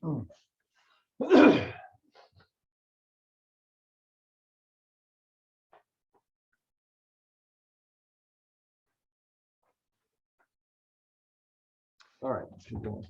All right, let's keep going.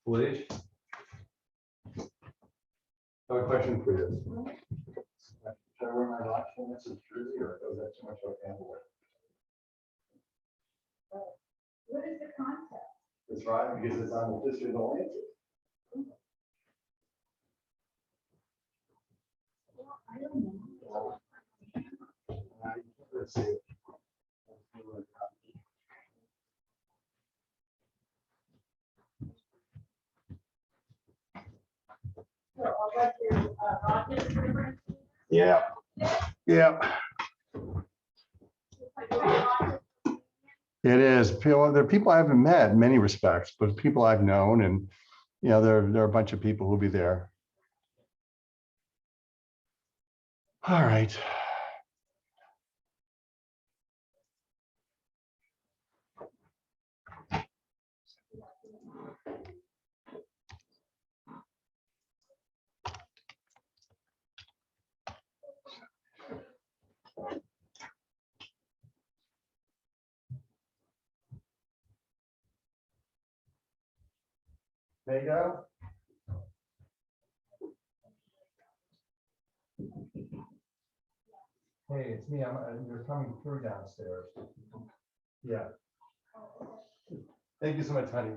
Felice, I have a question for you. Should I wear my watch when this is jersey, or is that too much of a gamble? What is the concept? It's right because it's on the district only. Well, I don't know. Let's see. So I'll let your rocket difference. Yeah, yeah, it is. There are people I haven't met in many respects, but people I've known, and there are a bunch of people who'll be there. All right. There you go. Hey, it's me. You're coming through downstairs. Yeah. Thank you so much, honey.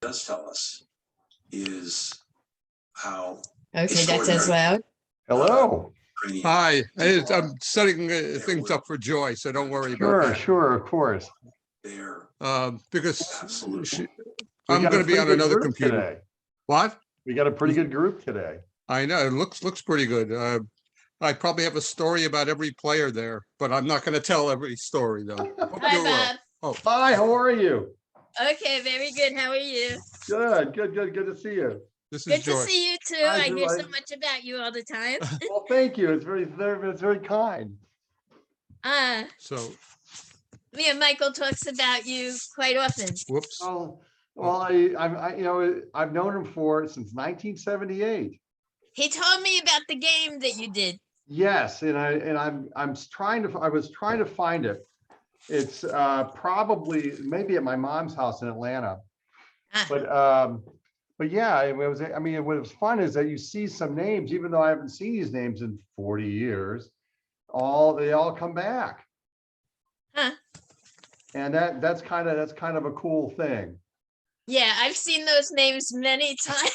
Does tell us is how Okay, that's as loud. Hello. Hi, I'm setting things up for Joy, so don't worry about Sure, that. sure, of course. There. Because We I'm got a going to be pretty on good another group computer. today. What? We got a pretty good group today. I know, it looks pretty good. I probably have a story about every player there, but I'm not going to tell every story though. Hope Hi, you're well. Bob. Oh, Hi, how are you? Okay, very good. How are you? Good, good, good, good to see you. this is Good to Joy. see you too. Hi, I hear so Joy. much about you all the time. Well, thank you. It's very kind. So, Me and Michael talks about you quite often. whoops. Oh, well, I've known him since 1978. He told me about the game that you did. Yes, and I was trying to find it. It's probably maybe at my mom's house in Atlanta. Ah, But yeah, it was, I mean, what was fun is that you see some names, even though I haven't seen these names in 40 years, they all come back. huh. And that's kind of a cool thing. Yeah, I've seen those names many times.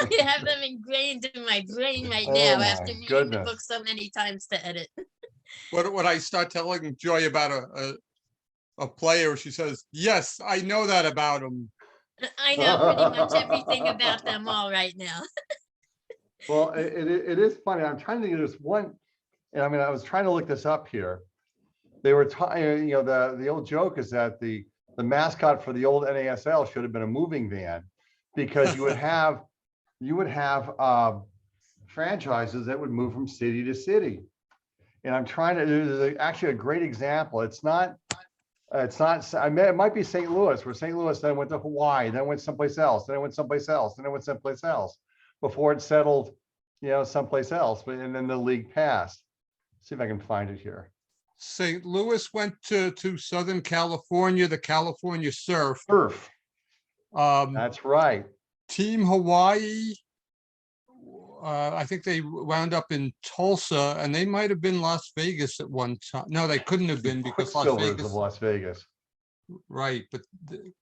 I have them ingrained in my brain right Oh now my after reading the goodness. book so many times to edit. When I start telling Joy about a player, she says, yes, I know that about him. I know pretty much everything about them all right now. Well, it is funny. I'm trying to think of this one, and I mean, I was trying to look this up here. They were talking, the old joke is that the mascot for the old NASL should have been a moving van, because you would have franchises that would move from city to city. And I'm trying to, there's actually a great example. It's not, it might be St. Louis, where St. Louis then went to Hawaii, then went someplace else, then it went someplace else, then it went someplace else before it settled, someplace else. But and then the league passed. See if I can find it here. St. Louis went to Southern California, the California Surf. Surf. That's right. Team Hawaii, I think they wound up in Tulsa, and they might have been Las Vegas at one time. No, they couldn't have been because Las Quicksilvers Vegas, of Las Vegas. right? But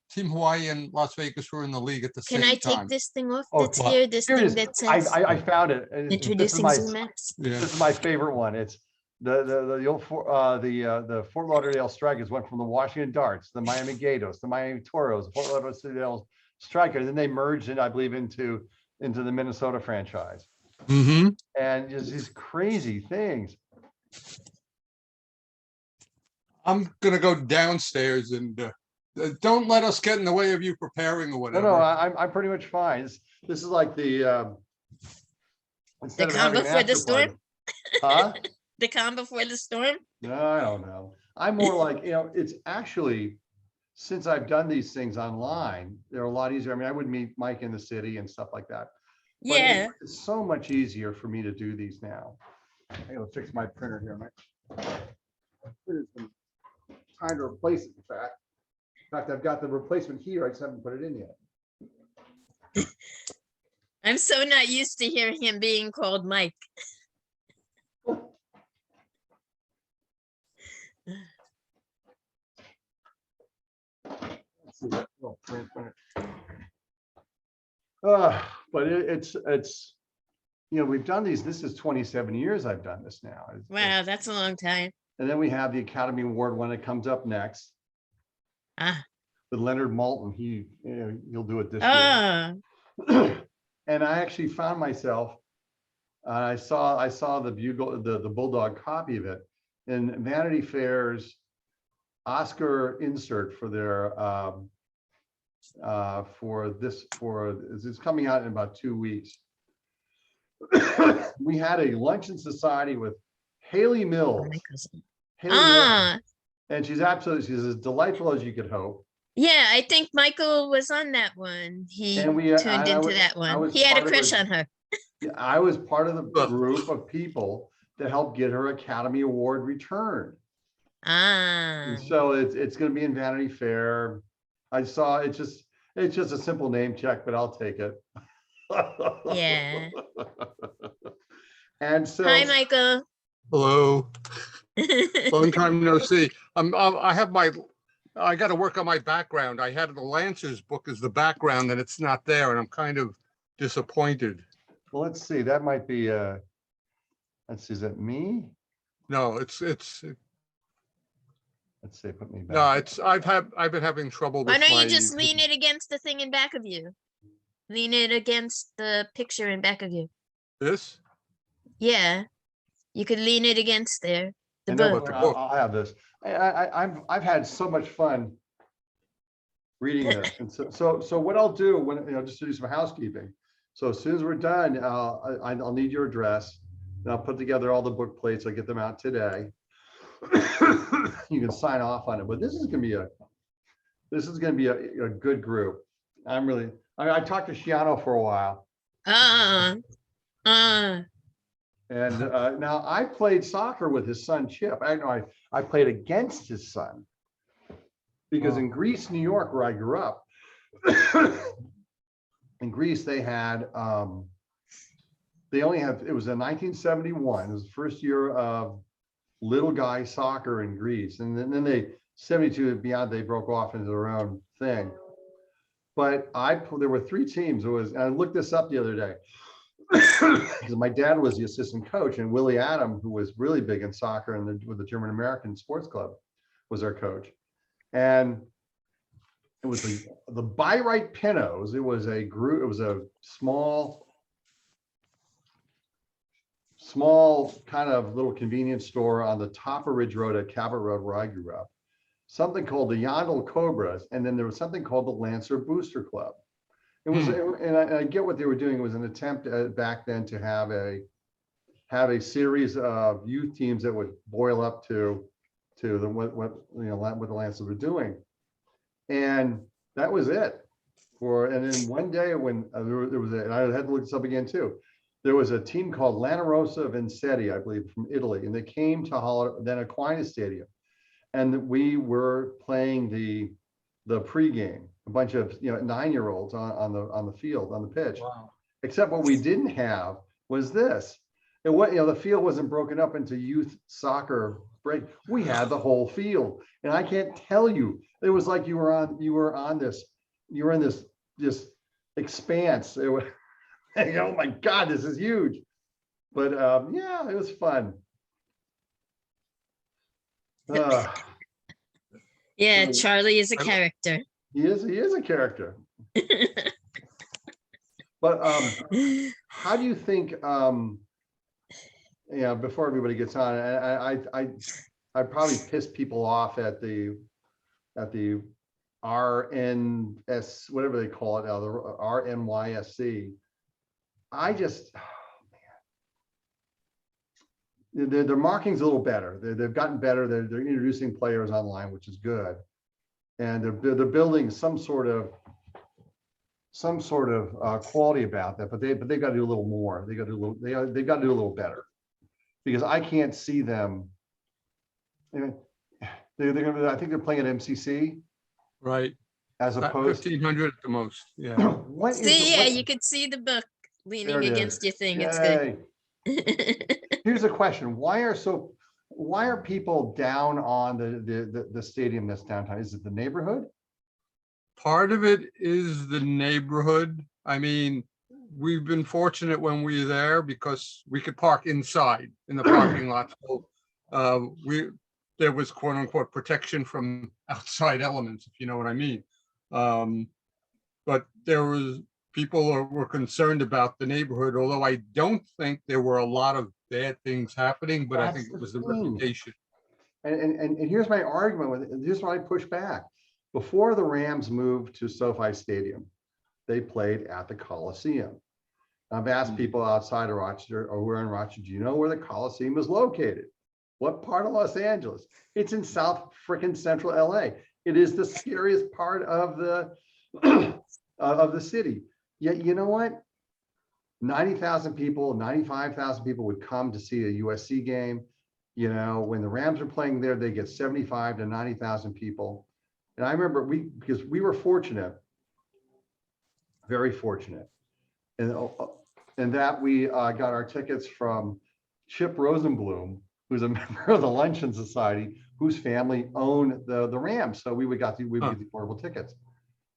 Team Hawaii and Las Vegas were in the league at the Can same I take time. this thing off Oh, that's well, here? This here it thing is. that says I found it. introducing Zoomax? Yeah. This is my favorite one. It's the old the Fort Lauderdale Strikers went from the Washington Darts, the Miami Gatos, the Miami Toros, the Fort Lauderdale Strikers, and then they merged in, I believe, into the Minnesota franchise. Mm-hmm. And just these crazy things. I'm gonna go downstairs and don't let us get in the way of you preparing or No, whatever. no, I'm pretty much fine. This is like the instead of calm having an before the after party. storm? Huh? The calm before the storm? No, I don't know. I'm more like, it's actually, since I've done these things online, they're a lot easier. I mean, I would meet Mike in the city and stuff like that. But Yeah. it's so much easier for me to do these now. I gotta fix my printer here. My printer's been trying to replace it, in fact. In fact, I've got the replacement here. I just haven't put it in yet. I'm so not used to hearing him being called Mike. Let's see that little print printer. But it's we've done these. This is 27 years I've done this now. Wow, that's a long time. And then we have the Academy Award when it comes up next Ah, with Leonard Maltin. He'll do it this oh, year. And I actually found myself, I saw the Bugle, the Bulldog copy of it in Vanity Fair's Oscar insert for their this is coming out in about 2 weeks. We had a luncheon society with Haley Mills. My cousin. Haley Mills, Ah, and she's as delightful as you could hope. yeah, I think Michael was on that one. He And tuned into that I one. was He had a part of crush her- on her. I was part of the Look. group of people that helped get her Academy Award returned. Ah, And so it's going to be in Vanity Fair. I saw it's just a simple name check, but I'll take it. yeah. And so Hi, Michael. Hello, long time no see. I got to work on my background. I had the Lancers book as the background and it's not there and I'm kind of disappointed. well, let's see. That might be let's see. Is that me? No, Let's see. Put me back. no, I've been having trouble Why with don't my. you just lean it against the thing in back of you? Lean it against the picture in back of you. This? Yeah, you could lean it against there. The I know, book. but The book. I'll have this. I've had so much fun reading this, and so what I'll do when just to do some housekeeping. So as soon as we're done, I'll need your address, and I'll put together all the book plates. I'll get them out today. You can sign off on it, but this is going to be a good group. I talked to Shiano for a while, Uh, and now I played soccer with his son Chip. I played against his son because in Greece, New York, where I grew up, in Greece they had it was in 1971. It was the first year of little guy soccer in Greece, and then they 72 and beyond they broke off into their own thing. But there were 3 teams. And I looked this up the other day because my dad was the assistant coach, and Willie Adam, who was really big in soccer and with the German American Sports Club, was our coach. And it was the Bayreuth Pinnos. It was a group. It was a small kind of little convenience store on the top of Ridge Road at Cabot Road, where I grew up. Something called the Yondell Cobras, and then there was something called the Lancer Booster Club. It was, and I get what they were doing. It was an attempt back then to have a series of youth teams that would boil up to what the Lancers were doing, and that was it. And then one day when there was and I had to look this up again too. There was a team called Lanarosa Vincetti, I believe, from Italy, and they came to then Aquinas Stadium, and we were playing the pregame. A bunch of 9-year-olds on the field, on the pitch. Wow. Except what we didn't have was this. The field wasn't broken up into youth soccer break. We had the whole field, and I can't tell you. It was like you were in this expanse. It was, oh my God, this is huge. But yeah, it was fun. yeah, So- Charlie is a character. He is a character. But how do you think? Before everybody gets on, I probably pissed people off at the RNS, whatever they call it now, the RNYSC. Their marking's a little better. They've gotten better. They're introducing players online, which is good, and they're building some sort of quality about that. But they've got to do a little more. They've got to do a little better, because I can't see them. I think they're playing at MCC, Right. as opposed to 1,500 at the most. Yeah. You could see the book leaning There it against is. your thing. It's good. Yay. Here's a question. Why are people down on the stadium that's downtown? Is it the neighborhood? Part of it is the neighborhood. I mean, we've been fortunate when we were there because we could park inside in the parking lot. So there was quote unquote protection from outside elements, if you know what I mean. But people were concerned about the neighborhood, although I don't think there were a lot of bad things happening, but I think it was the reputation. and here's my argument with it. Here's what I push back. Before the Rams moved to SoFi Stadium, they played at the Coliseum. I've asked people outside of Rochester or who are in Rochester, do you know where the Coliseum is located? What part of Los Angeles? It's in South freaking Central LA. It is the scariest part of the of the city. Yet, you know what? 90,000 people, 95,000 people would come to see a USC game. You know, when the Rams are playing there, they get 75 to 90,000 people. And I remember because we were fortunate, very fortunate, and that we got our tickets from Chip Rosenblum, who's a member of the Luncheon Society, whose family owned the Rams. So we get the portable tickets.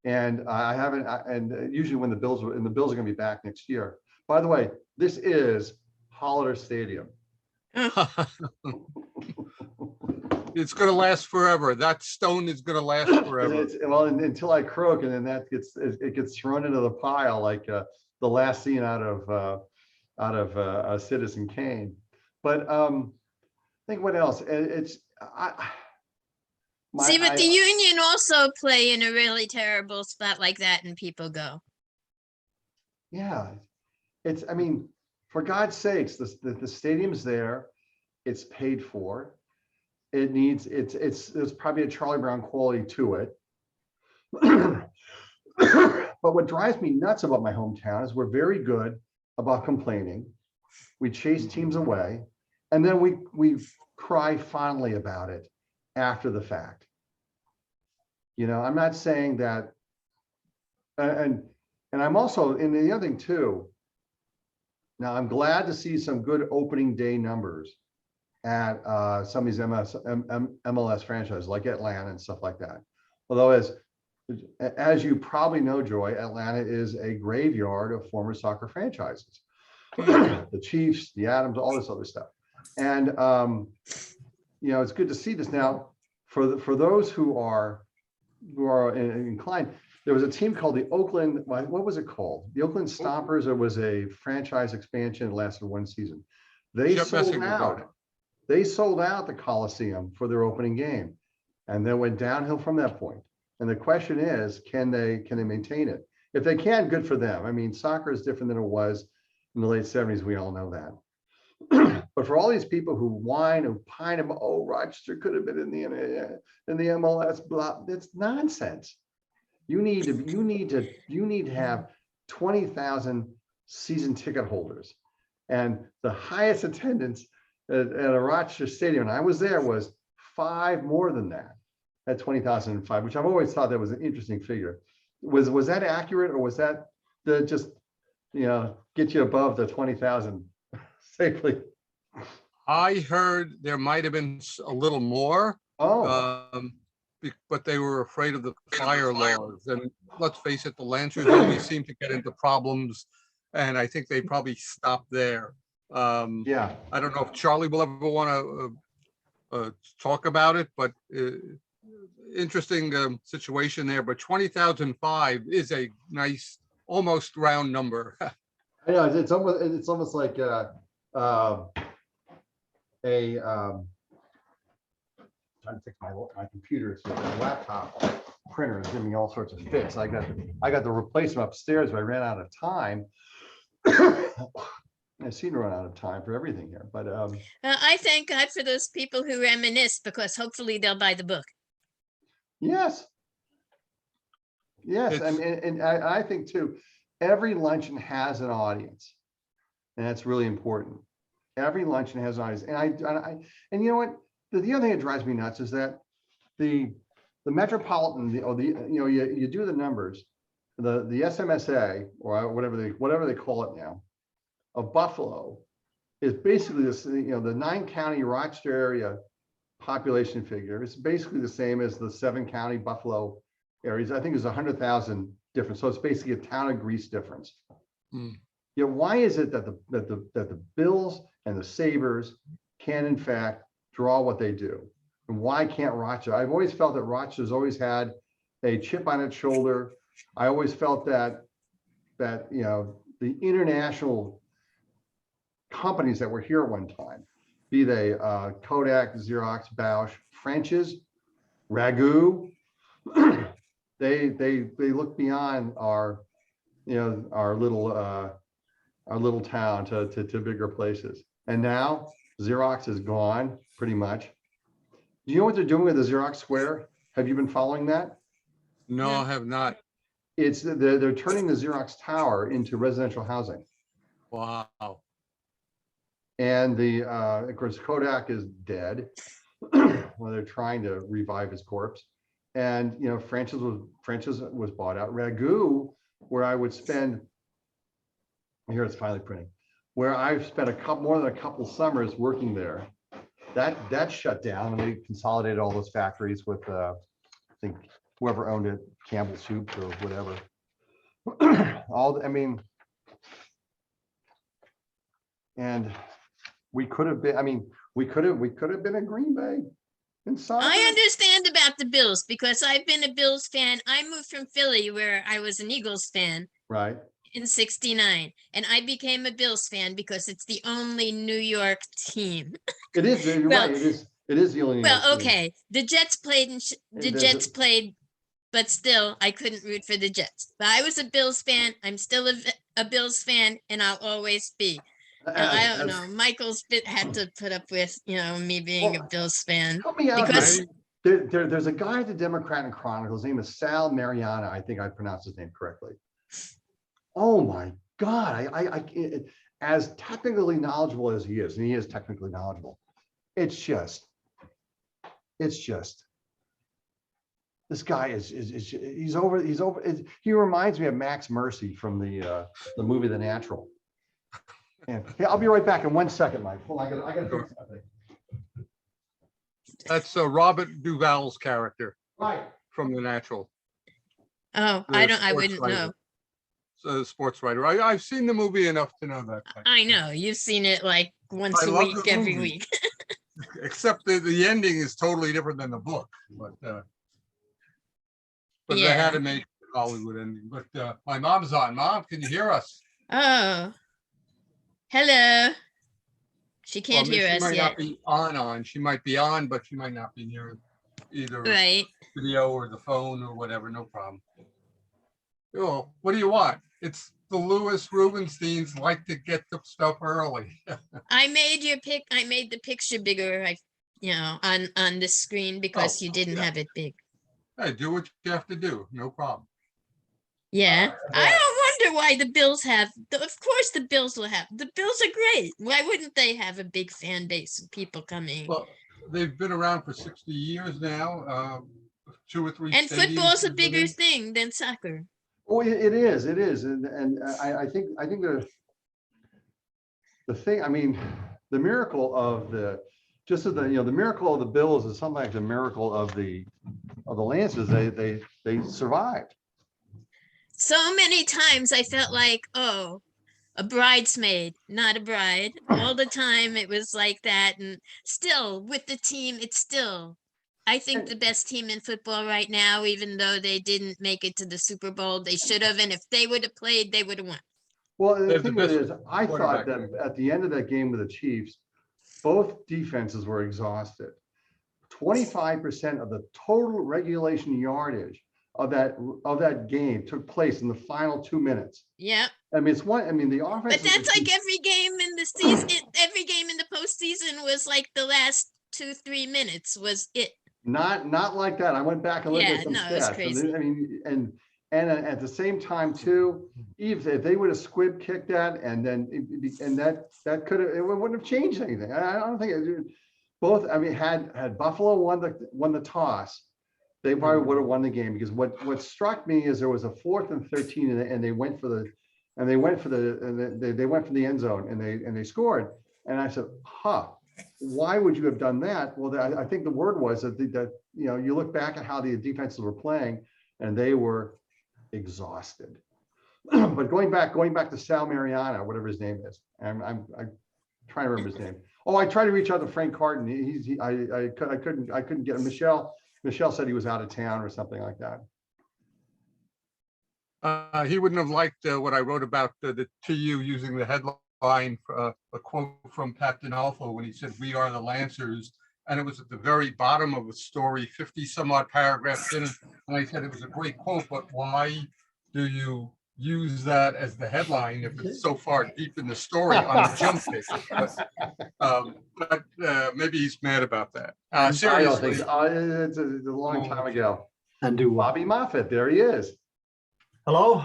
And I haven't, and usually when the Bills are going to be back next year. By the way, this is Hollander Stadium. It's going to last forever. That stone is going to last forever. Well, until I croak, and then it gets thrown into the pile like the last scene out of Citizen Kane. But I think what else? See, but the Union also play in a really terrible spot like that, and people go. Yeah, I mean, for God's sakes, the stadium's there. It's paid for. There's probably a Charlie Brown quality to it. But what drives me nuts about my hometown is we're very good about complaining. We chase teams away, and then we cry fondly about it after the fact. You know, I'm not saying that, and I'm also, and the other thing too, now I'm glad to see some good opening day numbers at some of these MLS franchises like Atlanta and stuff like that. Although as you probably know, Joy, Atlanta is a graveyard of former soccer franchises. The Chiefs, the Adams, all this other stuff. And you know, it's good to see this now. For those who are inclined, there was a team called the Oakland, what was it called? The Oakland Stompers. It was a franchise expansion. It lasted one season. They sold out. They sold out the Coliseum for their opening game, and then went downhill from that point. And the question is, can they maintain it? If they can, good for them. I mean, soccer is different than it was in the late 70s. We all know that. But for all these people who whine and pine about, oh, Rochester could have been in the MLS, blah, that's nonsense. You need to have 20,000 season ticket holders, and the highest attendance at a Rochester stadium, and I was there, was 5 more than that at 20,005, which I've always thought that was an interesting figure. Was that accurate, or was that just, you know, get you above the 20,000 safely? I heard there might have been a little more. But they were afraid of the fire laws. And let's face it, the Lancers always seem to get into problems, and I think they probably stopped there. Yeah. I don't know if Charlie will ever want to talk about it, but interesting situation there. But 20,005 is a nice, almost round number. I know, it's almost like trying to fix my computer, so my laptop printer is giving me all sorts of fits. I got the replacement upstairs, but I ran out of time. I seem to run out of time for everything here, but I thank God for those people who reminisce, because hopefully they'll buy the book. yes, and I think too, every luncheon has an audience, and that's really important. Every luncheon has an audience, and you know what? The other thing that drives me nuts is that the metropolitan, you do the numbers, the SMSA, or whatever they call it now, of Buffalo, is basically this, the 9-county Rochester area population figure. It's basically the same as the 7-county Buffalo areas. I think there's 100,000 difference. So it's basically a town of Greece difference. Yeah, why is it that the Bills and the Sabres can in fact draw what they do, and why can't Rochester? I've always felt that Rochester's always had a chip on its shoulder. I always felt that the international companies that were here at one time, be they Kodak, Xerox, Bausch, French's, Ragu. They look beyond our, our little town to bigger places. And now Xerox is gone pretty much. Do you know what they're doing with the Xerox Square? Have you been following that? No, I have not. It's they're turning the Xerox Tower into residential housing. Wow. And of course, Kodak is dead. Well, they're trying to revive his corpse. And, Francis was bought out. Ragu, where I would spend, here it's finally printing, where I've spent more than a couple summers working there. That shut down, and they consolidated all those factories with, I think, whoever owned it, Campbell Soup or whatever. And we could have been, we could have been in Green Bay in soccer. I understand about the Bills because I've been a Bills fan. I moved from Philly where I was an Eagles fan Right. in '69, and I became a Bills fan because it's the only New York team. It is, you're Well- right, it is the only. New York Well, team. okay, the Jets played and the There's Jets a- played, but still, I couldn't root for the Jets. But I was a Bills fan. I'm still a Bills fan, and I'll always be. I don't know. Michael's had to put up with, me being a Well, Bills fan. Help me out. Because- There's a guy at the Democrat and Chronicle. His name is Sal Mariana. I think I pronounced his name correctly. Oh my God! As technically knowledgeable as he is, and he is technically knowledgeable. It's just. This guy he's over. He reminds me of Max Mercy from the movie The Natural. And hey, I'll be right back in 1 second, Mike. Hold on, I gotta fix something. That's Robert Duvall's character Right. from The Natural. Oh, The I sports wouldn't writer. know. So the sports writer. I've seen the movie enough to know that. I know. You've seen it like once I a love week, the every movie. week. Except the ending is totally different than the book. But they Yeah. had to make the Hollywood ending. But my mom's on. Mom, can you hear us? Oh. Hello. She Well, can't I mean, hear she us might yet. not be on. She might be on, but she might not be near either Right. video or the phone or whatever. No problem. Oh, what do you want? It's the Louis Rubensteins like to get the stuff early. I made the picture bigger, on the screen because Oh, you didn't yeah. have it big. Hey, do what you have to do. No problem. Yeah. I don't wonder why the Bills of course the Bills will have. The Bills are great. Why wouldn't they have a big fan base of people coming? Well, they've been around for 60 years now. 2 or 3 And stadiums football's a they've been bigger in. thing than soccer. Oh, it is, and I think the thing, I mean, the miracle of the miracle of the Bills is something like the miracle of the Lancers. They survived. So many times I felt like, oh, a bridesmaid, not a bride. All the time it was like that. And still with the team, I think the best team in football right now, even though they didn't make it to the Super Bowl, they should have. And if they would have played, they would have won. Well, They the have the thing of it best is, I thought quarterback. that at the end of that game with the Chiefs, both defenses were exhausted. 25% of the total regulation yardage of that game took place in the final 2 minutes. Yeah. I mean, the offense. But that's like every game in the season, every game in the postseason was like the last 2-3 minutes was it. Not like that. I went back and looked Yeah, at some no, it's stats. crazy. I mean, and at the same time too, if they would have squib kicked that, and then that could have, it wouldn't have changed anything. I don't think both. I mean, had Buffalo won the toss, they probably would have won the game, because what struck me is there was a 4th and 13, and they went for the end zone, and they scored. And I said, why would you have done that? Well, I think the word was that you look back at how the defenses were playing, and they were exhausted. But going back to Sal Mariana, whatever his name is, I'm trying to remember his name. Oh, I tried to reach out to Frank Carton. I couldn't get him. Michelle said he was out of town or something like that. He wouldn't have liked what I wrote about the TU using the headline line, a quote from Captain Alpha when he said, "We are the Lancers." And it was at the very bottom of a story, 50 some odd paragraphs in. And I said, it was a great quote, but why do you use that as the headline if it's so far deep in the story on the jump page? But maybe he's mad about that. I don't think Seriously. so. It's a long time ago. And do what? Bobby Moffett, there he is. Hello?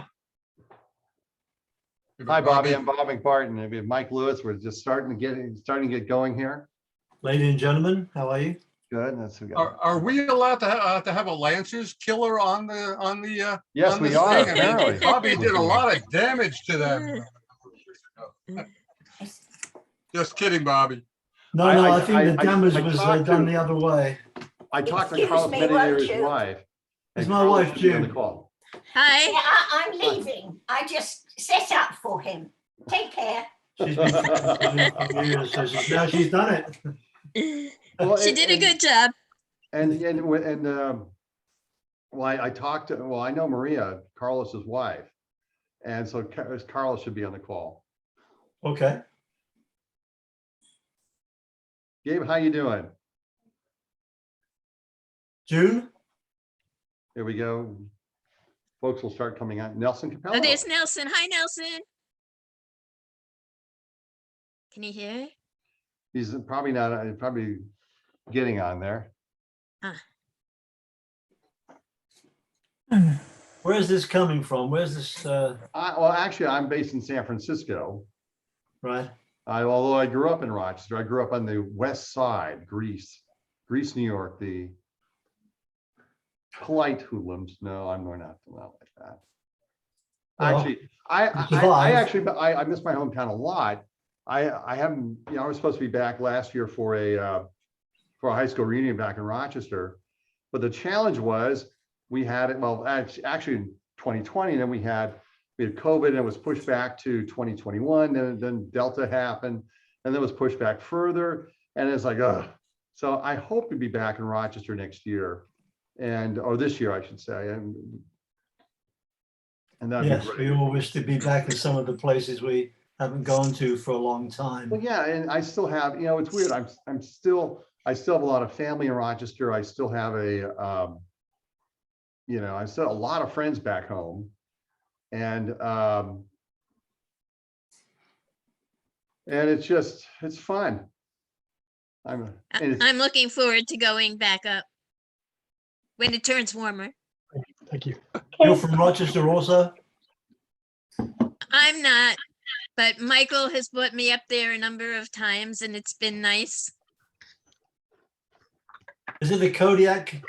Hi, Bobby. I'm Bob McBarton. Maybe Mike Lewis. We're just starting to get going here. Ladies and gentlemen, how are you? Good. That's who Are we allowed to have a Lancers killer on the? Yes, on we this are. thing? I mean, Apparently. Bobby did a lot of damage to them. Just kidding, Bobby. No, I- no, I- I think the I- damage I was talked done to- the other way. I talked to Excuse Carlos me, Medeiros, won't his you? wife. It's and my Carlos wife, should be on the June. call. Hi. Yeah, I'm leaving. I just set up for him. Take care. She's been for years, so now she's done it. Well, She did a good job. Well, I talked to, well, I know Maria, Carlos's wife. And so Carlos should be on the call. Okay. Gabe, how you doing? June? Here we go. Folks will start coming out. Nelson Capello. Oh, there's Nelson. Hi, Nelson. Can you hear? He's probably not, probably getting on there. Where is this coming from? Where's this, Well, actually, I'm based in San Francisco. right? Although I grew up in Rochester, I grew up on the west side, Greece, New York, the polite hoodlums. No, I'm not like that. Well, Actually, I miss my hometown a lot. I haven't, I was supposed to be back last year for a high school reunion back in Rochester. But the challenge was we had it, well, actually in 2020, then we had COVID and it was pushed back to 2021. Then Delta happened and then it was pushed back further. And it's like, so I hope to be back in Rochester next year or this year, I should say. And that'd Yes, be we great. all wish to be back in some of the places we haven't gone to for a long time. Well, yeah, and I still have, it's weird. I still have a lot of family in Rochester. I still have I still have a lot of friends back home. And it's fun. I'm looking forward to going back up when it turns warmer. Thank you. You're from Rochester also? I'm not, but Michael has brought me up there a number of times and it's been nice. Is it the Kodiak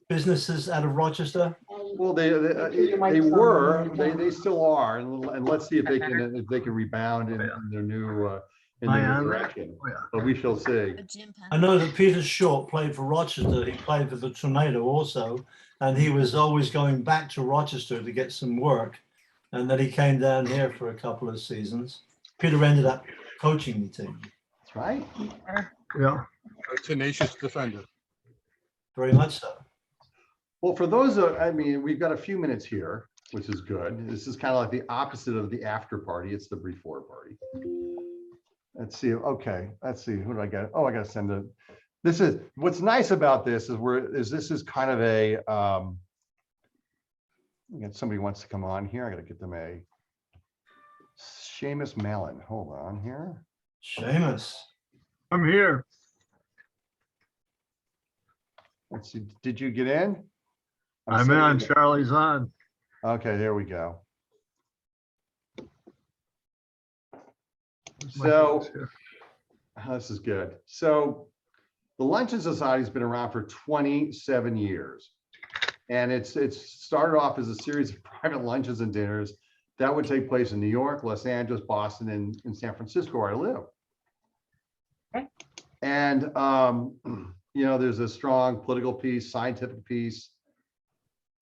businesses out of Rochester? Well, they still are, and let's see if they can rebound in their new direction. But we shall see. I know that Peter Short played for Rochester. He played for the Tornado also, and he was always going back to Rochester to get some work. And then he came down here for a couple of seasons. Peter ended up coaching the team. That's right. Yeah. A tenacious defender. Very much so. Well, for those, we've got a few minutes here, which is good. This is kind of like the opposite of the after party. It's the before party. Let's see. Okay. Let's see. Who do I get? Oh, I got to send it. This is what's nice about this is this is kind of a, somebody wants to come on here. I got to get them a Seamus Malin. Hold on here. Seamus. I'm here. Let's see. Did you get in? I'm in on Charlie's on. Okay, there we go. Where's my So notes here? this is good. So the Luncheon Society has been around for 27 years. And it's started off as a series of private lunches and dinners that would take place in New York, Los Angeles, Boston, and San Francisco, where I live. Okay. And there's a strong political piece, scientific piece,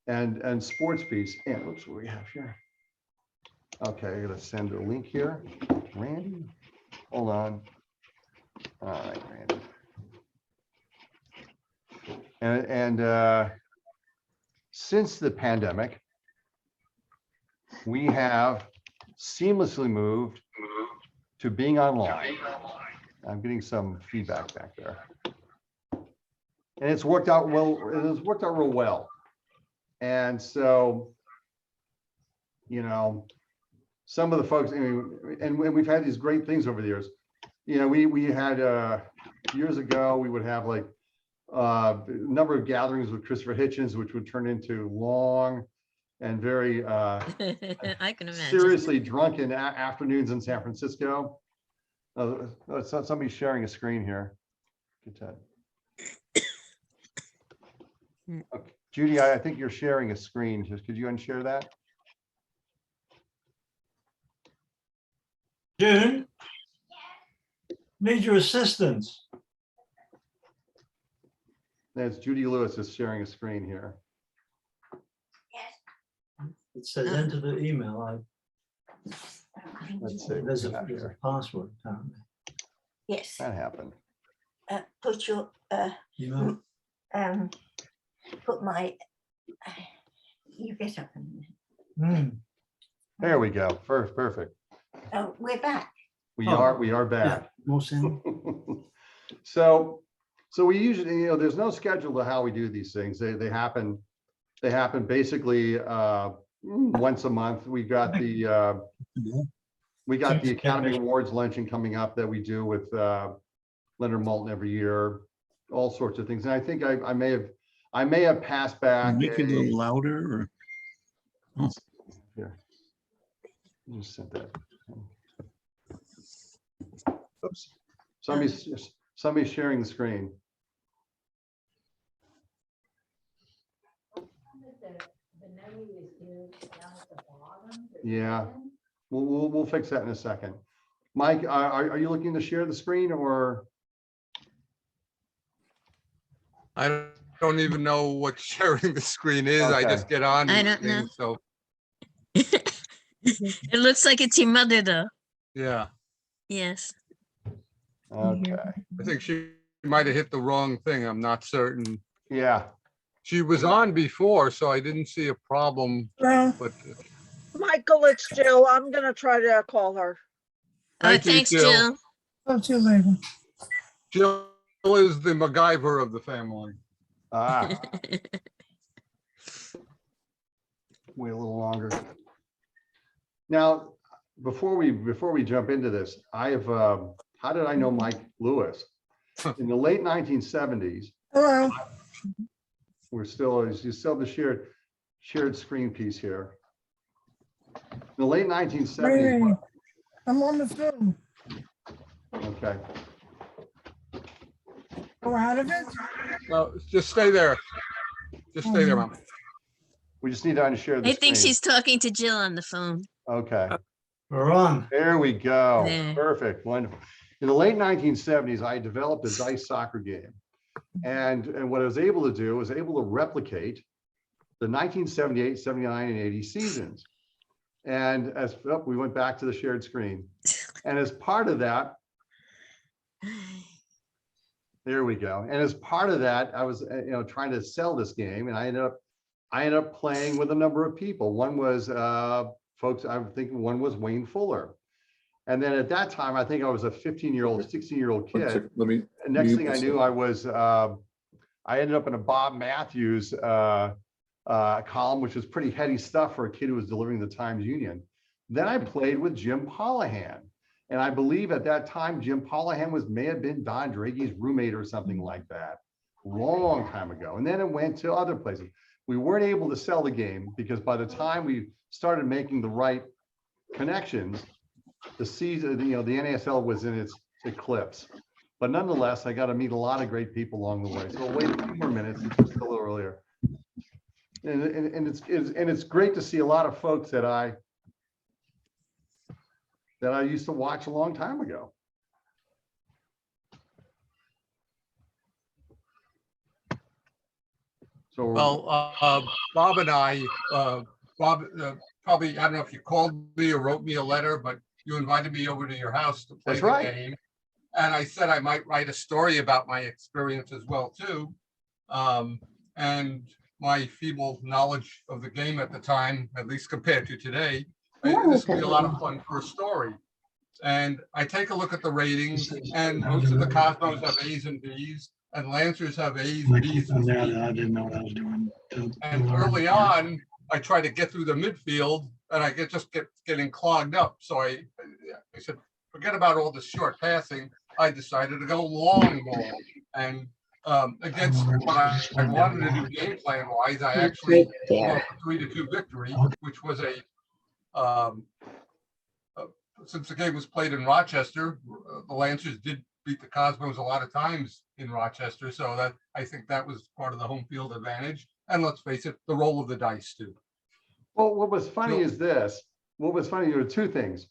and sports piece. And oops, what do we have here? Okay, I'm gonna send a link here. Randy, hold on. All right, Randy. And since the pandemic, we have seamlessly moved to being online. I'm getting some feedback back there. And it's worked out well, it has worked out real well. And so, you know, some of the folks, and we've had these great things over the years. You know, we had years ago, we would have like a number of gatherings with Christopher Hitchens, which would turn into long and very I can imagine. seriously drunken afternoons in San Francisco. Somebody's sharing a screen here. Get that. Okay. Judy, I think you're sharing a screen. Just could you unshare that? June? Need your assistance. That's Judy Lewis is sharing a screen here. It says enter the email. Let's see. There's what a we got here. password apparently. Yes, That happened. put your, Email. put my, you get up and, Hmm. There we go. Perfect. oh, we're back. We Oh, are back. Yeah, more sound. So we usually, you know, there's no schedule to how we do these things. They happen basically once a month. We got the Academy Awards luncheon coming up that we do with Leonard Maltin every year, all sorts of things. And I think I may have passed back. Make it a little louder or? Here. Just sent that. Oops. Somebody's sharing the screen. Yeah, we'll fix that in a second. Mike, are you looking to share the screen or? I don't even know what sharing the screen is. I Okay. just get on. I these don't know. things, So, It looks like it's your mother, though. yeah, Yes. Okay, I think she might have hit the wrong thing. I'm not certain. yeah, She was on before, so I didn't see a problem, Well, but Michael, it's Jill. I'm gonna try to call her. Oh, Thank you, thanks, Jill. Jill. Talk to you later. Jill is the MacGyver of the family. wait a little longer. Now, before we jump into this, I have, how did I know Mike Lewis? In the late 1970s, Hello. you still have the shared screen piece here. In the late 1970s, Wait, I'm on the phone. okay, Go out of it. No, just stay there. Just stay there, Mom. we just need to unshare the I think screen. she's talking to Jill on the phone. Okay, We're on. there we go. There. Perfect, wonderful. In the late 1970s, I developed a dice soccer game. And what I was able to do was able to replicate the 1978, 79, and 80 seasons. And as we went back to the shared screen. And as part of that, there we go. And as part of that, I was trying to sell this game, and I ended up playing with a number of people. One was folks, I'm thinking one was Wayne Fuller. And then at that time, I think I was a 15-year-old, 16-year-old kid. Let me. And next mute thing I this. knew, I ended up in a Bob Matthews column, which was pretty heady stuff for a kid who was delivering the Times Union. Then I played with Jim Pollahan. And I believe at that time, Jim Pollahan may have been Don Dragy's roommate or something like that, long time ago. And then it went to other places. We weren't able to sell the game because by the time we started making the right connections, the season, the NASL was in its eclipse. But nonetheless, I got to meet a lot of great people along the way. So we'll wait a few more minutes, it's just a little earlier. And it's great to see a lot of folks that I used to watch a long time ago. So Well, Bob and I, Bob, probably, I don't know if you called me or wrote me a letter, but you invited me over to your house to play That's the right. game. And I said I might write a story about my experience as well, too. And my feeble knowledge of the game at the time, at least compared to today, this would be a lot of fun for a story. And I take a look at the ratings, and most of the Cosmos have A's and B's, and Lancers have A's, B's, and C's. I didn't know what I was doing. And early on, I try to get through the midfield, and I get getting clogged up. So I said, forget about all this short passing. I decided to go long ball. And against what I wanted to do game plan wise, I actually went for 3-2 victory, which was since the game was played in Rochester, the Lancers did beat the Cosmos a lot of times in Rochester. So that I think that was part of the home field advantage. And let's face it, the roll of the dice too. Well, what was funny is this. What was funny, there were two things.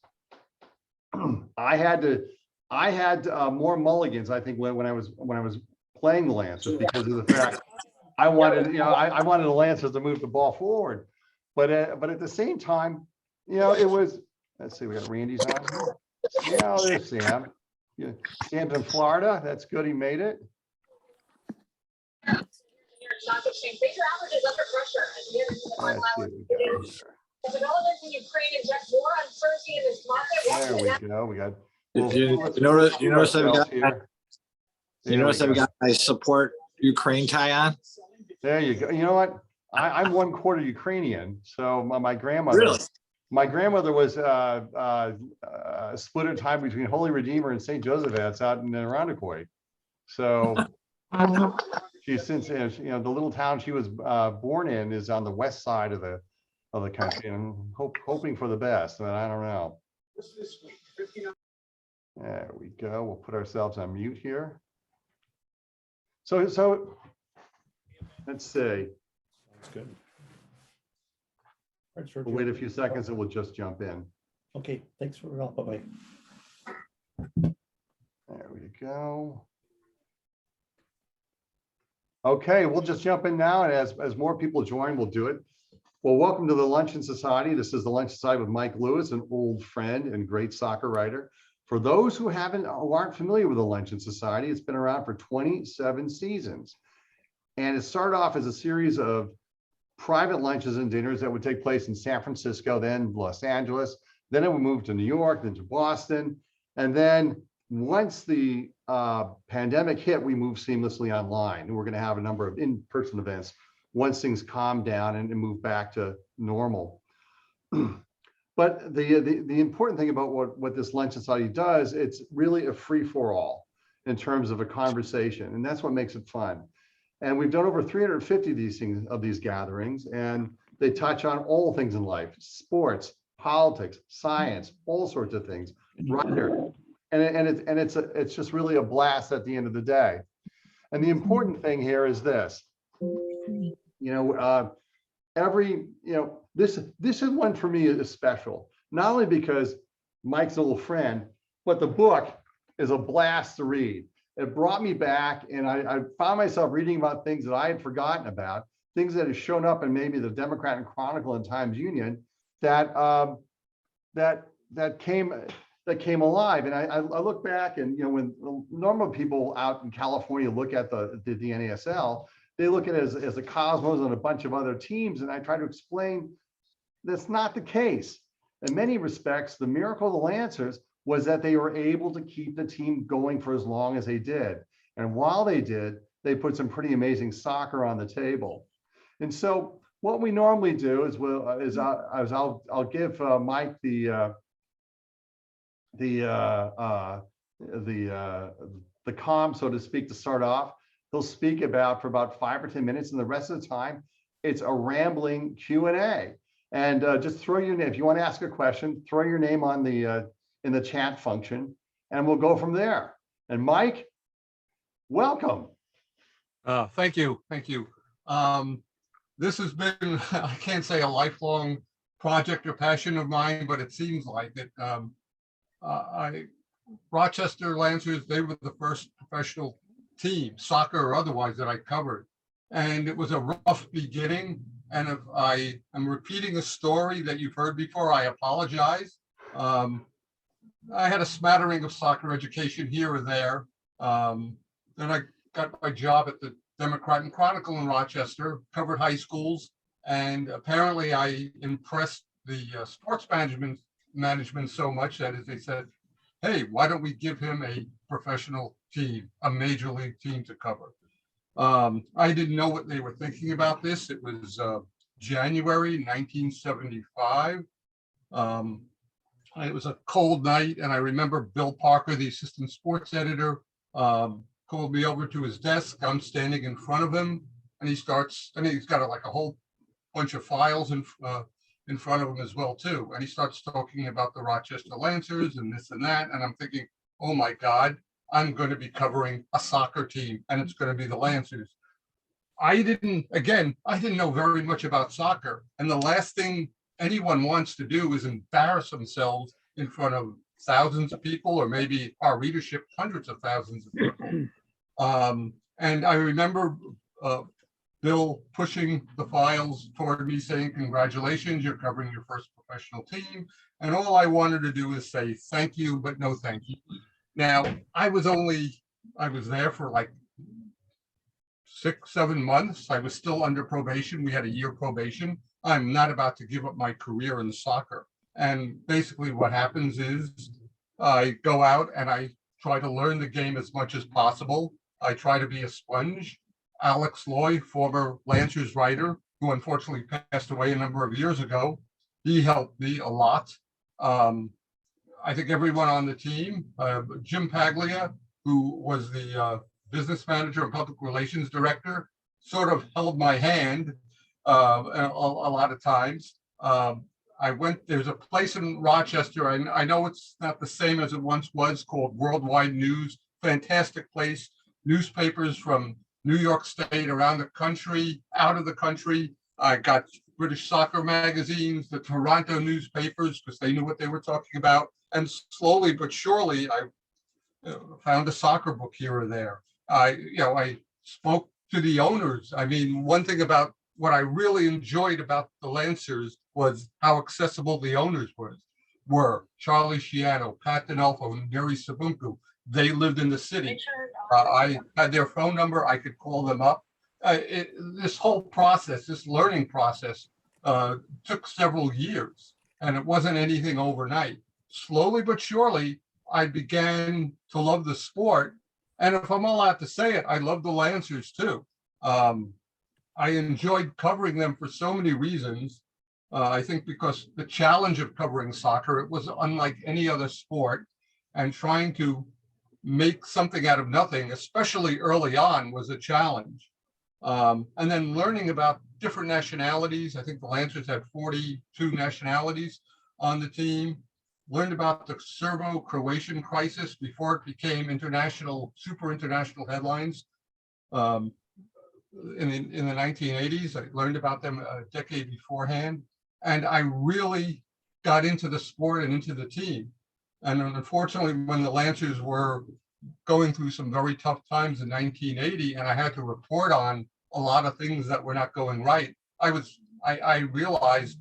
I had more mulligans, I think, when I was playing the Lancers, because of the fact I wanted, I wanted the Lancers to move the ball forward. But at the same time, it was, let's see, we got Randy's on here. Yeah, there's Sam. Yeah, Sam's in Florida. That's good. He made it. Stock exchange. Major averages under pressure as the energy supply Let's see line what we got here. the developments in Ukraine inject more uncertainty in this market. There we go. We got. You notice I've got, here. you notice I've got my support Ukraine tie on? There you go. You know what? I'm 1/4 Ukrainian. So my grandmother. Really? My grandmother was split in time between Holy Redeemer and St. Joseph's out in Irondequoit. So she's since, the little town she was born in is on the west side of the country, and I'm hoping for the best, but I don't know. There we go. We'll put ourselves on mute here. So let's see. That's good. We'll wait a few seconds and we'll just jump in. Okay, thanks for help. Bye-bye. There we go. Okay, we'll just jump in now, and as more people join, we'll do it. Well, welcome to the Luncheon Society. This is the Luncheon Society with Mike Lewis, an old friend and great soccer writer. For those who aren't familiar with the Luncheon Society, it's been around for 27 seasons. And it started off as a series of private lunches and dinners that would take place in San Francisco, then Los Angeles. Then it would move to New York, then to Boston. And then once the pandemic hit, we moved seamlessly online. And we're going to have a number of in-person events once things calm down and move back to normal. But the important thing about what this Luncheon Society does, it's really a free-for-all in terms of a conversation. And that's what makes it fun. And we've done over 350 of these gatherings, and they touch on all things in life: sports, politics, science, all sorts of things. Writer, and it's just really a blast at the end of the day. And the important thing here is this: this is one for me is special, not only because Mike's a little friend, but the book is a blast to read. It brought me back, and I found myself reading about things that I had forgotten about, things that had shown up in maybe the Democrat and Chronicle and Times Union that came alive. And I look back, and when normal people out in California look at the NASL, they look at it as the Cosmos and a bunch of other teams, and I try to explain that's not the case. In many respects, the miracle of the Lancers was that they were able to keep the team going for as long as they did. And while they did, they put some pretty amazing soccer on the table. And so what we normally do is I'll give Mike the calm, so to speak, to start off. He'll speak for about 5 or 10 minutes, and the rest of the time, it's a rambling Q&A. And just throw your name, if you want to ask a question, throw your name on in the chat function, and we'll go from there. And Mike, welcome. Thank you. This has been, I can't say a lifelong project or passion of mine, but it seems like it. Rochester Lancers, they were the first professional team, soccer or otherwise, that I covered. And it was a rough beginning. And if I am repeating a story that you've heard before, I apologize. I had a smattering of soccer education here or there. Then I got my job at the Democrat and Chronicle in Rochester, covered high schools, and apparently I impressed the sports management so much that, as they said, hey, why don't we give him a professional team, a major league team to cover? I didn't know what they were thinking about this. It was January 1975. It was a cold night, and I remember Bill Parker, the assistant sports editor, called me over to his desk. I'm standing in front of him, and he's got like a whole bunch of files in front of him as well too. And he starts talking about the Rochester Lancers and this and that. And I'm thinking, oh my God, I'm going to be covering a soccer team, and it's going to be the Lancers. I didn't know very much about soccer. And the last thing anyone wants to do is embarrass themselves in front of thousands of people, or maybe our readership, hundreds of thousands of people. And I remember Bill pushing the files toward me saying, congratulations, you're covering your first professional team. And all I wanted to do is say, thank you, but no thank you. Now, I was there for like 6-7 months. I was still under probation. We had a year probation. I'm not about to give up my career in soccer. And basically what happens is I go out and I try to learn the game as much as possible. I try to be a sponge. Alex Loy, former Lancers writer, who unfortunately passed away a number of years ago, he helped me a lot. I think everyone on the team, Jim Paglia, who was the business manager and public relations director, sort of held my hand a lot of times. There's a place in Rochester, I know it's not the same as it once was, called Worldwide News, fantastic place, newspapers from New York State, around the country, out of the country. I got British soccer magazines, the Toronto newspapers, because they knew what they were talking about. And slowly but surely, I found a soccer book here or there. I spoke to the owners. I mean, one thing about what I really enjoyed about the Lancers was how accessible the owners were. Charlie Schiano, Pat D'Onofrio, and Neri Sabunku. They lived in the city. I had their phone number. I could call them up. This whole process, this learning process, took several years, and it wasn't anything overnight. Slowly but surely, I began to love the sport. And if I'm allowed to say it, I love the Lancers too. I enjoyed covering them for so many reasons. I think because the challenge of covering soccer, it was unlike any other sport, and trying to make something out of nothing, especially early on, was a challenge. And then learning about different nationalities. I think the Lancers had 42 nationalities on the team. Learned about the Serbo-Croatian crisis before it became super international headlines. In the 1980s, I learned about them a decade beforehand. And I really got into the sport and into the team. And unfortunately, when the Lancers were going through some very tough times in 1980, and I had to report on a lot of things that were not going right, I realized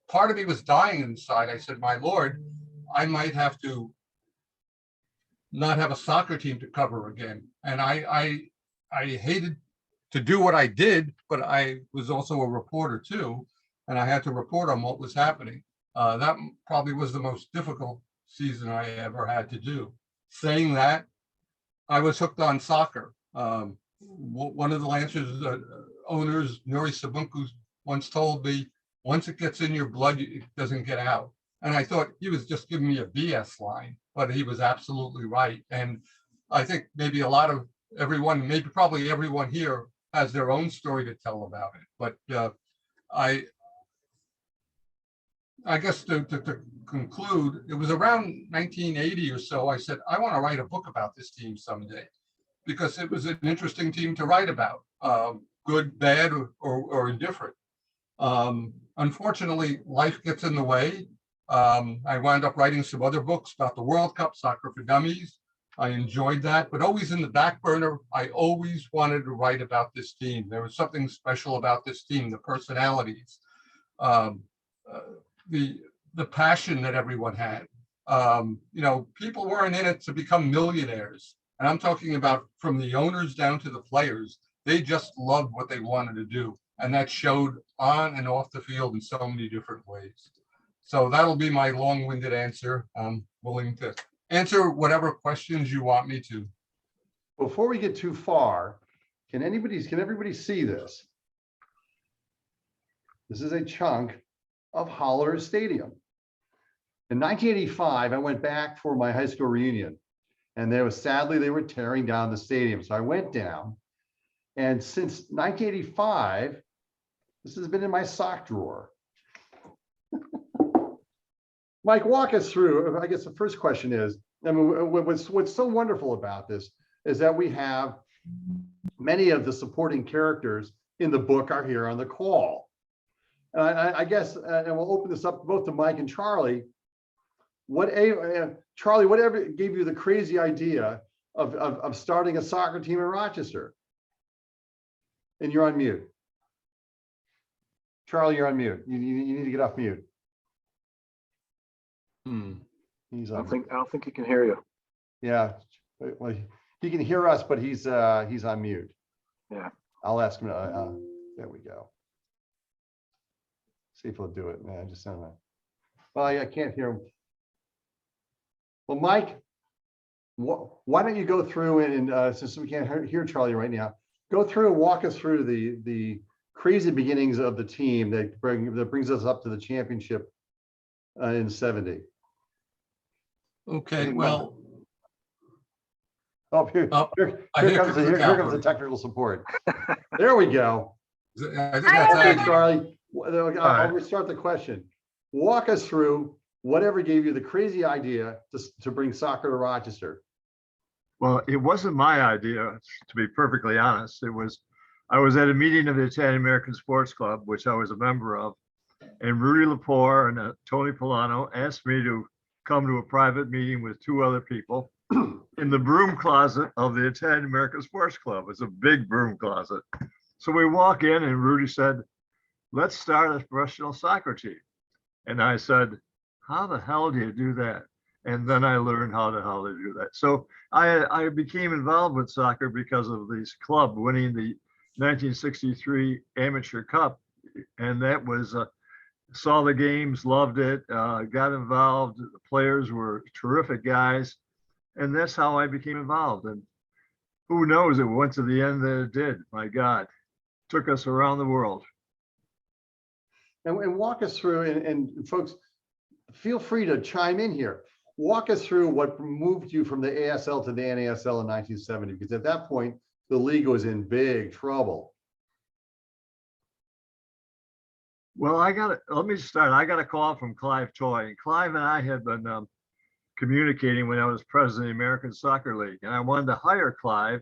part of me was dying inside. I said, my Lord, I might have to not have a soccer team to cover again. And I hated to do what I did, but I was also a reporter too, and I had to report on what was happening. That probably was the most difficult season I ever had to do. Saying that, I was hooked on soccer. One of the Lancers owners, Nuri Sabunku, once told me, once it gets in your blood, it doesn't get out. And I thought he was just giving me a BS line, but he was absolutely right. And I think maybe probably everyone here has their own story to tell about it. But I guess to conclude, it was around 1980 or so, I said, I want to write a book about this team someday, because it was an interesting team to write about, good, bad, or indifferent. Unfortunately, life gets in the way. I wound up writing some other books about the World Cup, Soccer for Dummies. I enjoyed that, but always in the back burner, I always wanted to write about this team. There was something special about this team, the personalities, the passion that everyone had. People weren't in it to become millionaires. And I'm talking about from the owners down to the players. They just loved what they wanted to do. And that showed on and off the field in so many different ways. So that'll be my long-winded answer. I'm willing to answer whatever questions you want me to. Before we get too far, can everybody see this? This is a chunk of Holler Stadium. In 1985, I went back for my high school reunion, and sadly, they were tearing down the stadium. So I went down, and since 1985, this has been in my sock drawer. Mike, walk us through. I guess the first question is, I mean, what's so wonderful about this is that we have many of the supporting characters in the book are here on the call. And I guess, and we'll open this up both to Mike and Charlie. Charlie, whatever gave you the crazy idea of starting a soccer team in Rochester? And you're on mute. Charlie, you're on mute. You need to get off mute. He's I on. don't think he can hear you. Yeah, well, he can hear us, but he's on mute. Yeah. I'll ask him. There we go. See if he'll do it. Man, I just don't know. Well, I can't hear him. Well, Mike, why don't you go through and since we can't hear Charlie right now, go through and walk us through the crazy beginnings of the team that brings us up to the championship in '70. Okay, well, Oh, here comes the technical support. There we go. I think Okay, that's Charlie, I'll right. restart the question. Walk us through whatever gave you the crazy idea to bring soccer to Rochester. Well, it wasn't my idea, to be perfectly honest. I was at a meeting of the Italian American Sports Club, which I was a member of, and Rudy Lepore and Tony Polano asked me to come to a private meeting with two other people in the broom closet of the Italian American Sports Club. It's a big broom closet. So we walk in and Rudy said, let's start a professional soccer team. And I said, how the hell do you do that? And then I learned how to do that. So I became involved with soccer because of this club winning the 1963 Amateur Cup. And that was, saw the games, loved it, got involved. The players were terrific guys. And that's how I became involved. And who knows, it went to the end that it did. My God, took us around the world. And walk us through, and folks, feel free to chime in here. Walk us through what moved you from the ASL to the NASL in 1970, because at that point, the league was in big trouble. Well, let me start. I got a call from Clive Toy. And Clive and I had been communicating when I was president of the American Soccer League. And I wanted to hire Clive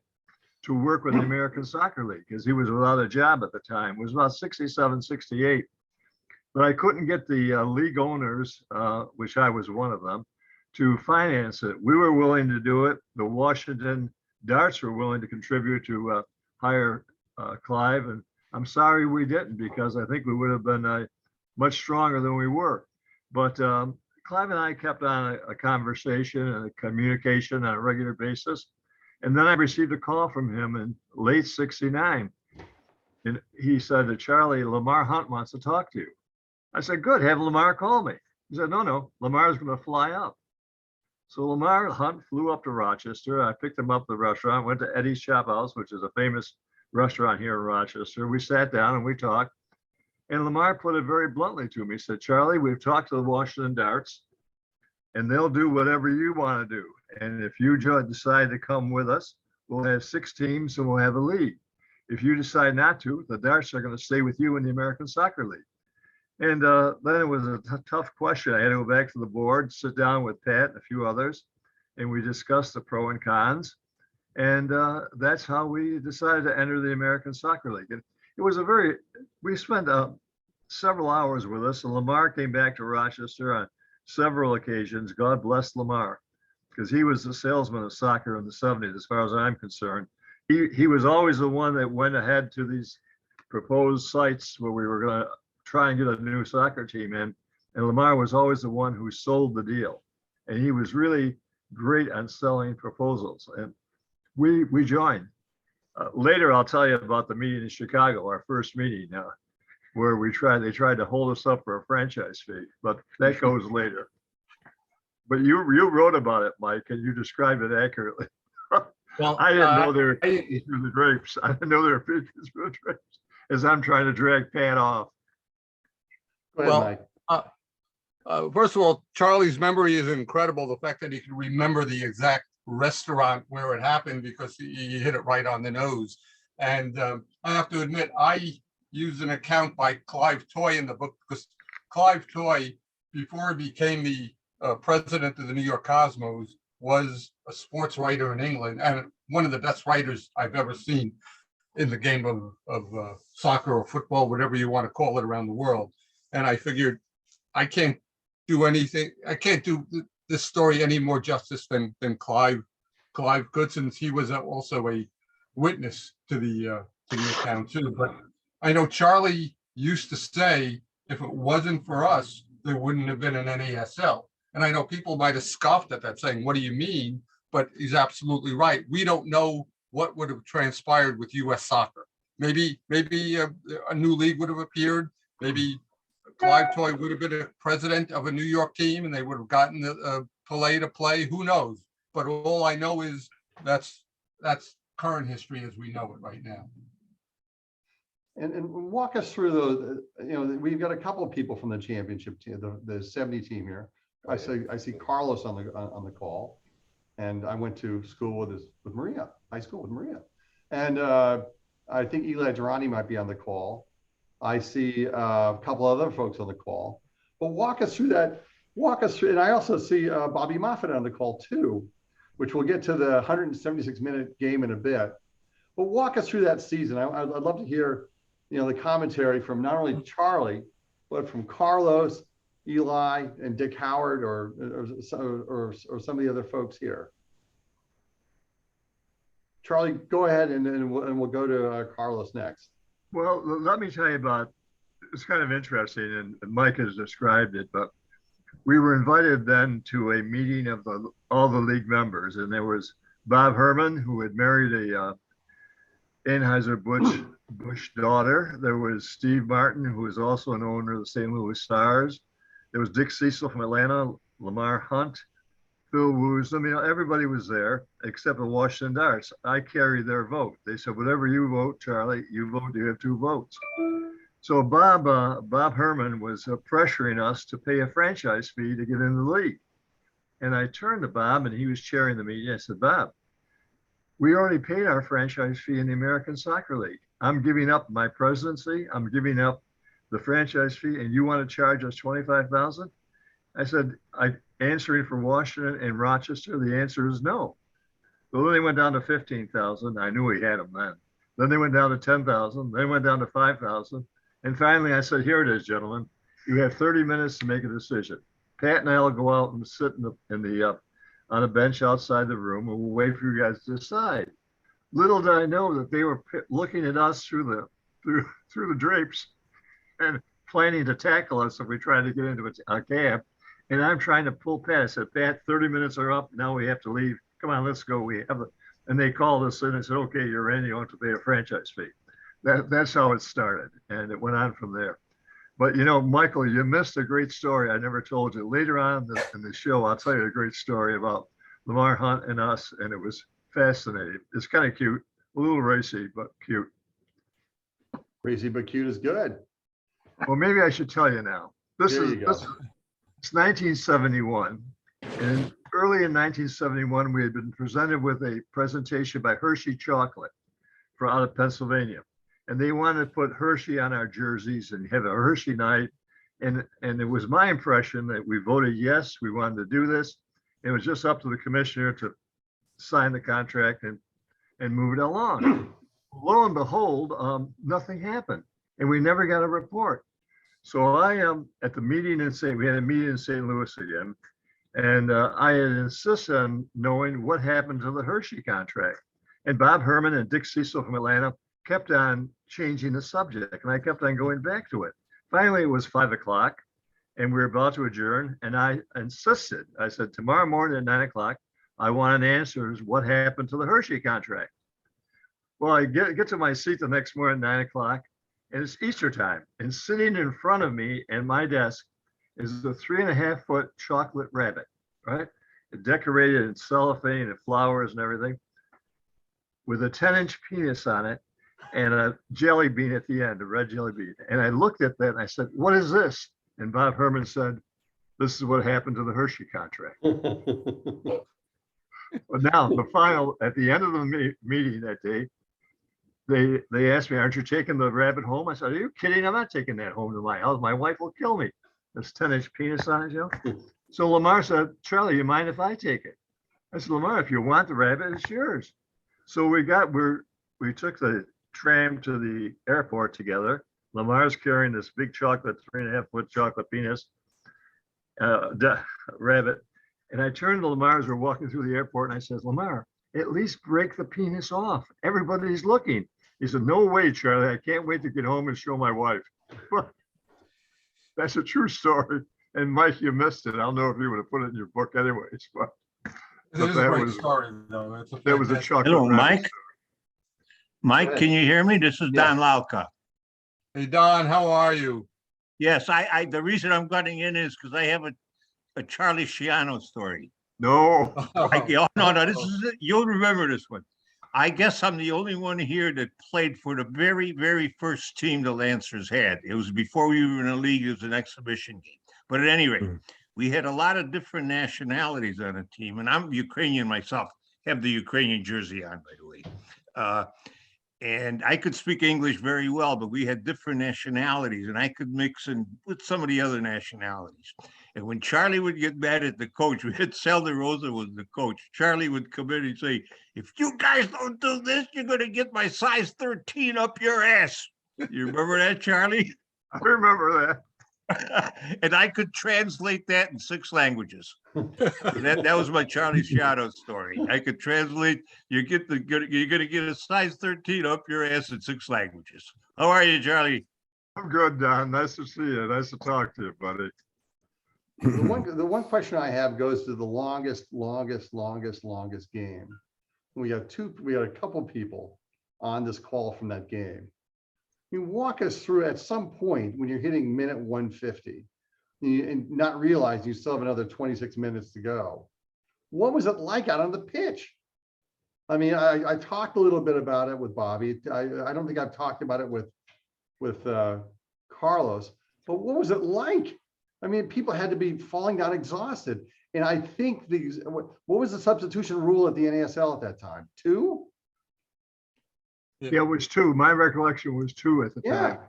to work with the American Soccer League because he was without a job at the time. It was about 67, 68. But I couldn't get the league owners, which I was one of them, to finance it. We were willing to do it. The Washington Darts were willing to contribute to hire Clive. And I'm sorry we didn't, because I think we would have been much stronger than we were. But Clive and I kept on a conversation and a communication on a regular basis. And then I received a call from him in late '69. And he said, Charlie, Lamar Hunt wants to talk to you. I said, good, have Lamar call me. He said, no, Lamar's going to fly up. So Lamar Hunt flew up to Rochester. I picked him up at the restaurant, went to Eddie's Chop House, which is a famous restaurant here in Rochester. We sat down and we talked. And Lamar put it very bluntly to me. He said, Charlie, we've talked to the Washington Darts, and they'll do whatever you want to do. And if you decide to come with us, we'll have 6 teams and we'll have a league. If you decide not to, the Darts are going to stay with you in the American Soccer League. And then it was a tough question. I had to go back to the board, sit down with Pat and a few others, and we discussed the pro and cons. And that's how we decided to enter the American Soccer League. And it was we spent several hours with us, and Lamar came back to Rochester on several occasions. God bless Lamar, because he was the salesman of soccer in the '70s, as far as I'm concerned. He was always the one that went ahead to these proposed sites where we were going to try and get a new soccer team in. And Lamar was always the one who sold the deal. And he was really great on selling proposals. And we joined. Later, I'll tell you about the meeting in Chicago, our first meeting, where they tried to hold us up for a franchise fee, but that goes later. but you wrote about it, Mike, and you described it accurately. Well, I didn't know they were I- peeking through the drapes. I didn't know they were peeking through the drapes as I'm trying to drag Pat off. Go ahead, Well, Mike. First of all, Charlie's memory is incredible. The fact that he can remember the exact restaurant where it happened because he hit it right on the nose. And I have to admit, I used an account by Clive Toy in the book because Clive Toy, before he became the president of the New York Cosmos, was a sports writer in England and one of the best writers I've ever seen in the game of soccer or football, whatever you want to call it around the world. And I figured I can't do anything. I can't do this story any more justice than Clive could, since he was also a witness to the account too. But I know Charlie used to say, if it wasn't for us, there wouldn't have been an NASL. And I know people might have scoffed at that, saying, what do you mean? But he's absolutely right. We don't know what would have transpired with US soccer. Maybe a new league would have appeared. Maybe Clive Toy would have been a president of a New York team and they would have gotten Pelé to play. Who knows? But all I know is that's current history as we know it right now. And walk us through those, we've got a couple of people from the championship team, the 70 team here. I see Carlos on the call, and I went to school with Maria, high school with Maria. And I think Eli Durrani might be on the call. I see a couple other folks on the call. But walk us through that. Walk us through, and I also see Bobby Moffett on the call too, which we'll get to the 176-minute game in a bit. But walk us through that season. I'd love to hear, the commentary from not only Charlie, but from Carlos, Eli, and Dick Howard, or some of the other folks here. Charlie, go ahead, and we'll go to Carlos next. Well, let me tell you about, it's kind of interesting, and Mike has described it, but we were invited then to a meeting of all the league members, and there was Bob Herman, who had married a Anheuser-Busch daughter. There was Steve Martin, who was also an owner of the St. Louis Stars. There was Dick Cecil from Atlanta, Lamar Hunt, Phil Woos. Everybody was there except the Washington Darts. I carried their vote. They said, whatever you vote, Charlie, you have 2 votes. So Bob Herman was pressuring us to pay a franchise fee to get in the league. And I turned to Bob, and he was chairing the meeting. I said, Bob, we already paid our franchise fee in the American Soccer League. I'm giving up my presidency. I'm giving up the franchise fee, and you want to charge us $25,000? I said, answering for Washington and Rochester, the answer is no. So then they went down to 15,000. I knew we had them then. Then they went down to 10,000. Then went down to 5,000. And finally, I said, here it is, gentlemen. You have 30 minutes to make a decision. Pat and I will go out and sit on a bench outside the room, and we'll wait for you guys to decide. Little did I know that they were looking at us through the drapes and planning to tackle us if we tried to get into a cab. And I'm trying to pull Pat. I said, Pat, 30 minutes are up. Now we have to leave. Come on, let's go. And they called us in and said, okay, you're in. You don't have to pay a franchise fee. That's how it started. And it went on from there. But, Michael, you missed a great story I never told you. Later on in the show, I'll tell you a great story about Lamar Hunt and us. And it was fascinating. It's kind of cute, a little racy, but cute. Racy but cute is good. Well, maybe I should tell you now. It's 1971. And early in 1971, we had been presented with a presentation by Hershey Chocolate out of Pennsylvania. And they wanted to put Hershey on our jerseys and have a Hershey night. And it was my impression that we voted yes, we wanted to do this. It was just up to the commissioner to sign the contract and move it along. Lo and behold, nothing happened. And we never got a report. So I am at the meeting we had a meeting in St. Louis again. And I had insisted on knowing what happened to the Hershey contract. And Bob Herman and Dick Cecil from Atlanta kept on changing the subject, and I kept on going back to it. Finally, it was 5 o'clock, and we were about to adjourn, and I insisted. I said, tomorrow morning at 9 o'clock, I want an answer as what happened to the Hershey contract. Well, I get to my seat the next morning at 9 o'clock, and it's Easter time, and sitting in front of me and my desk is the 3.5-foot chocolate rabbit, right? Decorated in cellophane and flowers and everything, with a 10-inch penis on it and a jelly bean at the end, a red jelly bean. And I looked at that and I said, "What is this?" And Bob Herman said, "This is what happened to the Hershey contract." But now the final, at the end of the meeting that day, they asked me, "Aren't you taking the rabbit home?" I said, "Are you kidding? I'm not taking that home to my house. My wife will kill me. This 10-inch penis on it, you know?" So Lamar said, "Charlie, you mind if I take it?" I said, "Lamar, if you want the rabbit, it's yours." So we took the tram to the airport together. Lamar's carrying this big chocolate, 3.5-foot chocolate penis, rabbit. And I turned to Lamar as we're walking through the airport and I said, "Lamar, at least break the penis off. Everybody's looking." He said, "No way, Charlie. I can't wait to get home and show my wife." That's a true story. And Mike, you missed it. I don't know if you would have put it in your book anyways, but It is a that great was- story, though. It's that was a fantastic- chocolate Hello, rabbit Mike. Mike, can you hear me? This is Don Lauka. Hey, Don, how are you? Yes, I the reason I'm getting in is because I have a Charlie Schiano story. No. No, this is, you'll remember this one. I guess I'm the only one here that played for the very, very first team the Lancers had. It was before we were in the league. It was an exhibition game. But at any rate, we had a lot of different nationalities on the team, and I'm Ukrainian myself. Have the Ukrainian jersey on, by the way. And I could speak English very well, but we had different nationalities, and I could mix in with some of the other nationalities. And when Charlie would get mad at the coach, we had Selden Rosa was the coach. Charlie would come in and say, "If you guys don't do this, you're going to get my size 13 up your ass." You remember that, Charlie? I remember that. And I could translate that in 6 languages. That was my Charlie Schiano story. I could translate. You're gonna get a size 13 up your ass in 6 languages. How are you, Charlie? I'm good, Don. Nice to see you. Nice to talk to you, buddy. The one question I have goes to the longest game. We had a couple people on this call from that game. You walk us through at some point when you're hitting minute 150 and not realizing you still have another 26 minutes to go. What was it like out on the pitch? I mean, I talked a little bit about it with Bobby. I don't think I've talked about it with Carlos, but what was it like? I mean, people had to be falling down exhausted. And I think what was the substitution rule at the NASL at that time? 2? Yeah, it was 2. My recollection was 2 at the Yeah. time.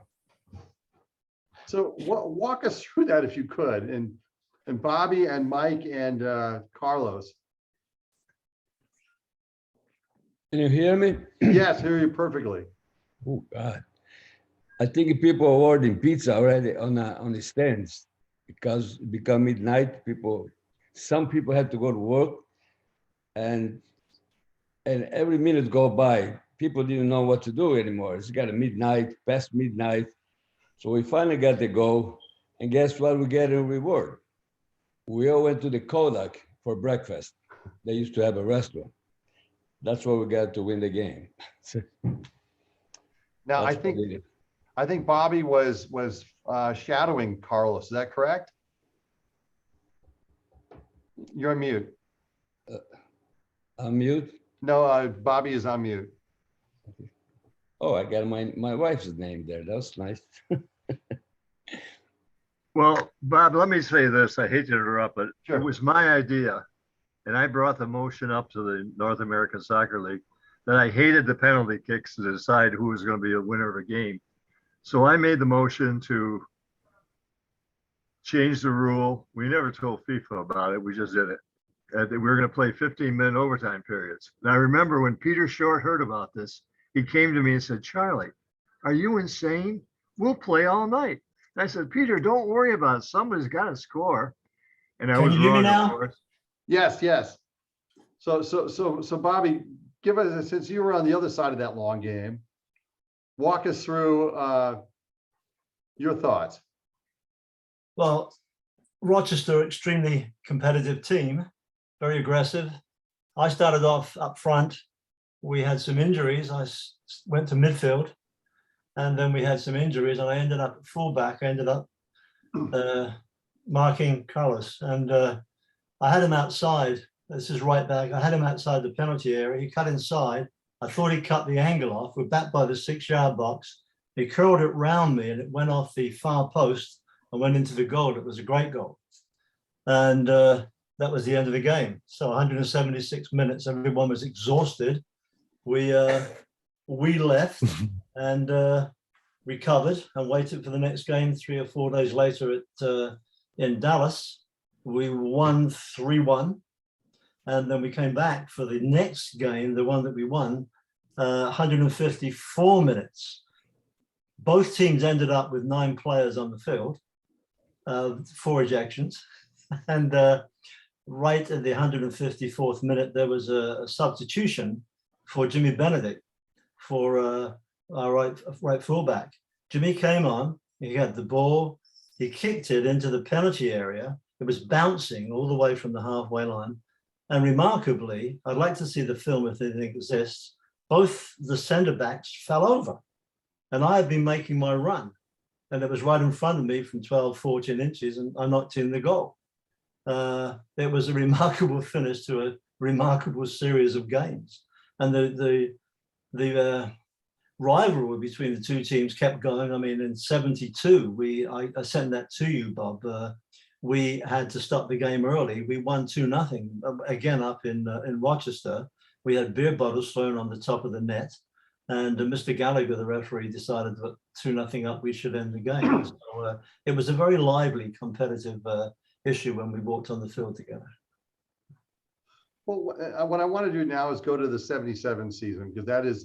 So walk us through that if you could, and Bobby and Mike and Carlos. Can you hear me? Yes, hear you perfectly. Oh God, I think people are ordering pizza already on the stands because it become midnight. Some people had to go to work, and every minute go by, people didn't know what to do anymore. It's got past midnight. So we finally got to go, and guess what we get in reward? We all went to the Kodak for breakfast. They used to have a restaurant. That's what we got to win the game. Now, I think Bobby was shadowing Carlos. Is that correct? You're on mute. I'm mute? No, Bobby is on mute. Oh, I got my wife's name there. That's nice. Well, Bob, let me say this. I hate to interrupt, but Sure. It was my idea. And I brought the motion up to the North American Soccer League that I hated the penalty kicks to decide who was going to be a winner of a game. So I made the motion to change the rule. We never told FIFA about it. We just did it. We were going to play 15-minute overtime periods. And I remember when Peter Short heard about this, he came to me and said, "Charlie, are you insane? We'll play all night." And I said, "Peter, don't worry about it. Somebody's got to score." And I Can was you hear me wrong, now? of course. Yes. So Bobby, give us, since you were on the other side of that long game, walk us through your thoughts. Well, Rochester, extremely competitive team, very aggressive. I started off up front. We had some injuries. I went to midfield, and then we had some injuries, and I ended up at fullback. I ended up marking Carlos, and I had him outside. This is right back. I had him outside the penalty area. He cut inside. I thought he cut the angle off. We're back by the 6-yard box. He curled it round me and it went off the far post and went into the goal. It was a great goal. And that was the end of the game. So 176 minutes, everyone was exhausted. We left and recovered and waited for the next game 3 or 4 days later in Dallas. We won 3-1. And then we came back for the next game, the one that we won, 154 minutes. Both teams ended up with 9 players on the field, 4 ejections. And right at the 154th minute, there was a substitution for Jimmy Benedict for our right fullback. Jimmy came on, he had the ball, he kicked it into the penalty area. It was bouncing all the way from the halfway line. And remarkably, I'd like to see the film if it exists, both the centre backs fell over. And I had been making my run. And it was right in front of me from 12, 14 inches, and I knocked in the goal. It was a remarkable finish to a remarkable series of games. And the rivalry between the two teams kept going. I mean, in 72, I sent that to you, Bob. We had to stop the game early. We won 2-0 again up in Rochester. We had beer bottles thrown on the top of the net, and Mr. Gallagher, the referee, decided that 2-0 up, we should end the game. So it was a very lively, competitive issue when we walked on the field together. Well, what I want to do now is go to the 77 season, because that is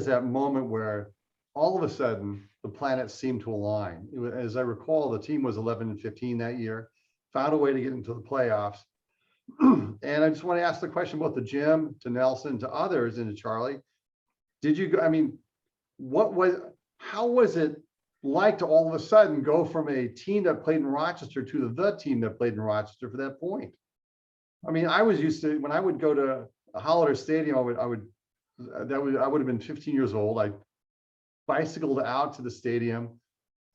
that moment where all of a sudden the planets seemed to align. As I recall, the team was 11-15 that year, found a way to get into the playoffs. And I just want to ask the question both to Jim, to Nelson, to others, and to Charlie. Did you, I mean, how was it like to all of a sudden go from a team that played in Rochester to the team that played in Rochester for that point? I mean, I was used to, when I would go to a Holiday Stadium, I would have been 15 years old. I bicycled out to the stadium,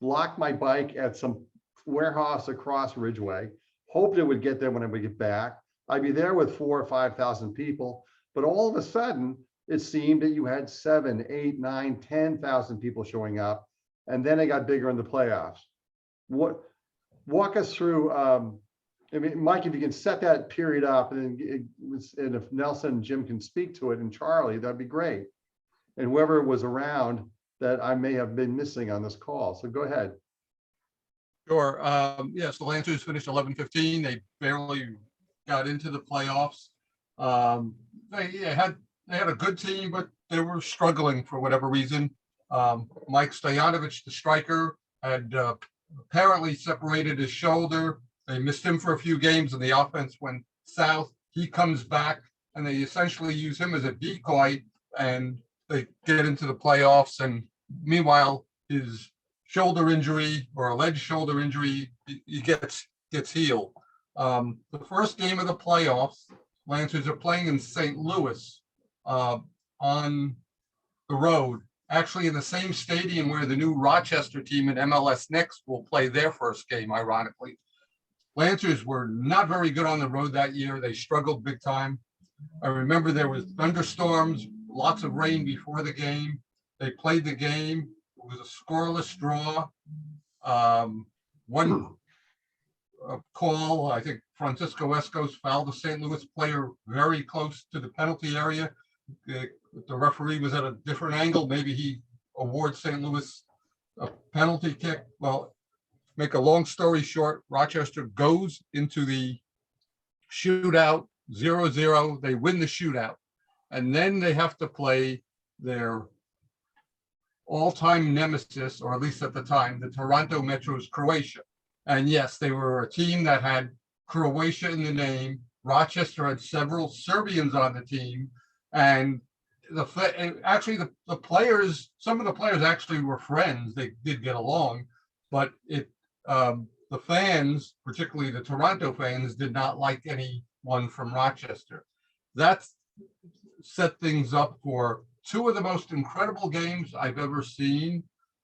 locked my bike at some warehouse across Ridgeway, hoped it would get there when I would get back. I'd be there with 4,000 or 5,000 people, but all of a sudden it seemed that you had 7,000, 8,000, 9,000, 10,000 people showing up, and then it got bigger in the playoffs. Walk us through. I mean, Mike, if you can set that period up, and if Nelson and Jim can speak to it, and Charlie, that'd be great. And whoever was around that I may have been missing on this call. So go ahead. Sure. Yes, the Lancers finished 11-15. They barely got into the playoffs. They had a good team, but they were struggling for whatever reason. Mike Stoyanovich, the striker, had apparently separated his shoulder. They missed him for a few games and the offense went south. He comes back and they essentially use him as a decoy and they get into the playoffs. And meanwhile, his shoulder injury or alleged shoulder injury, he gets healed. The first game of the playoffs, Lancers are playing in St. Louis on the road, actually in the same stadium where the new Rochester team in MLS Next will play their first game, ironically. Lancers were not very good on the road that year. They struggled big time. I remember there was thunderstorms, lots of rain before the game. They played the game. It was a scoreless draw. One call, I think Francisco Escos fouled the St. Louis player very close to the penalty area. The referee was at a different angle. Maybe he awards St. Louis a penalty kick. Well, make a long story short, Rochester goes into the shootout 0-0. They win the shootout. And then they have to play their all-time nemesis, or at least at the time, the Toronto Metro's Croatia. And yes, they were a team that had Croatia in the name. Rochester had several Serbians on the team. And the players, some of the players actually were friends. They did get along, but the fans, particularly the Toronto fans, did not like anyone from Rochester. That set things up for two of the most incredible games I've ever seen.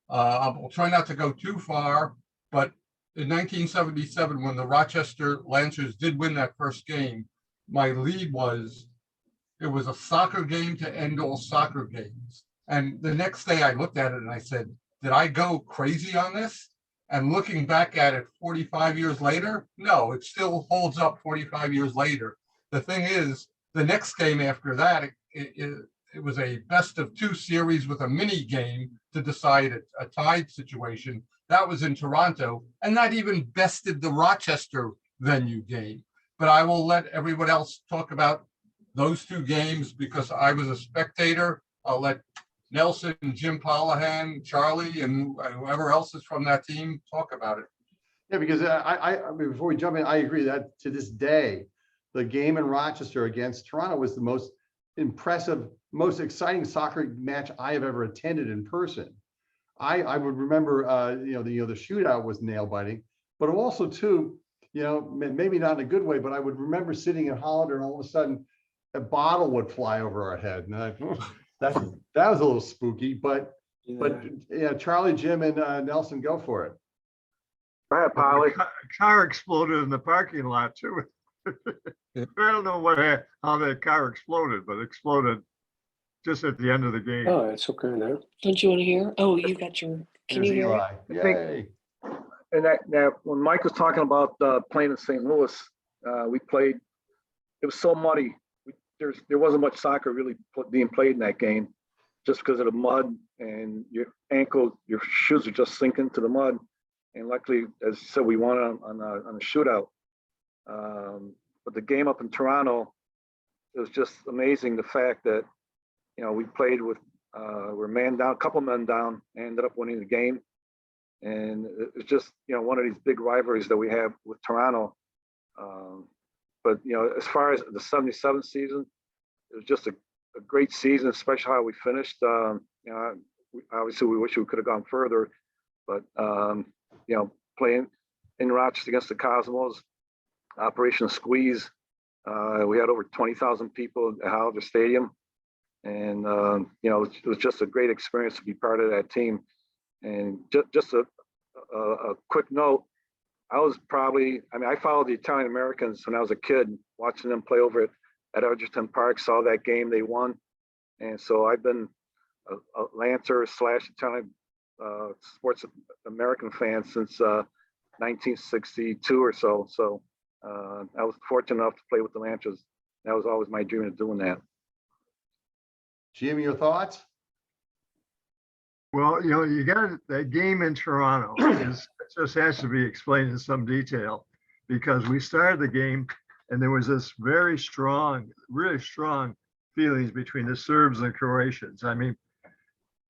I'll try not to go too far, but in 1977, when the Rochester Lancers did win that first game, my lead was, it was a soccer game to end all soccer games. And the next day I looked at it and I said, did I go crazy on this? And looking back at it 45 years later, no, it still holds up 45 years later. The thing is, the next game after that, it was a best of two series with a mini game to decide a tied situation. That was in Toronto, and that even bested the Rochester venue game. But I will let everyone else talk about those two games because I was a spectator. I'll let Nelson, Jim Pollahan, Charlie, and whoever else is from that team talk about it. Yeah, because I mean, before we jump in, I agree that to this day, the game in Rochester against Toronto was the most impressive, most exciting soccer match I have ever attended in person. I would remember, the shootout was nail biting, but also too, maybe not in a good way, but I would remember sitting in Hollander and all of a sudden a bottle would fly over our head. And that was a little spooky, but yeah, Charlie, Jim, and Nelson, go for it. Go ahead, Polly. A car exploded in the parking lot too. I don't know how that car exploded, but it exploded just at the end of the game. Oh, it's okay there. Don't you want to hear? Oh, you got your, can you hear it? Yay. And that when Mike was talking about playing in St. Louis, we played. It was so muddy. There wasn't much soccer really being played in that game, just because of the mud and your shoes are just sinking to the mud. And luckily, as you said, we won on a shootout. But the game up in Toronto, it was just amazing. The fact that we played with we're man down, a couple men down, and ended up winning the game. And it's just one of these big rivalries that we have with Toronto. But as far as the '77 season, it was just a great season, especially how we finished. Obviously we wish we could have gone further, but playing in Rochester against the Cosmos, Operation Squeeze, we had over 20,000 people at Hollander Stadium, and it was just a great experience to be part of that team. And just a quick note, I followed the Italian Americans when I was a kid, watching them play over at Edgerton Park, saw that game they won. And so I've been a Lancer / Italian sports American fan since 1962 or so. So I was fortunate enough to play with the Lancers. That was always my dream of doing that. Jim, your thoughts? Well, you got that game in Toronto. It just has to be explained in some detail, because we started the game and there was this very strong, really strong feelings between the Serbs and Croatians. I mean,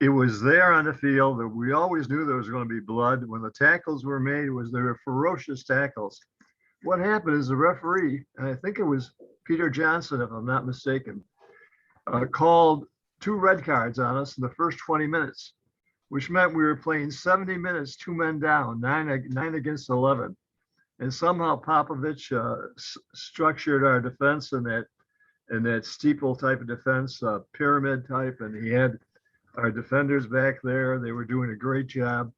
it was there on the field that we always knew there was going to be blood. When the tackles were made, they were ferocious tackles. What happened is the referee, and I think it was Peter Johnson, if I'm not mistaken, called 2 red cards on us in the first 20 minutes. Which meant we were playing 70 minutes, 2 men down, 9 against 11. And somehow Popovich structured our defense in that steeple type of defense, pyramid type, and he had our defenders back there. They were doing a great job.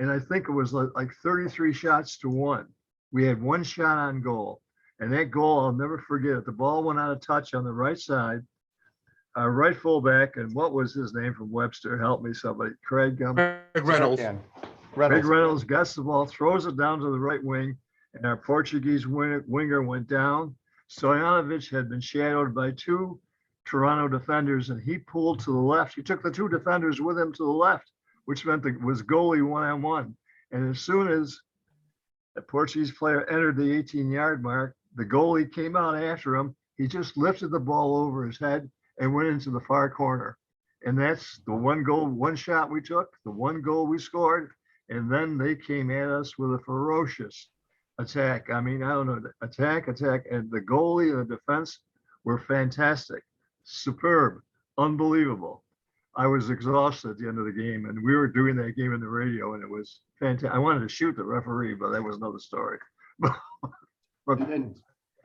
And I think it was like 33 shots to 1. We had 1 shot on goal. And that goal, I'll never forget it. The ball went out of touch on the right side. Our right fullback, and what was his name from Webster? Help me, somebody. Craig Reynolds. Craig Reynolds gets the ball, throws it down to the right wing, and our Portuguese winger went down. Stojanovic had been shadowed by 2 Toronto defenders, and he pulled to the left. He took the 2 defenders with him to the left, which meant it was goalie 1-on-1. And as soon as the Portuguese player entered the 18-yard mark, the goalie came out after him. He just lifted the ball over his head and went into the far corner. And that's the 1 shot we took, the 1 goal we scored. And then they came at us with a ferocious attack. I mean, I don't know, attack. And the goalie and the defense were fantastic, superb, unbelievable. I was exhausted at the end of the game, and we were doing that game in the radio, and it was fantastic. I wanted to shoot the referee, but that was another story. And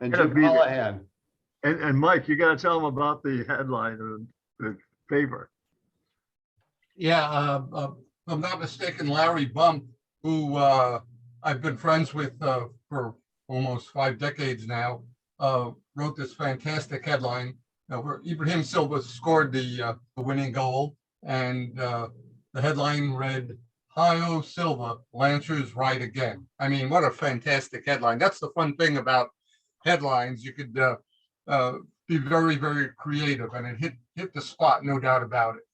Jim Callahan. And Mike, you got to tell them about the headline of the paper. Yeah, if I'm not mistaken, Larry Bump, who I I've been friends with for almost 5 decades now, wrote this fantastic headline where Ibrahim Silva scored the winning goal, and the headline read, "Hi-O Silva, Lancers ride again." I mean, what a fantastic headline. That's the fun thing about headlines. You could be very, very creative, and it hit the spot, no doubt about it.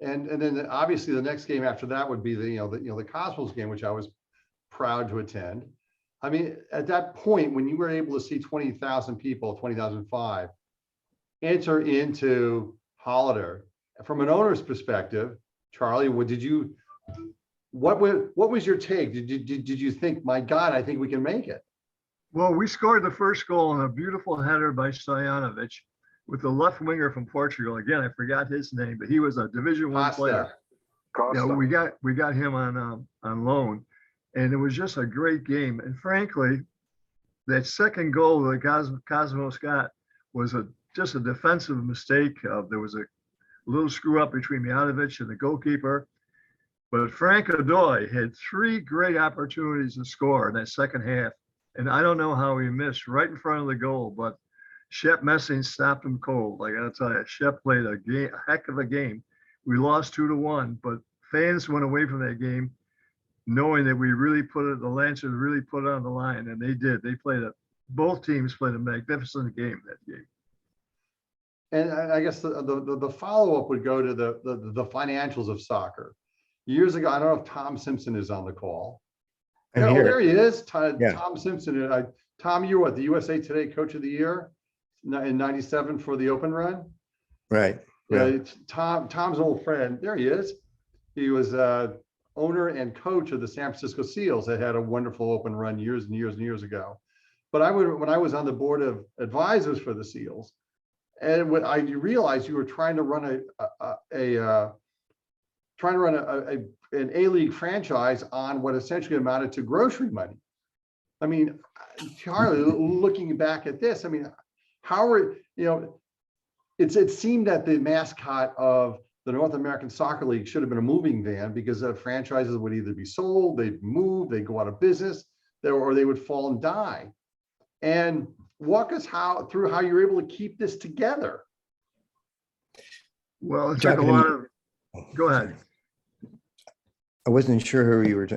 And then obviously the next game after that would be the Cosmos game, which I was proud to attend. I mean, at that point, when you were able to see 20,000 people, 20,005, enter into Holliday, from an owner's perspective, Charlie, what was your take? Did you think, my God, I think we can make it? Well, we scored the first goal on a beautiful header by Stojanovic with the left winger from Portugal. Again, I forgot his name, but he was a Division I player. Yeah, we got him on loan, and it was just a great game. And frankly, that second goal that Cosmos got was just a defensive mistake. There was a little screw up between Mijatovic and the goalkeeper. But Frank Godoy had 3 great opportunities to score in that second half. And I don't know how he missed right in front of the goal, but Shep Messing stopped him cold. I gotta tell you, Shep played a heck of a game. We lost 2-1, but fans went away from that game knowing that the Lancers really put it on the line, and they did. Both teams played a magnificent game that game. And I guess the follow-up would go to the financials of soccer. Years ago, I don't know if Tom Simpson is on the call. I'm Oh, here. there he is. Yeah. Tom Simpson. Tom, you were what, the USA Today Coach of the Year in '97 for the Open Run? Right. Yeah. Tom's old friend. There he is. He was owner and coach of the San Francisco Seals that had a wonderful Open Run years and years and years ago. But when I was on the board of advisors for the Seals, and when I realized you were trying to run an A-League franchise on what essentially amounted to grocery money. I mean, Charlie, looking back at this, I mean, it seemed that the mascot of the North American Soccer League should have been a moving van, because franchises would either be sold, they'd move, they'd go out of business, or they would fall and die. And walk us through how you were able to keep this together. Well, it took a lot of. Go ahead. I wasn't sure who you were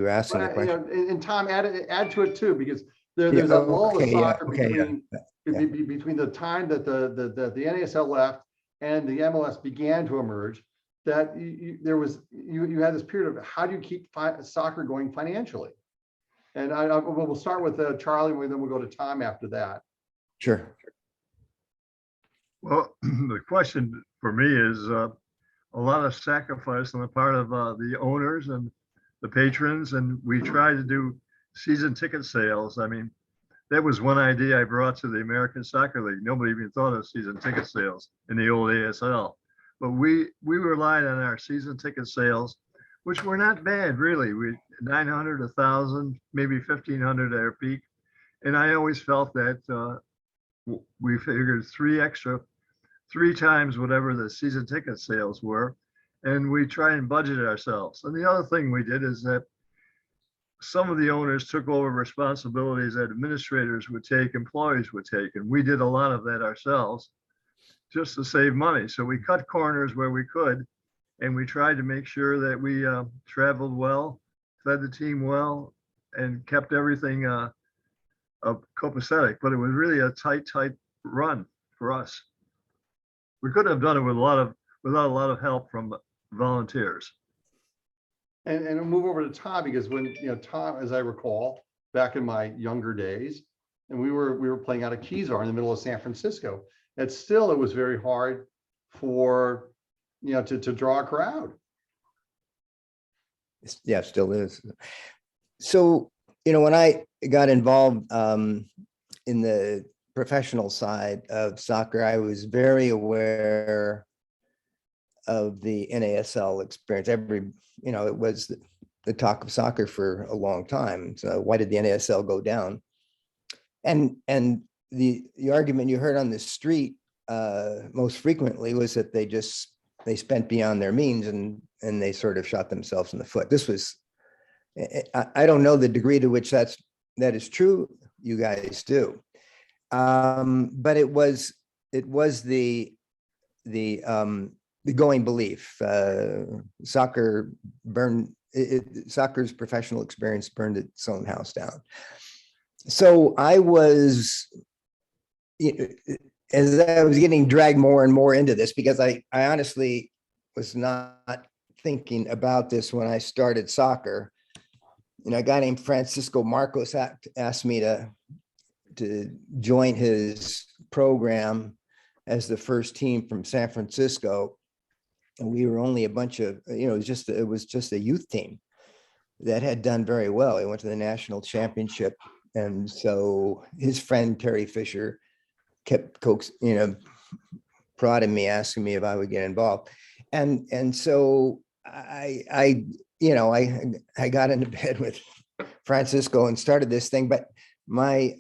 asking the question. And Tom, add to it too, because there's a lull of soccer between the time that the NASL left and the MLS began to emerge, that you had this period of how do you keep soccer going financially? And we'll start with Charlie, and then we'll go to Tom after that. Sure. Well, the question for me is a lot of sacrifice on the part of the owners and the patrons, and we tried to do season ticket sales. I mean, that was one idea I brought to the American Soccer League. Nobody even thought of season ticket sales in the old ASL, but we relied on our season ticket sales, which were not bad, really. We 900, 1,000, maybe 1,500 at our peak. And I always felt that we figured 3 times whatever the season ticket sales were, and we try and budget ourselves. And the other thing we did is that some of the owners took over responsibilities that administrators would take, employees would take, and we did a lot of that ourselves just to save money. So we cut corners where we could, and we tried to make sure that we traveled well, fed the team well, and kept everything copacetic. But it was really a tight run for us. We couldn't have done it without a lot of help from volunteers. And we'll move over to Tom, because when Tom, as I recall, back in my younger days, and we were playing out of Kezar in the middle of San Francisco, and still it was very hard for to draw a crowd. Yeah, still is. So when I got involved in the professional side of soccer, I was very aware of the NASL experience. It was the talk of soccer for a long time. So why did the NASL go down? And the argument you heard on the street most frequently was that they spent beyond their means, and they sort of shot themselves in the foot. This was I don't know the degree to which that is true. You guys do. But it was the going belief. Soccer burned soccer's professional experience burned its own house down. So I was, as I was getting dragged more and more into this, because I honestly was not thinking about this when I started soccer. A guy named Francisco Marcos asked me to join his program as the first team from San Francisco. And we were only a bunch of, it was just a youth team that had done very well. It went to the national championship. And so his friend, Terry Fisher, kept prodding me, asking me if I would get involved. And so I got into bed with Francisco and started this thing. But my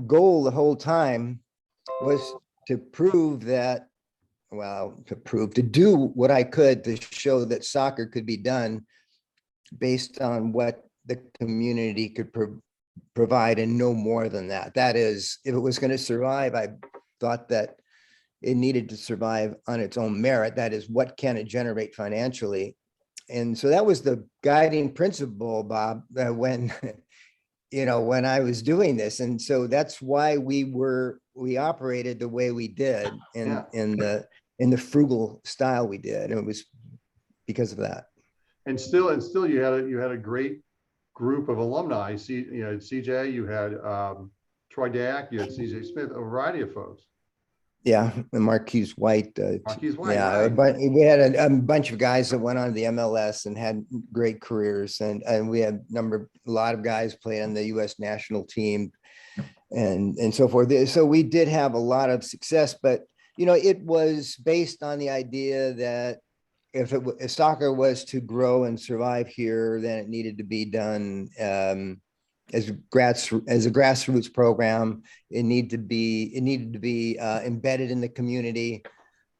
goal the whole time was to prove that, to do what I could to show that soccer could be done based on what the community could provide, and no more than that. That is, if it was going to survive, I thought that it needed to survive on its own merit. That is, what can it generate financially? And so that was the guiding principle, Bob, when when I was doing this. And so that's why we operated the way we did in the frugal style we did. And it was because of that. And still you had a great group of alumni. You had CJ, you had Troy Dack, you had CJ Smith, a variety of folks. Yeah, and Marquise White. Marquise White, yeah, right. But we had a bunch of guys that went on to the MLS and had great careers, and we had a lot of guys playing on the U.S. national team, and so forth. So we did have a lot of success, but it was based on the idea that if soccer was to grow and survive here, then it needed to be done as a grassroots program. It needed to be embedded in the community.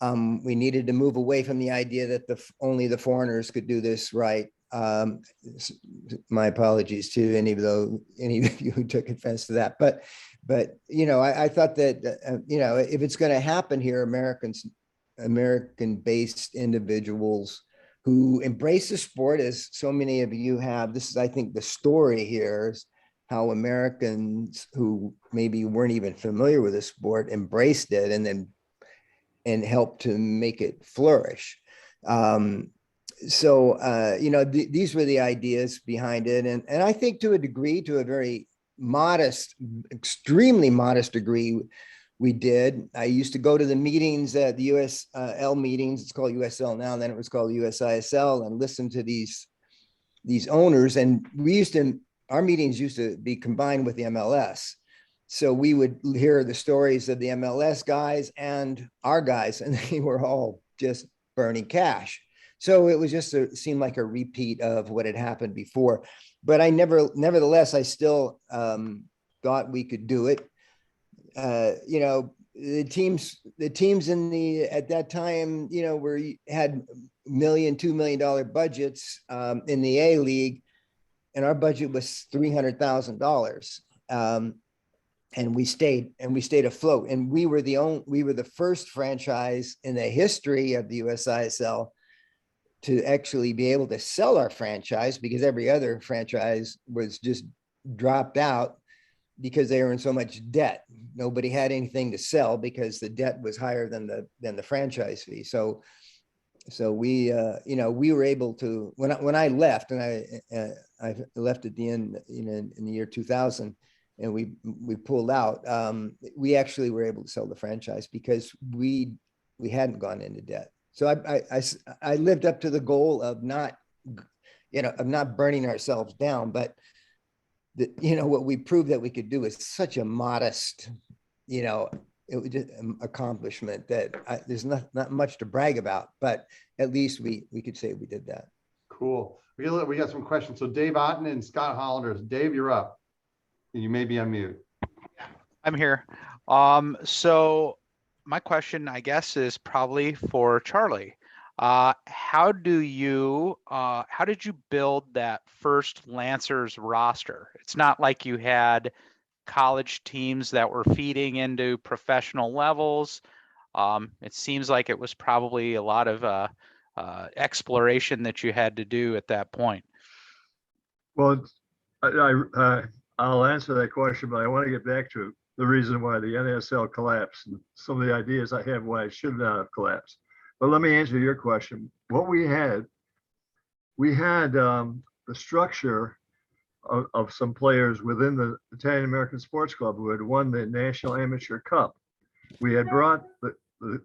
We needed to move away from the idea that only the foreigners could do this right. My apologies to any of you who took offense to that, but I thought that if it's going to happen here, American-based individuals who embrace the sport, as so many of you have. This is, I think, the story here is how Americans who maybe weren't even familiar with the sport embraced it and helped to make it flourish. These were the ideas behind it. And I think to a degree, to a very modest, extremely modest degree, we did. I used to go to the meetings at the USL meetings. It's called USL now, and then it was called USISL, and listen to these owners. And our meetings used to be combined with the MLS. So we would hear the stories of the MLS guys and our guys, and they were all just burning cash. So it was just seemed like a repeat of what had happened before. But nevertheless, I still thought we could do it. The teams at that time, had $1 million, $2 million budgets in the A League, and our budget was $300,000. And we stayed afloat. And we were the first franchise in the history of the USISL to actually be able to sell our franchise, because every other franchise was just dropped out because they were in so much debt. Nobody had anything to sell because the debt was higher than the franchise fee. So we were able to, when I left, and I left at the end, in the year 2000, and we pulled out, we actually were able to sell the franchise because we hadn't gone into debt. So I lived up to the goal of not burning ourselves down, but what we proved that we could do is such a modest, it was just an accomplishment that there's not much to brag about, but at least we could say we did that. Cool. We got some questions. So Dave Otten and Scott Hollander. Dave, you're up. You may be on mute. I'm here. So my question, I guess, is probably for Charlie. How did you build that first Lancers roster? It's not like you had college teams that were feeding into professional levels. It seems like it was probably a lot of exploration that you had to do at that point. Well, I'll answer that question, but I want to get back to the reason why the NSL collapsed and some of the ideas I have why it should not have collapsed. But let me answer your question. What we had the structure of some players within the Italian American Sports Club who had won the National Amateur Cup. We had brought the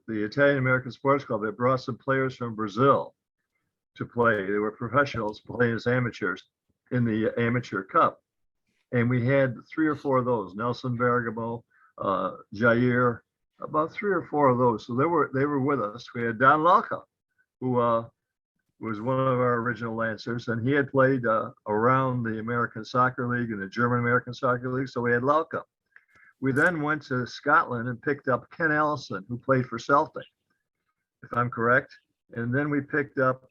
Italian American Sports Club had brought some players from Brazil to play. They were professionals playing as amateurs in the Amateur Cup. And we had 3 or 4 of those, Nelson Bergamo, Jair, about 3 or 4 of those. So they were with us. We had Don Lalka, who was one of our original Lancers, and he had played around the American Soccer League and the German American Soccer League. So we had Lalka. We then went to Scotland and picked up Ken Allison, who played for Celtic, if I'm correct. And then we picked up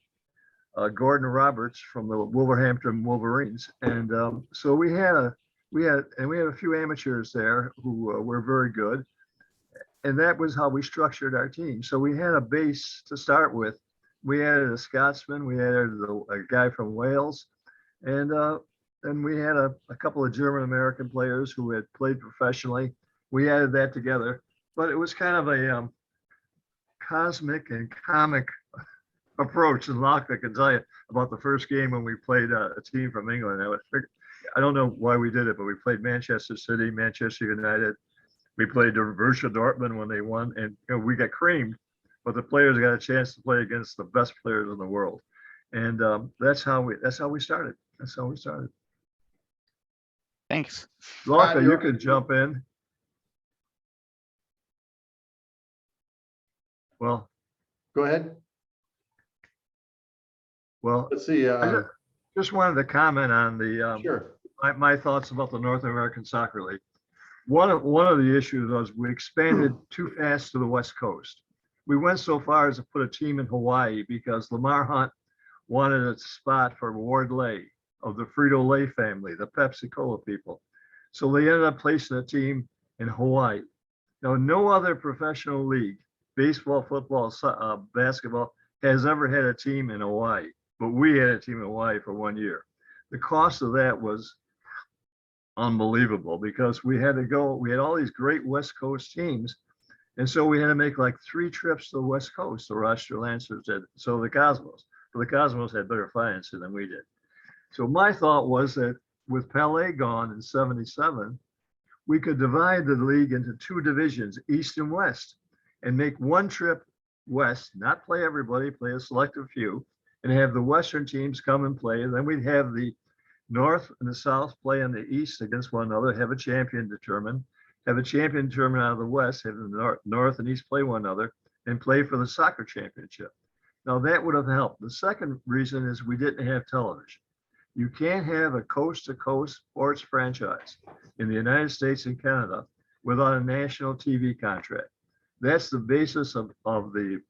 Gordon Roberts from the Wolverhampton Wolverines. And so we had a few amateurs there who were very good. And that was how we structured our team. So we had a base to start with. We added a Scotsman, we added a guy from Wales, and we had a couple of German American players who had played professionally. We added that together, but it was kind of a cosmic and comic approach. And Lachlan can tell you about the first game when we played a team from England. I don't know why we did it, but we played Manchester City, Manchester United. We played Borussia Dortmund when they won, and we got creamed. But the players got a chance to play against the best players in the world, and that's how we started. That's how we started. Thanks. Lachlan, you could jump in. Well, go ahead. Well, let's see. I just wanted to comment on the sure. my thoughts about the North American Soccer League. One of the issues was we expanded too fast to the West Coast. We went so far as to put a team in Hawaii because Lamar Hunt wanted a spot for Ward Lay of the Frito-Lay family, the Pepsi-Cola people. So they ended up placing a team in Hawaii. Now, no other professional league, baseball, football, basketball, has ever had a team in Hawaii, but we had a team in Hawaii for 1 year. The cost of that was unbelievable because we had all these great West Coast teams. And so we had to make like 3 trips to the West Coast, the Rochester Lancers did. So the Cosmos had better financing than we did. So my thought was that with Pelé gone in '77, we could divide the league into 2 divisions, East and West, and make 1 trip West, not play everybody, play a selective few, and have the Western teams come and play. And then we'd have the North and the South play in the East against one another, have a champion determined. Have a champion determined out of the West, have the North and East play one another, and play for the soccer championship. Now that would have helped. The second reason is we didn't have television. You can't have a coast-to-coast sports franchise in the United States and Canada without a national TV contract. That's the basis of the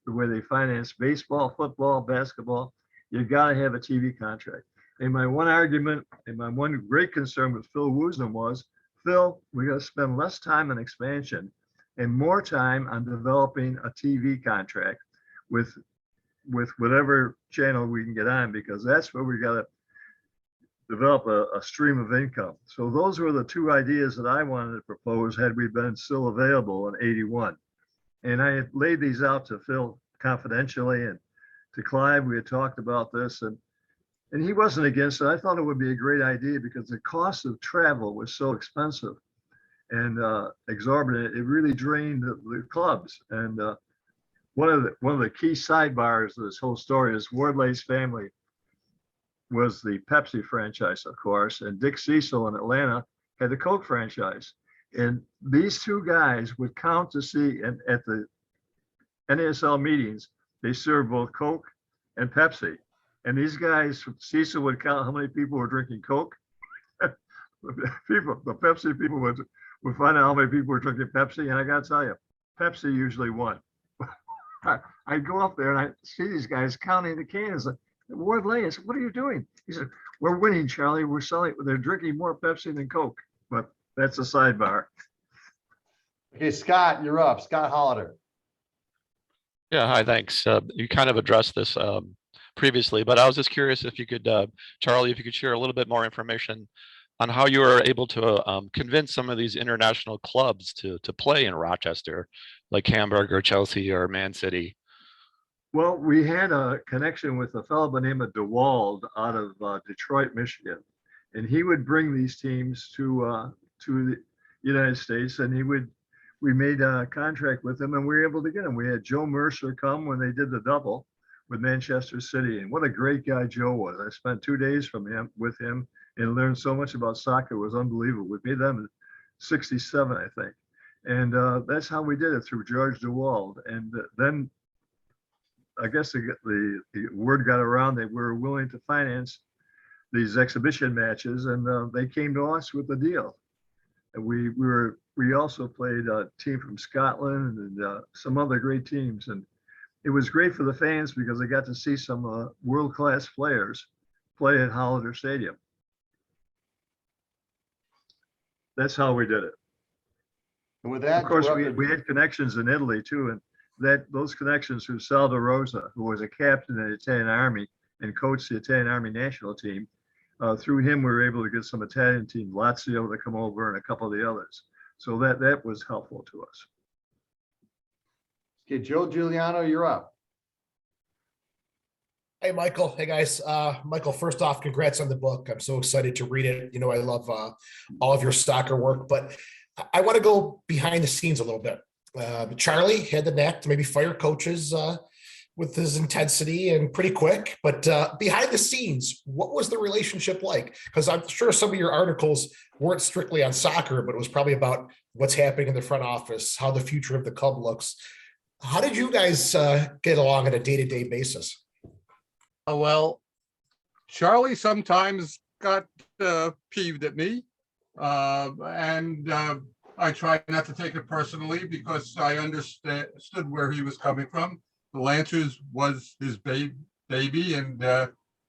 way they finance baseball, football, basketball. You got to have a TV contract. And my one argument and my one great concern with Phil Woosnam was, Phil, we got to spend less time on expansion and more time on developing a TV contract with whatever channel we can get on, because that's where we got to develop a stream of income. So those were the 2 ideas that I wanted to propose had we been still available in '81. And I had laid these out to Phil confidentially, and to Clive, we had talked about this, and he wasn't against it. I thought it would be a great idea because the cost of travel was so expensive and exorbitant. It really drained the clubs. And one of the key sidebars of this whole story is Ward Lay's family was the Pepsi franchise, of course, and Dick Cecil in Atlanta had the Coke franchise. And these 2 guys would count to see, and at the NASL meetings, they served both Coke and Pepsi. And these guys, Cecil would count how many people were drinking Coke. The Pepsi people would find out how many people were drinking Pepsi. And I got to tell you, Pepsi usually won. I'd go up there and I see these guys counting the cans. Ward Lane, I said, what are you doing? He said, we're winning, Charlie. We're selling, they're drinking more Pepsi than Coke. But that's a sidebar. Okay, Scott, you're up. Scott Hollader. Yeah, hi, thanks. You kind of addressed this previously, but I was just curious if you could, Charlie, if you could share a little bit more information on how you were able to convince some of these international clubs to play in Rochester, like Hamburg or Chelsea or Man City. Well, we had a connection with a fellow by the name of DeWald out of Detroit, Michigan. And he would bring these teams to the United States, and we made a contract with him and we were able to get him. We had Joe Mercer come when they did the double with Manchester City. And what a great guy Joe was. I spent 2 days with him and learned so much about soccer. It was unbelievable. We made them in 67, I think. And that's how we did it, through George DeWald. And then I guess the word got around that we were willing to finance these exhibition matches, and they came to us with the deal. And we also played a team from Scotland and some other great teams. And it was great for the fans because they got to see some world-class players play at Hollander Stadium. That's how we did it. And with that, of course, we had connections in Italy too, and those connections through Salvo Rosa, who was a captain in the Italian Army and coached the Italian Army national team. Through him, we were able to get some Italian team, Lazio, to come over, and a couple of the others. So that was helpful to us. Okay, Joe Giuliano, you're up. Hey, Michael. Hey, guys. Michael, first off, congrats on the book. I'm so excited to read it. You know, I love all of your soccer work, but I want to go behind the scenes a little bit. Charlie had the knack to maybe fire coaches with his intensity and pretty quick, but behind the scenes, what was the relationship like? Because I'm sure some of your articles weren't strictly on soccer, but it was probably about what's happening in the front office, how the future of the club looks. How did you guys get along on a day-to-day basis? Well, Charlie sometimes got peeved at me, and I tried not to take it personally because I understood where he was coming from. The Lancers was his baby, and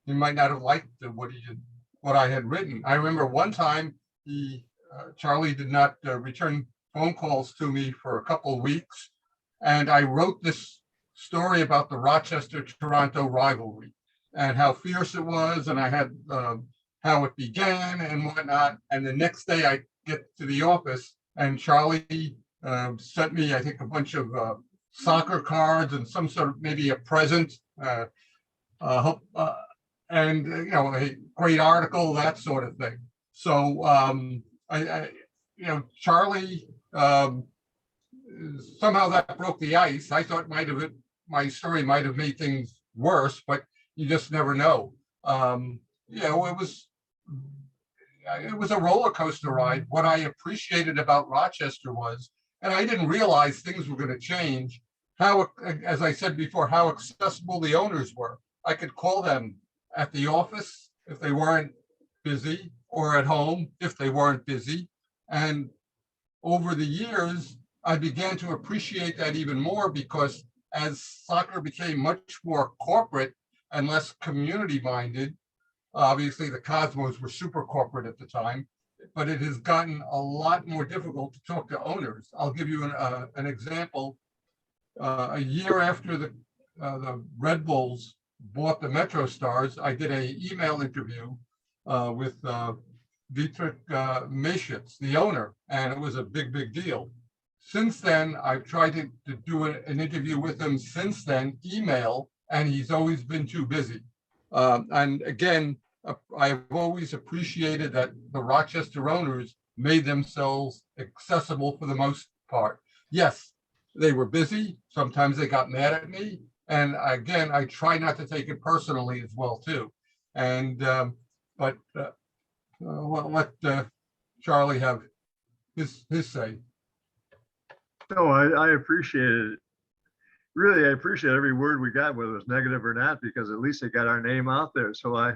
he might not have liked what I had written. I remember one time Charlie did not return phone calls to me for a couple of weeks, and I wrote this story about the Rochester-Toronto rivalry and how fierce it was, and I had how it began and whatnot. And the next day I get to the office and Charlie sent me, I think, a bunch of soccer cards and some sort of maybe a present, and you know, a great article, that sort of thing. So I you know, Charlie, somehow that broke the ice. I thought my story might have made things worse, but you just never know. You know, it was a roller coaster ride. What I appreciated about Rochester was, and I didn't realize things were going to change, how, as I said before, how accessible the owners were. I could call them at the office if they weren't busy, or at home if they weren't busy. And over the years, I began to appreciate that even more, because as soccer became much more corporate and less community minded, obviously the Cosmos were super corporate at the time, but it has gotten a lot more difficult to talk to owners. I'll give you an example. A year after the Red Bulls bought the Metro Stars, I did an email interview with Dietrich Mateschitz, the owner, and it was a big deal. Since then, I've tried to do an interview with him since then, email, and he's always been too busy. And again, I've always appreciated that the Rochester owners made themselves accessible for the most part. Yes, they were busy. Sometimes they got mad at me. And again, I try not to take it personally as well, too. And, but let Charlie have his say. No, I appreciate it. Really, I appreciate every word we got, whether it's negative or not, because at least it got our name out there. So I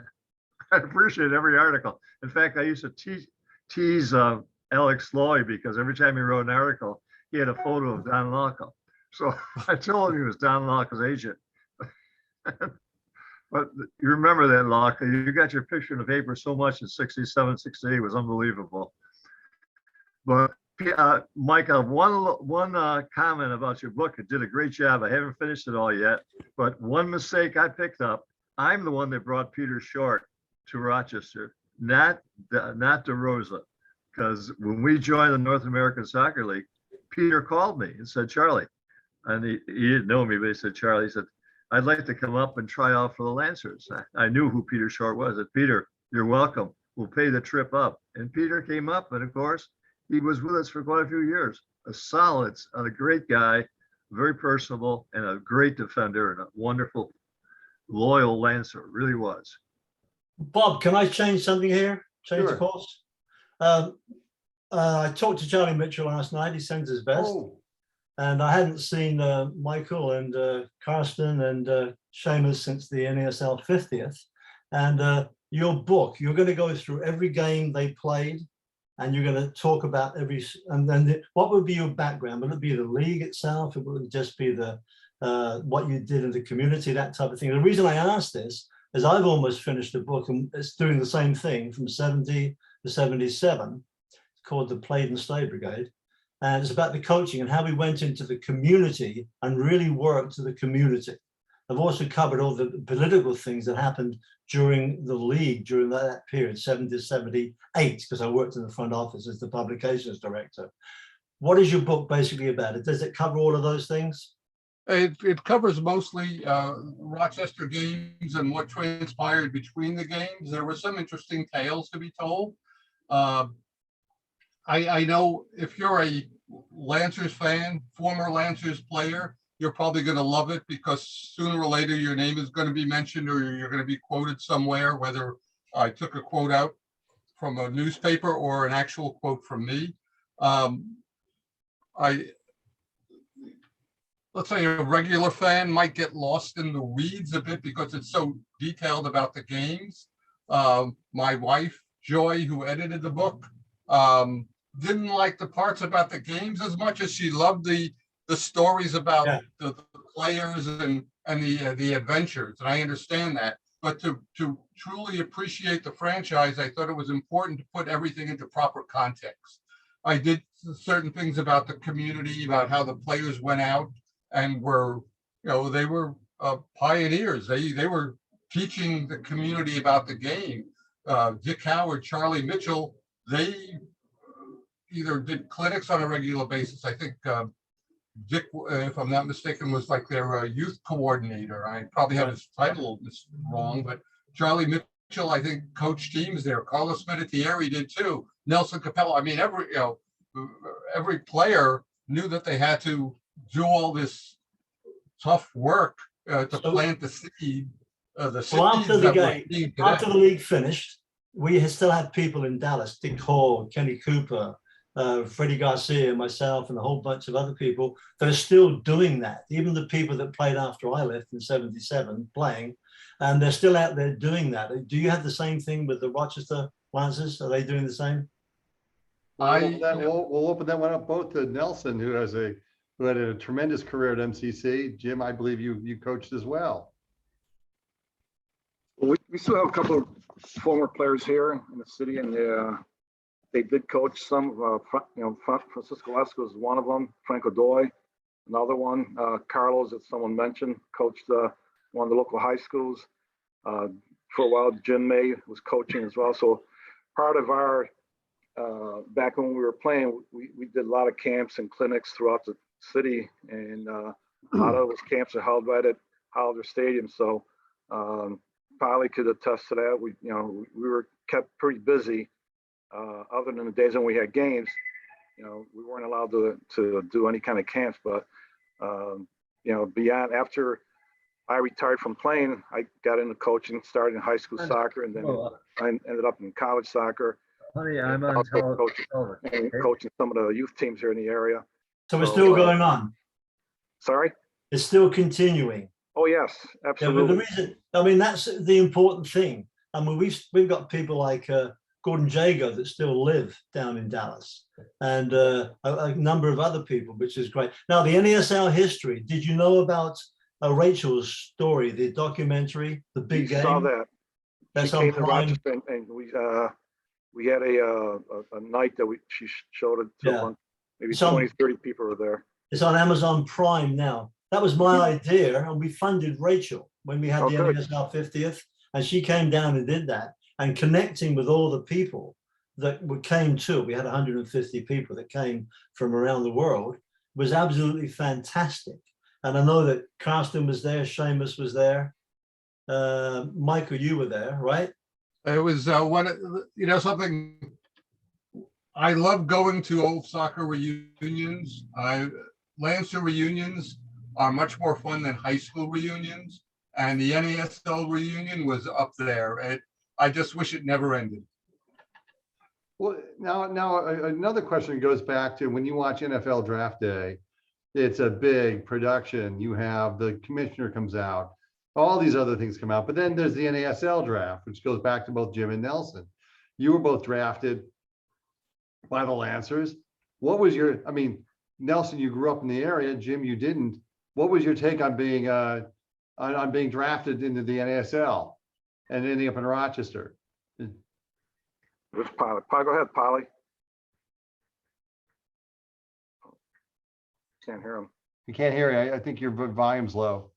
appreciate every article. In fact, I used to tease Alex Loy, because every time he wrote an article, he had a photo of Don Locke. So I told him he was Don Locke's agent. But you remember that, Locke, you got your picture in the paper so much in 67, 68 was unbelievable. But Mike, one comment about your book. It did a great job. I haven't finished it all yet, but one mistake I picked up, I'm the one that brought Peter Short to Rochester, not DeRosa. Because when we joined the North American Soccer League, Peter called me and said, Charlie, and he didn't know me, but he said, Charlie, he said, I'd like to come up and try out for the Lancers. I knew who Peter Short was. I said, Peter, you're welcome. We'll pay the trip up. And Peter came up, and of course, he was with us for quite a few years. A great guy, very personable, and a great defender, and a wonderful, loyal Lancer, really was. Bob, can I change something here? Change the Sure. course? I talked to Charlie Mitchell last night. He sends his best. Oh, And I hadn't seen Michael and Karsten and Seamus since the NASL 50th. And your book, you're going to go through every game they played, and you're going to talk about and then what would be your background? Will it be the league itself? It would just be the what you did in the community, that type of thing. The reason I asked this is I've almost finished the book, and it's doing the same thing from 70 to 77. It's called the Played and Stay Brigade. And it's about the coaching and how we went into the community and really worked to the community. I've also covered all the political things that happened during the league during that period, 70 to 78, because I worked in the front office as the publications director. What is your book basically about? Does it cover all of those things? It covers mostly Rochester games and what transpired between the games. There were some interesting tales to be told. I know if you're a Lancers fan, former Lancers player, you're probably going to love it because sooner or later your name is going to be mentioned or you're going to be quoted somewhere, whether I took a quote out from a newspaper or an actual quote from me. Let's say a regular fan might get lost in the weeds a bit because it's so detailed about the games. My wife, Joy, who edited the book, didn't like the parts about the games as much as she loved the stories about the players and the adventures. And I understand that. But to truly appreciate the franchise, I thought it was important to put everything into proper context. I did certain things about the community, about how the players went out and were, they were pioneers. They were teaching the community about the game. Dick Howard, Charlie Mitchell, they either did clinics on a regular basis. I think Dick, if I'm not mistaken, was like their youth coordinator. I probably have his title wrong, but Charlie Mitchell, I think, coached teams there. Carlos Meditieri did too. Nelson Capello. I mean, every player knew that they had to do all this tough work to plant the seed. So after the game, after the league finished, we still had people in Dallas, Dick Hall, Kenny Cooper, Freddie Garcia, myself, and a whole bunch of other people that are still doing that. Even the people that played after I left in 77 playing, and they're still out there doing that. Do you have the same thing with the Rochester Lancers? Are they doing the same? We'll open that one up both to Nelson, who had a tremendous career at MCC. Jim, I believe you coached as well. We still have a couple of former players here in the city, and they did coach some. Francisco Esco is one of them. Frank O'Doy, another one. Carlos, that someone mentioned, coached one of the local high schools. For a while, Jim May was coaching as well. So part of our back when we were playing, we did a lot of camps and clinics throughout the city, and a lot of those camps are held right at Holiday Stadium. So Polly could attest to that. We were kept pretty busy. Other than the days when we had games, we weren't allowed to do any kind of camps. But beyond, after I retired from playing, I got into coaching, started in high school soccer, and then I ended up in college soccer. Honey, I'm on coaching some of the youth teams here in the area. So it's still going on. Sorry? It's still continuing. Oh yes, absolutely. Yeah, but the reason, that's the important thing. I mean, we've got people like Gordon Jago that still live down in Dallas, and a number of other people, which is great. Now, the NASL history, did you know about Rachel's story, the documentary, The Big Game? Saw that. That's She on came to Prime. Rochester and we had a night that she showed it to Yeah. maybe It's on- 20, 30 people were there. It's on Amazon Prime now. That was my idea, and we funded Rachel when we had Oh, the good. NASL 50th, and she came down and did that, and connecting with all the people that came to. We had 150 people that came from around the world. Was absolutely fantastic. And I know that Carsten was there, Seamus was there, Michael, you were there, right? It was something. I love going to old soccer reunions. Lancer reunions are much more fun than high school reunions, and the NASL reunion was up there. I just wish it never ended. Well, now another question goes back to when you watch NFL Draft Day, it's a big production. You have the commissioner comes out, all these other things come out, but then there's the NASL draft, which goes back to both Jim and Nelson. You were both drafted by the Lancers. What was your, I mean, Nelson, you grew up in the area, Jim, you didn't. What was your take on being drafted into the NASL and ending up in Rochester? Which Polly? Go ahead, Polly. Can't hear him. You can't hear you. I think your volume's low.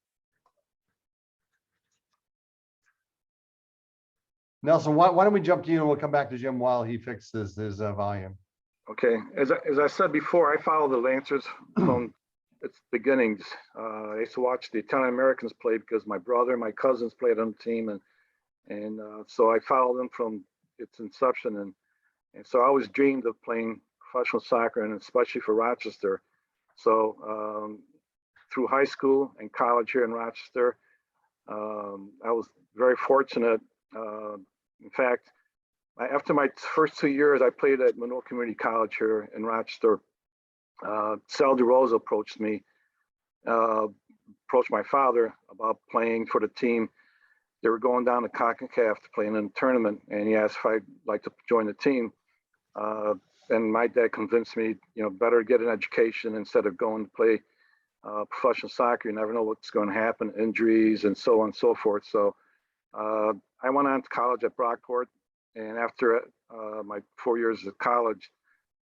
Nelson, why don't we jump to you and we'll come back to Jim while he fixes his volume. Okay, as I said before, I follow the Lancers from its beginnings. I used to watch the Italian Americans play because my brother and my cousins played on the team, and so I followed them from its inception, and so I always dreamed of playing professional soccer, and especially for Rochester. So through high school and college here in Rochester, I was very fortunate. In fact, after my first 2 years, I played at Monroe Community College here in Rochester. Sal DeRosa approached me, approached my father about playing for the team. They were going down to CONCACAF to play in a tournament, and he asked if I'd like to join the team. And my dad convinced me, better get an education instead of going to play professional soccer. You never know what's going to happen, injuries and so on and so forth. So I went on to college at Brockport, and after my 4 years of college,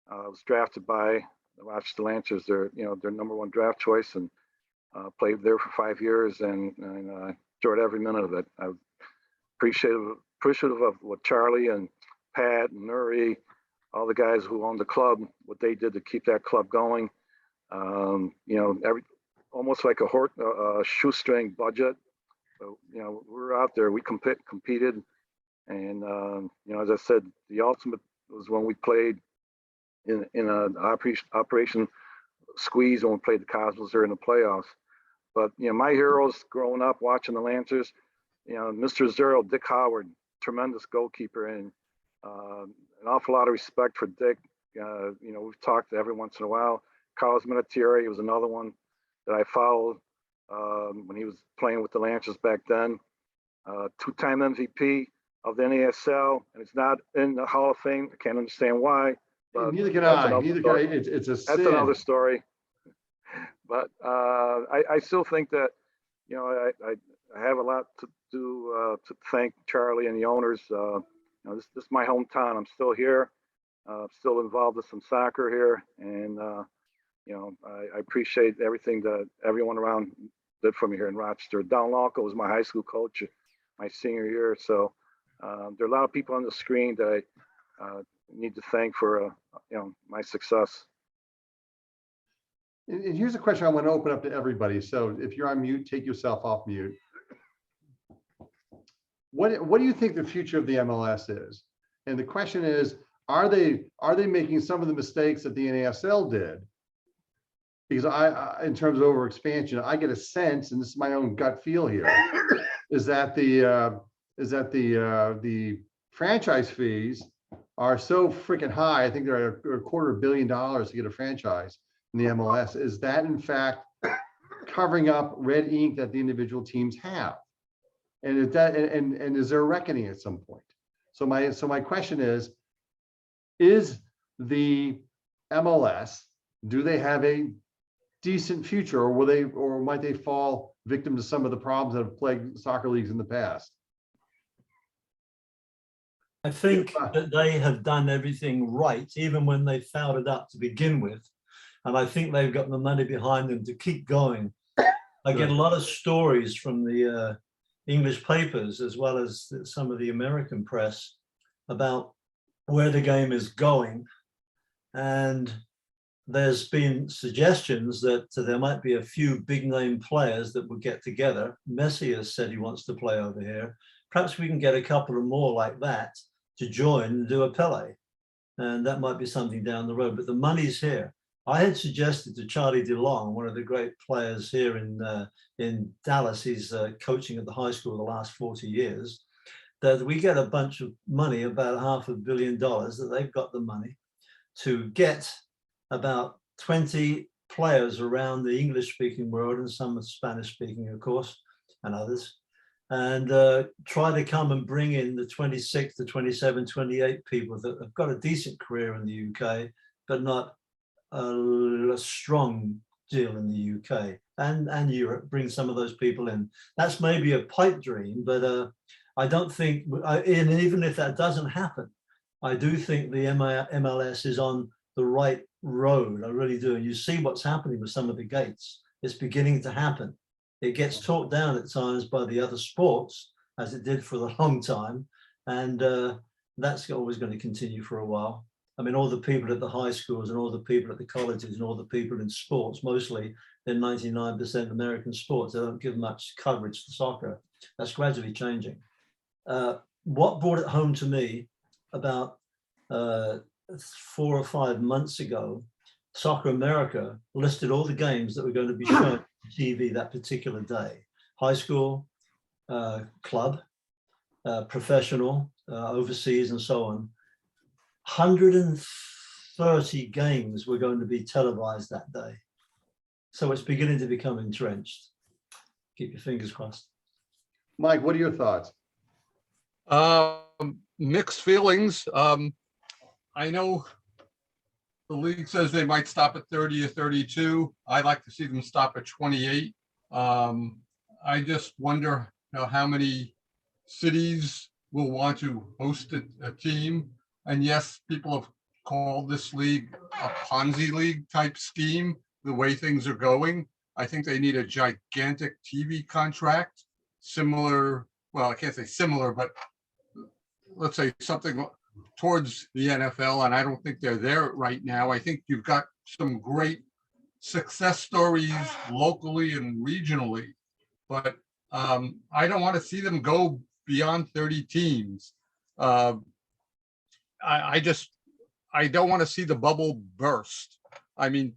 I was drafted by the Rochester Lancers. They're their #1 draft choice, and played there for 5 years, and enjoyed every minute of it. I appreciative of what Charlie and Pat and Nuri, all the guys who own the club, what they did to keep that club going. Almost like a shoestring budget. So, we were out there, we competed. And, as I said, the ultimate was when we played in an Operation Squeeze when we played the Cosmos there in the playoffs. But, my heroes growing up watching the Lancers, Mr. Zero, Dick Howard, tremendous goalkeeper, and an awful lot of respect for Dick. We've talked every once in a while. Carlos Minatieri was another one that I followed when he was playing with the Lancers back then. Two-time MVP of the NASL, and it's not in the Hall of Fame. I can't understand why. But Neither can I. It's a sin. That's another story. But I still think that I have a lot to do to thank Charlie and the owners. This is my hometown. I'm still here. Still involved with some soccer here, and I appreciate everything that everyone around did for me here in Rochester. Don Locke was my high school coach my senior year. So there are a lot of people on the screen that I need to thank for my success. And here's a question I want to open up to everybody. So if you're on mute, take yourself off mute. What do you think the future of the MLS is? And the question is, are they making some of the mistakes that the NASL did? Because I in terms of overexpansion, I get a sense, and this is my own gut feel here, is that the franchise fees are so freaking high. I think they're a $250 million to get a franchise in the MLS. Is that in fact covering up red ink that the individual teams have? And is that and is there a reckoning at some point? So my question is the MLS, do they have a decent future, or might they fall victim to some of the problems that have plagued soccer leagues in the past? I think that they have done everything right, even when they fouled it up to begin with. And I think they've got the money behind them to keep going. I get a lot of stories from the English papers, as well as some of the American press, about where the game is going. And there's been suggestions that there might be a few big name players that would get together. Messi has said he wants to play over here. Perhaps we can get a couple of more like that to join and do a Pele. And that might be something down the road, but the money's here. I had suggested to Charlie DeLong, one of the great players here in Dallas, he's coaching at the high school the last 40 years, that we get a bunch of money, about $500 million, that they've got the money to get about 20 players around the English-speaking world, and some are Spanish-speaking, of course, and others, and try to come and bring in the 26 to 27, 28 people that have got a decent career in the UK, but not a strong deal in the UK and Europe. Bring some of those people in. That's maybe a pipe dream, but I don't think, and even if that doesn't happen, I do think the MLS is on the right road. I really do. And you see what's happening with some of the gates. It's beginning to happen. It gets talked down at times by the other sports, as it did for a long time. And that's always going to continue for a while. I mean, all the people at the high schools and all the people at the colleges and all the people in sports, mostly they're 99% American sports. They don't give much coverage to soccer. That's gradually changing. What brought it home to me about 4 or 5 months ago, Soccer America listed all the games that were going to be shown on TV that particular day. High school, club, professional, overseas, and so on. 130 games were going to be televised that day. So it's beginning to become entrenched. Keep your fingers crossed. Mike, what are your thoughts? Mixed feelings. I know the league says they might stop at 30 or 32. I'd like to see them stop at 28. I just wonder how many cities will want to host a team. And yes, people have called this league a Ponzi league type scheme, the way things are going. I think they need a gigantic TV contract, similar, well, I can't say similar, but let's say something towards the NFL. And I don't think they're there right now. I think you've got some great success stories locally and regionally, but I don't want to see them go beyond 30 teams. I don't want to see the bubble burst. I mean,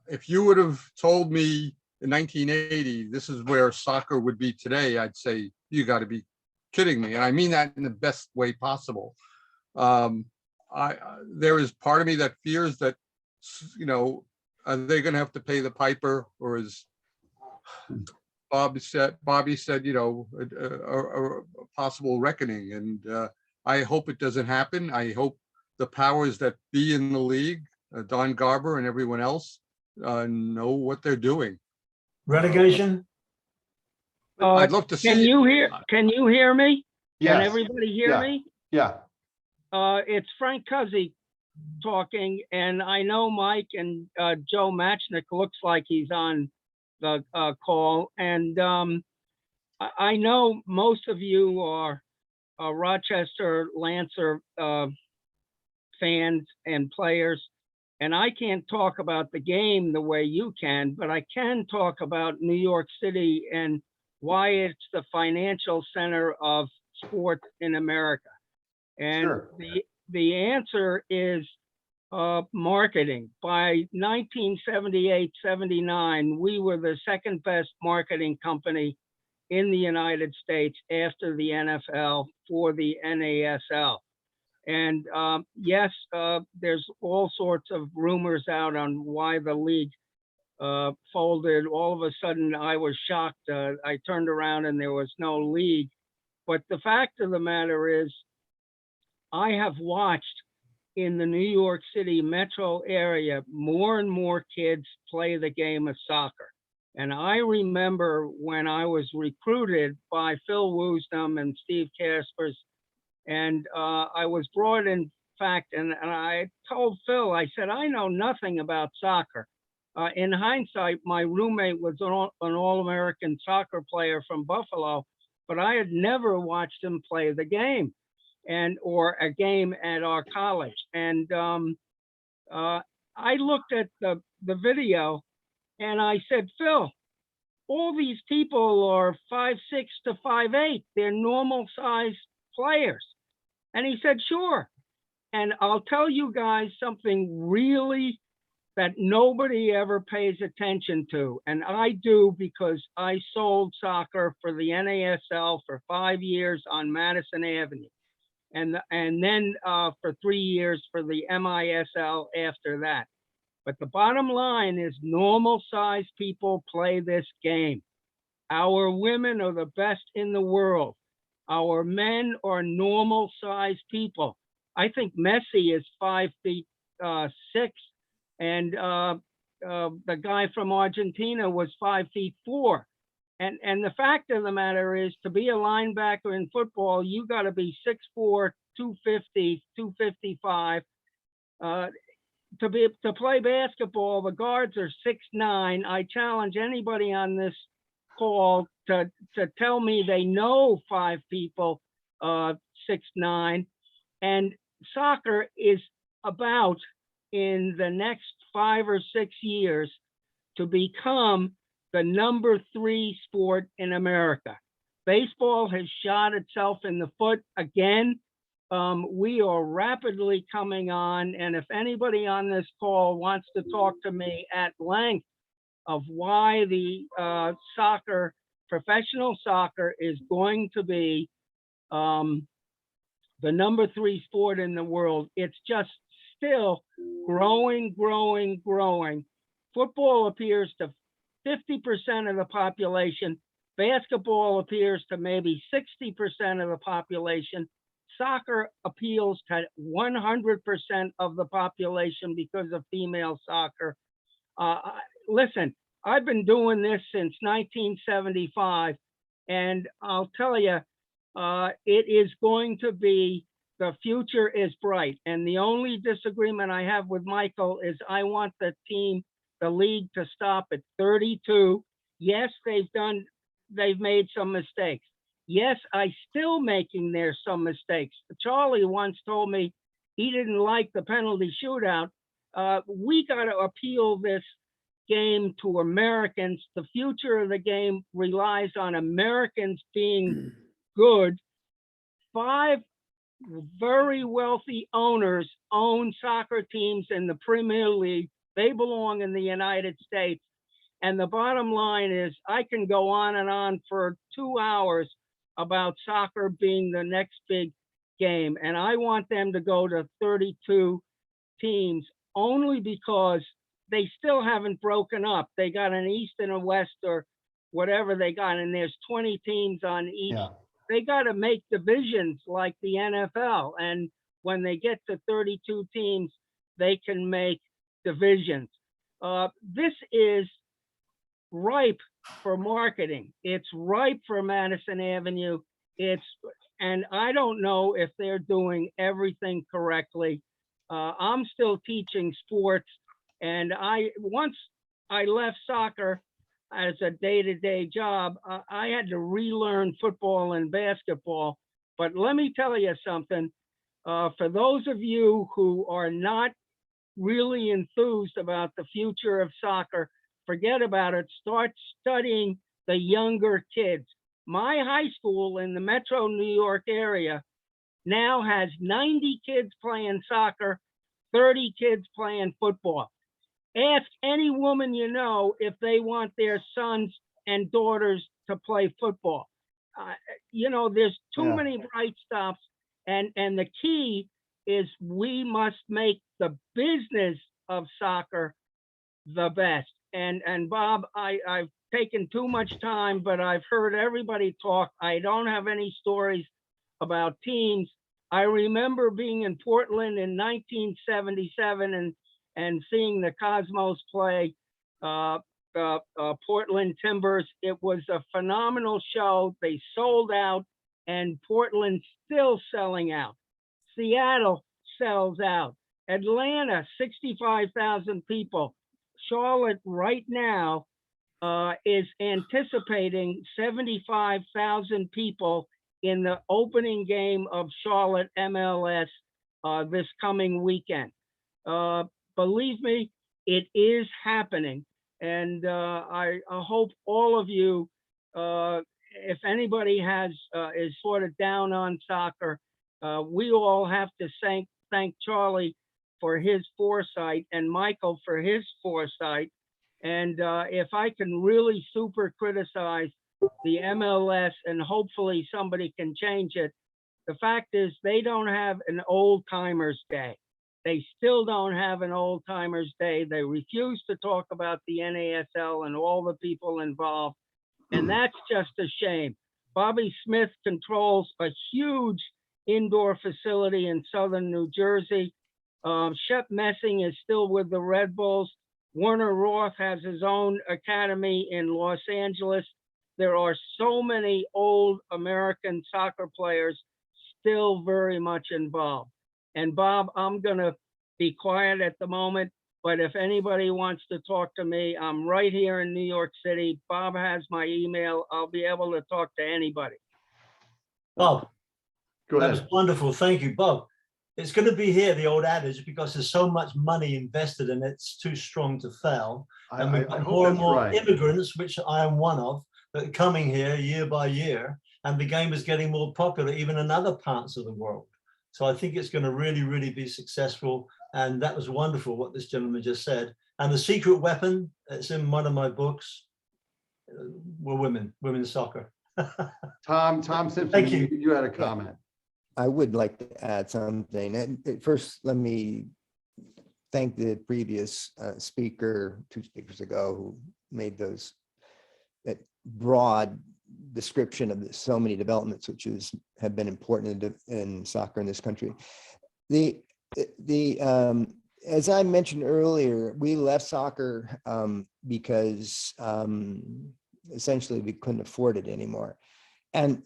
if you would have told me in 1980, this is where soccer would be today, I'd say, you got to be kidding me. And I mean that in the best way possible. There is part of me that fears that, are they going to have to pay the piper, or as Bobby said, a possible reckoning. And I hope it doesn't happen. I hope the powers that be in the league, Don Garber and everyone else, know what they're doing. Relegation? I'd love to see. Can you hear me? Yes. Can everybody hear me? Yeah. It's Frank Cuzzy talking, and I know Mike and Joe Matchnick looks like he's on the call, and I know most of you are Rochester Lancer fans and players, and I can't talk about the game the way you can, but I can talk about New York City and why it's the financial center of sports in America. And Sure. the answer is marketing. By 1978-79, we were the second best marketing company in the United States after the NFL for the NASL. And yes, there's all sorts of rumors out on why the league folded. All of a sudden, I was shocked. I turned around and there was no league. But the fact of the matter is, I have watched in the New York City metro area more and more kids play the game of soccer. And I remember when I was recruited by Phil Woosnam and Steve Caspers, and I was brought in fact, and I told Phil, I said, I know nothing about soccer. In hindsight, my roommate was an All-American soccer player from Buffalo, but I had never watched him play the game or a game at our college. And I looked at the video and I said, Phil, all these people are 5'6" to 5'8". They're normal size players. And he said, sure. And I'll tell you guys something really that nobody ever pays attention to. And I do, because I sold soccer for the NASL for 5 years on Madison Avenue. And then for 3 years for the MISL after that. But the bottom line is normal sized people play this game. Our women are the best in the world. Our men are normal sized people. I think Messi is 5'6", and the guy from Argentina was 5'4". And the fact of the matter is, to be a linebacker in football, you got to be 6'4", 250, 255. To play basketball, the guards are 6'9". I challenge anybody on this call to tell me they know 5 people 6'9". And soccer is about, in the next 5 or 6 years, to become the #3 sport in America. Baseball has shot itself in the foot again. We are rapidly coming on, and if anybody on this call wants to talk to me at length of why the professional soccer is going to be the #3 sport in the world, it's just still growing, growing, growing. Football appears to 50% of the population. Basketball appears to maybe 60% of the population. Soccer appeals to 100% of the population because of female soccer. Listen, I've been doing this since 1975, and I'll tell you, it is going to be, the future is bright. And the only disagreement I have with Michael is I want the league to stop at 32. Yes, they've made some mistakes. Yes, I still making there some mistakes. Charlie once told me he didn't like the penalty shootout. We got to appeal this game to Americans. The future of the game relies on Americans being good. 5 very wealthy owners own soccer teams in the Premier League. They belong in the United States. And the bottom line is, I can go on and on for 2 hours about soccer being the next big game. And I want them to go to 32 teams only because they still haven't broken up. They got an East and a West or whatever they got, and there's 20 teams on each. Yeah. They got to make divisions like the NFL. And when they get to 32 teams, they can make divisions. This is ripe for marketing. It's ripe for Madison Avenue. And I don't know if they're doing everything correctly. I'm still teaching sports, and once I left soccer as a day-to-day job, I had to relearn football and basketball. But let me tell you something. For those of you who are not really enthused about the future of soccer, forget about it. Start studying the younger kids. My high school in the metro New York area now has 90 kids playing soccer, 30 kids playing football. Ask any woman you know if they want their sons and daughters to play football. There's too many bright stops, and the key is we must make the business of soccer the best. And Bob, I've taken too much time, but I've heard everybody talk. I don't have any stories about teams. I remember being in Portland in 1977 and seeing the Cosmos play Portland Timbers. It was a phenomenal show. They sold out, and Portland still selling out. Seattle sells out. Atlanta, 65,000 people. Charlotte right now is anticipating 75,000 people in the opening game of Charlotte MLS this coming weekend. Believe me, it is happening. And I hope all of you, if anybody is sort of down on soccer, we all have to thank Charlie for his foresight and Michael for his foresight. And if I can really super criticize the MLS, and hopefully somebody can change it, the fact is they don't have an old timers day. They still don't have an old timers day. They refuse to talk about the NASL and all the people involved. And that's just a shame. Bobby Smith controls a huge indoor facility in southern New Jersey. Shep Messing is still with the Red Bulls. Warner Roth has his own academy in Los Angeles. There are so many old American soccer players still very much involved. And Bob, I'm gonna be quiet at the moment, but if anybody wants to talk to me, I'm right here in New York City. Bob has my email. I'll be able to talk to anybody. Bob, Go that was ahead. wonderful. Thank you, Bob. It's going to be here, the old adage, because there's so much money invested in it, it's too strong to fail. And we've I got hope more and that's more right. immigrants, which I am one of, that are coming here year by year. And the game is getting more popular, even in other parts of the world. So I think it's going to really, really be successful. And that was wonderful what this gentleman just said. And the secret weapon, it's in one of my books, were women's soccer. Tom Simpson, Thank you. you had a comment. I would like to add something. And first, let me thank the previous speaker, 2 speakers ago, who made that broad description of so many developments, which have been important in soccer in this country. As I mentioned earlier, we left soccer because essentially we couldn't afford it anymore, and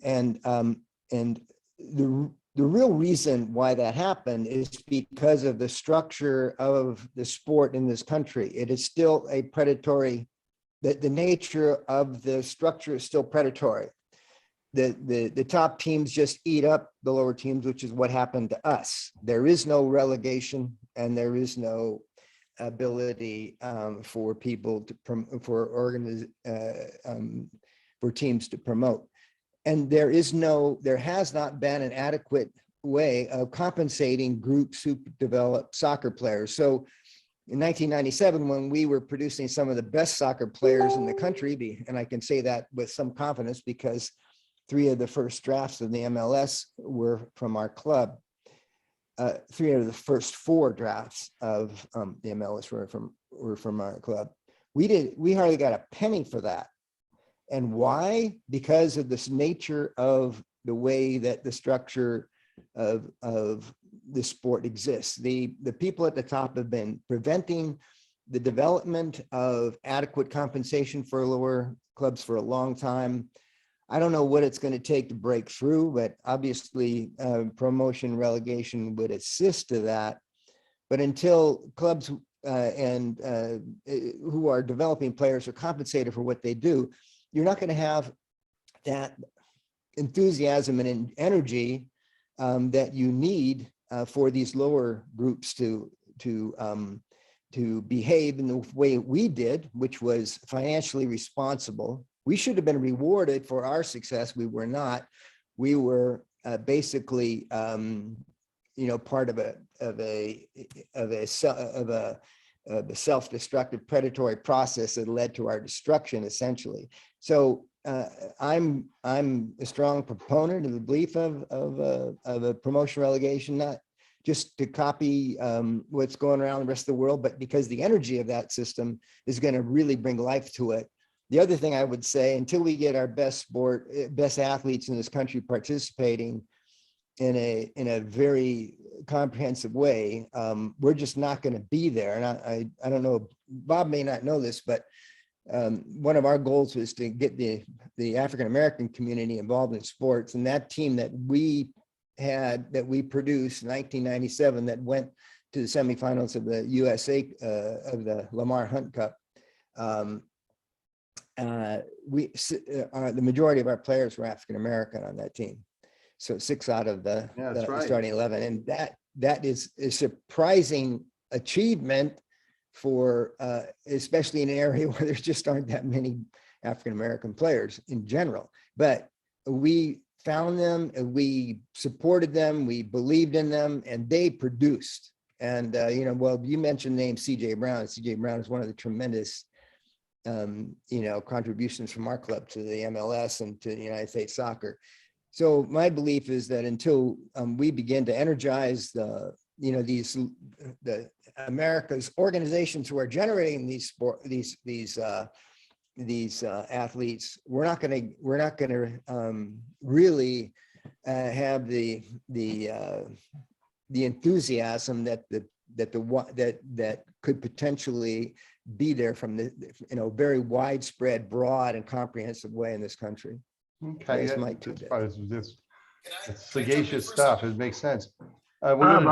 the real reason why that happened is because of the structure of the sport in this country. It is still a predatory, the nature of the structure is still predatory. The top teams just eat up the lower teams, which is what happened to us. There is no relegation and there is no ability for people for teams to promote. And there has not been an adequate way of compensating groups who develop soccer players. So in 1997, when we were producing some of the best soccer players in the country, and I can say that with some confidence because 3 of the first drafts of the MLS were from our club. 3 out of the first 4 drafts of the MLS were from our club. We hardly got a penny for that. And why? Because of this nature of the way that the structure of the sport exists. The people at the top have been preventing the development of adequate compensation for lower clubs for a long time. I don't know what it's going to take to break through, but obviously promotion relegation would assist to that. But until clubs who are developing players are compensated for what they do, you're not going to have that enthusiasm and energy that you need for these lower groups to behave in the way we did, which was financially responsible. We should have been rewarded for our success. We were not. We were basically, part of a self-destructive predatory process that led to our destruction, essentially. So I'm a strong proponent of the belief of a promotion relegation, not just to copy what's going around the rest of the world, but because the energy of that system is going to really bring life to it. The other thing I would say, until we get our best athletes in this country participating, in a very comprehensive way, we're just not going to be there. And I don't know, Bob may not know this, but one of our goals was to get the African-American community involved in sports. And that team that we produced in 1997 that went to the semifinals of the USA of the Lamar Hunt Cup. The majority of our players were African-American on that team. So 6 out of the starting 11. And that is a surprising achievement for especially in an area where there just aren't that many African-American players in general. But we found them, and we supported them, we believed in them, and they produced. And well, you mentioned the name CJ Brown. CJ Brown is one of the tremendous contributions from our club to the MLS and to the United States soccer. So my belief is that until we begin to energize the America's organizations who are generating these athletes, we're not going to really have the enthusiasm that could potentially be there from the very widespread, broad, and comprehensive way in this country. Okay, That's my 2 cents. It's sagacious stuff. It makes sense. I want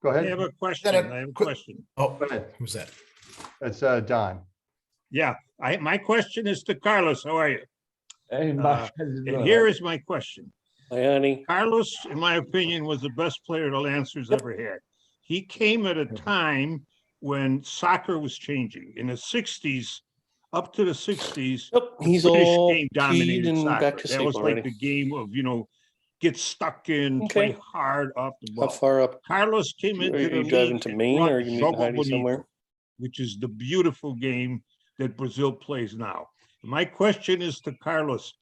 Go ahead. I have a question. I have a question. Oh, Go ahead. who's that? It's Don. Yeah, my question is to Carlos. How are you? Hey, And here is my question. Hi, honey. Carlos, in my opinion, was the best player the Lancers ever had. He came at a time when soccer was changing. In the 60s, up to the 60s, He's the British all game peed dominated and soccer. back to That sleep was already. like the game of, get stuck in, Okay. play hard off the How ball. far up? Carlos came Are into the you league driving to and Maine, brought or are you Jogo hiding somewhere? Bonito, which is the beautiful game that Brazil plays now. My question is to Carlos.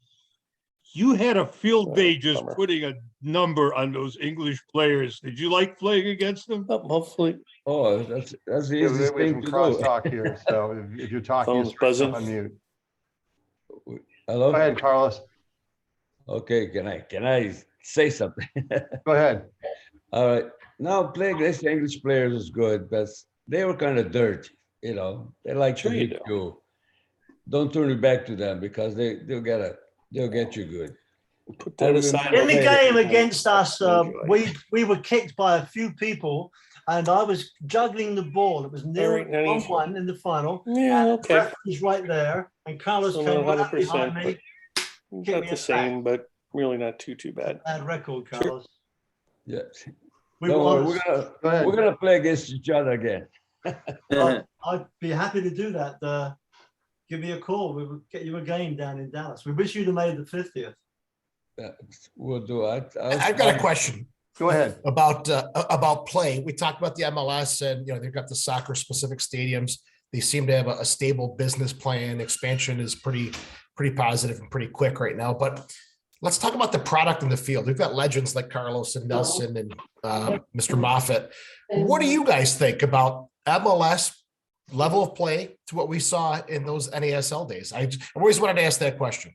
You had a field day just bummer. putting a number on those English players. Did you like playing against them? Hopefully. Oh, that's the Yeah, easiest we have thing some to do. crosstalk here. So if you're talking, Phone's just put buzzing. yourself on mute. Hello? Go ahead, Carlos. Okay, can I say something? Go ahead. All right. Now playing against the English players is good, but they were kind of dirty, They like Sure to you hit do. you. Don't turn your back to them because they'll get you good. Put that aside. In the Hey. game against us, Enjoy. we were kicked by a few people, and I was juggling the ball. It was near right, now you- 1-1 in the final. Yeah, and okay. The referee's right there, and Carlos Still came not right 100%, behind me. but Get about me the a same, but really not too bad. Bad record, Carlos. Yeah. We Don't were worry, honest. we're gonna play against each other again. I'd be happy to do that. Give me a call. We will get you a game down in Dallas. We wish you'd have made the 50th. We'll do it. I've got a question. Go ahead. About play. We talked about the MLS, and they've got the soccer specific stadiums. They seem to have a stable business plan. Expansion is pretty positive and pretty quick right now. But let's talk about the product in the field. We've got legends like Carlos and Nelson and Mr. Moffitt. What do you guys think about MLS level of play to what we saw in those NASL days? I always wanted to ask that question.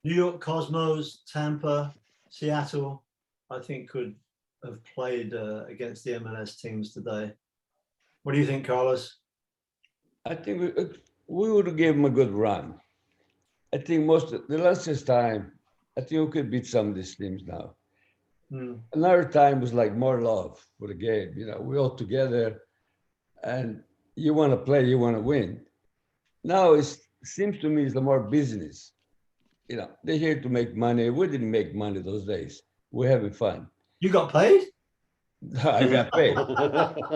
New York Cosmos, Tampa, Seattle, I think could have played against the MLS teams today. What do you think, Carlos? I think we would give them a good run. I think most of the last time, I think we could beat some of these teams now. Another time was like more love for the game. We all together, and you want to play, you want to win. Now it seems to me it's the more business. They're here to make money. We didn't make money those days. We're having fun. You got paid? I got paid.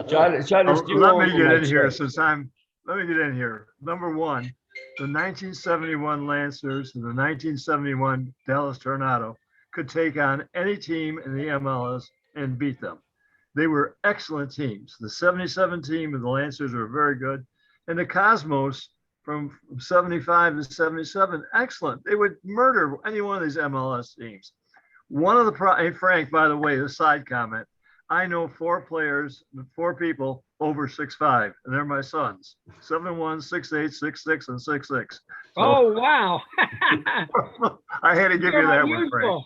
Charlie, let me get in here let me get in here. Number one, the 1971 Lancers and the 1971 Dallas Tornado could take on any team in the MLS and beat them. They were excellent teams. The 77 team of the Lancers were very good. And the Cosmos from 75 to 77, excellent. They would murder any one of these MLS teams. One of hey, Frank, by the way, the side comment, I know 4 people over 6'5", and they're my sons, 7'1", 6'8", 6'6", and 6'6". Oh, wow. I had to give you You're that one, Frank. unusual.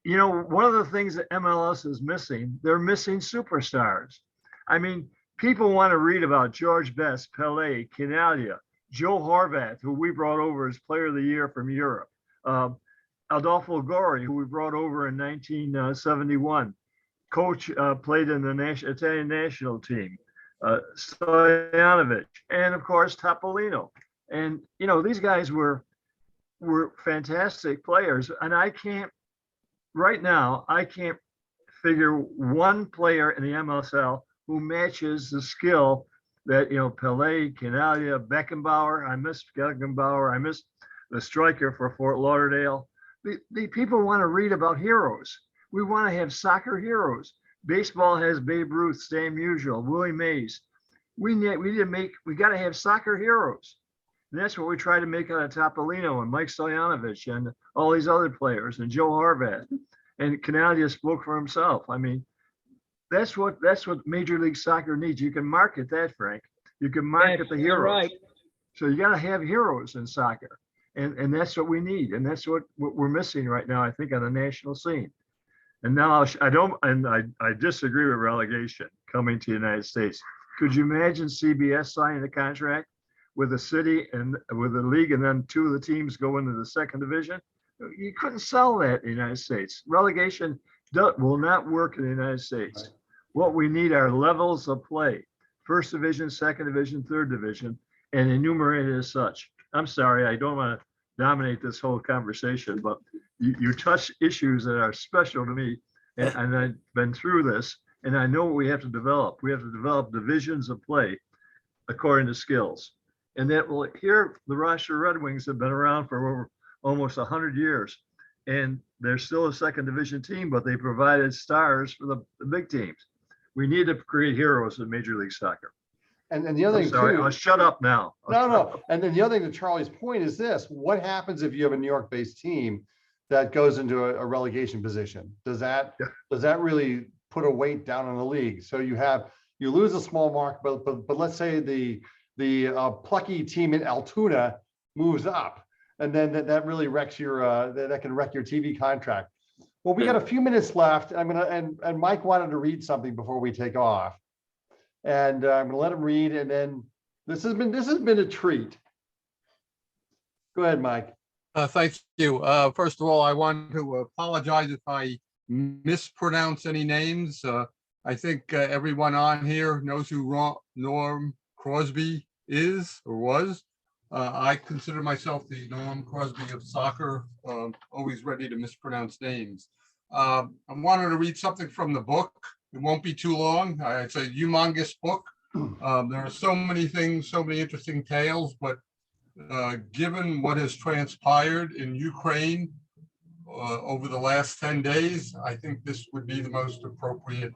You know, one of the things that MLS is missing, they're missing superstars. I mean, people want to read about George Best, Pele, Canalia, Joe Horvath, who we brought over as Player of the Year from Europe, Adolfo Gori, who we brought over in 1971. Coach played in the Italian national team, Stojanovic, and of course Topolino. And you know, these guys were fantastic players, and right now I can't figure one player in the MSL who matches the skill that, you know, Pele, Canalia, Beckenbauer. I miss Beckenbauer. I miss the striker for Fort Lauderdale. The people want to read about heroes. We want to have soccer heroes. Baseball has Babe Ruth, Stan Musial, Willie Mays. We got to have soccer heroes. And that's what we try to make out of Topolino and Mike Stojanovic and all these other players and Joe Horvath. And Canalia spoke for himself. I mean, that's what Major League Soccer needs. You can market that, Frank. You can market the you're heroes. right. So you got to have heroes in soccer. And that's what we need. And that's what we're missing right now, I think, on the national scene. And now I disagree with relegation coming to the United States. Could you imagine CBS signing a contract with a city and with a league, and then two of the teams go into the second division? You couldn't sell that in the United States. Relegation will not work in the United States. Right. What we need are levels of play: first division, second division, third division, and enumerated as such. I'm sorry, I don't want to dominate this whole conversation, but you touch issues that are special to me, and I've been through this, and I know what we have to develop. We have to develop divisions of play according to skills. And that will, here, the Rochester Red Wings have been around for over almost 100 years, and they're still a second division team, but they provided stars for the big teams. We need to create heroes in Major League Soccer. And the other thing Sorry, too, I'll shut up now. No. And then the other thing to Charlie's point is this: what happens if you have a New York-based team that goes into a relegation position? Does that really put a weight down on the league? So you lose a small mark, but let's say the plucky team in Altoona moves up, and then that really wrecks that can wreck your TV contract. Well, we got a few minutes left. And Mike wanted to read something before we take off. And I'm going to let him read, and then this has been a treat. Go ahead, Mike. Thank you. First of all, I want to apologize if I mispronounce any names. I think everyone on here knows who Norm Crosby is or was. I consider myself the Norm Crosby of soccer, always ready to mispronounce names. I wanted to read something from the book. It won't be too long. It's a humongous book. There are so many things, so many interesting tales, but given what has transpired in Ukraine over the last 10 days, I think this would be the most appropriate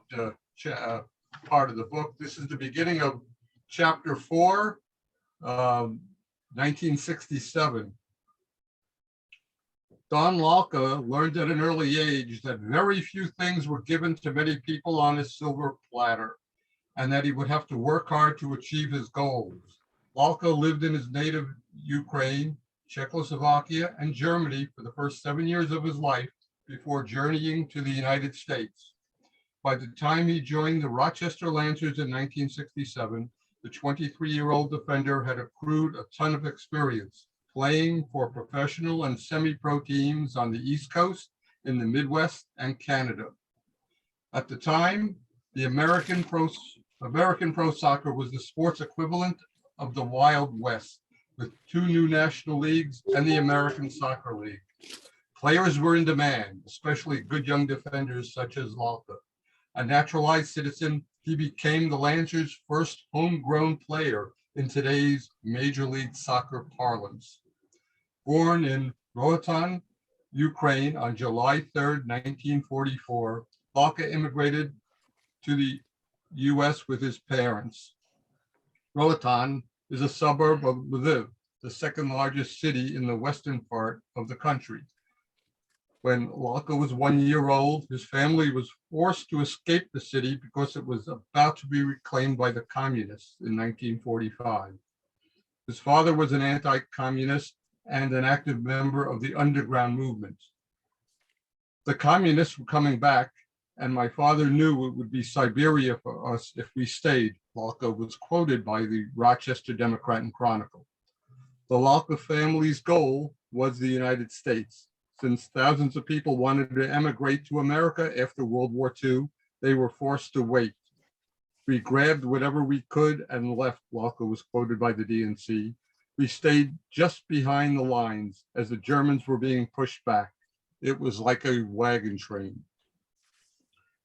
part of the book. This is the beginning of chapter 4, 1967. Don Lalka learned at an early age that very few things were given to many people on a silver platter, and that he would have to work hard to achieve his goals. Lalka lived in his native Ukraine, Czechoslovakia, and Germany for the first 7 years of his life before journeying to the United States. By the time he joined the Rochester Lancers in 1967, the 23-year-old defender had accrued a ton of experience, playing for professional and semi-pro teams on the East Coast, in the Midwest, and Canada. At the time, the American pro soccer was the sports equivalent of the Wild West, with 2 new national leagues and the American Soccer League. Players were in demand, especially good young defenders such as Lalka. A naturalized citizen, he became the Lancers' first homegrown player in today's Major League Soccer parlance. Born in Roatan, Ukraine on July 3rd, 1944, Lalka immigrated to the U.S. with his parents. Roatan is a suburb of Lviv, the second largest city in the western part of the country. When Lalka was 1 year old, his family was forced to escape the city because it was about to be reclaimed by the communists in 1945. His father was an anti-communist and an active member of the underground movement. The communists were coming back, and my father knew it would be Siberia for us if we stayed. Lalka was quoted by the Rochester Democrat and Chronicle. The Lalka family's goal was the United States. Since thousands of people wanted to emigrate to America after World War II, they were forced to wait. We grabbed whatever we could and left, Lalka was quoted by the DNC. We stayed just behind the lines as the Germans were being pushed back. It was like a wagon train.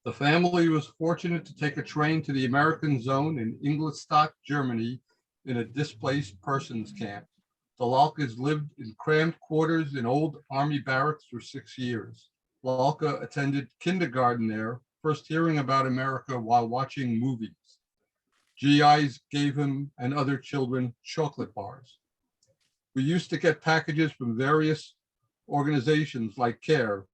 The family was fortunate to take a train to the American zone in Ingolstadt, Germany, in a displaced persons camp. The Lalkas lived in cramped quarters in old army barracks for 6 years. Lalka attended kindergarten there, first hearing about America while watching movies. GIs gave him and other children chocolate bars. We used to get packages from various organizations like CARE,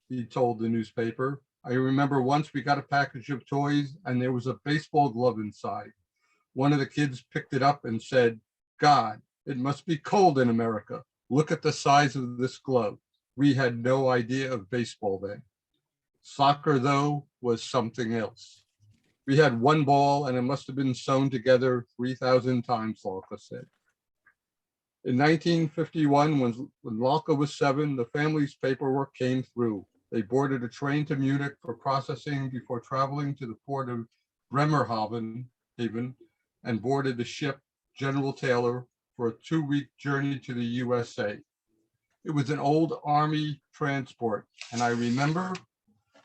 he told the newspaper. I remember once we got a package of toys and there was a baseball glove inside. One of the kids picked it up and said, "God, it must be cold in America. Look at the size of this glove." We had no idea of baseball then. Soccer, though, was something else. We had one ball and it must have been sewn together 3,000 times, Lalka said. In 1951, when Lalka was 7, the family's paperwork came through. They boarded a train to Munich for processing before traveling to the port of Bremerhaven and boarded the ship General Taylor for a 2-week journey to the USA. It was an old army transport, and I remember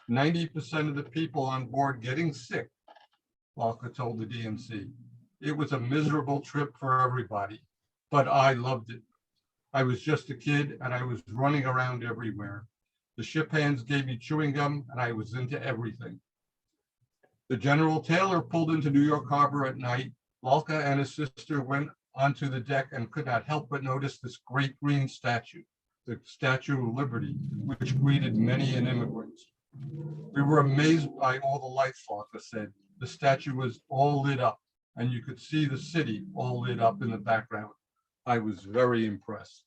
90% of the people on board getting sick, Lalka told the DNC. It was a miserable trip for everybody, but I loved it. I was just a kid and I was running around everywhere. The ship hands gave me chewing gum and I was into everything. The General Taylor pulled into New York Harbor at night. Lalka and his sister went onto the deck and could not help but notice this great green statue, the Statue of Liberty, which greeted many an immigrant. We were amazed by all the lights, Lalka said. The statue was all lit up and you could see the city all lit up in the background. I was very impressed.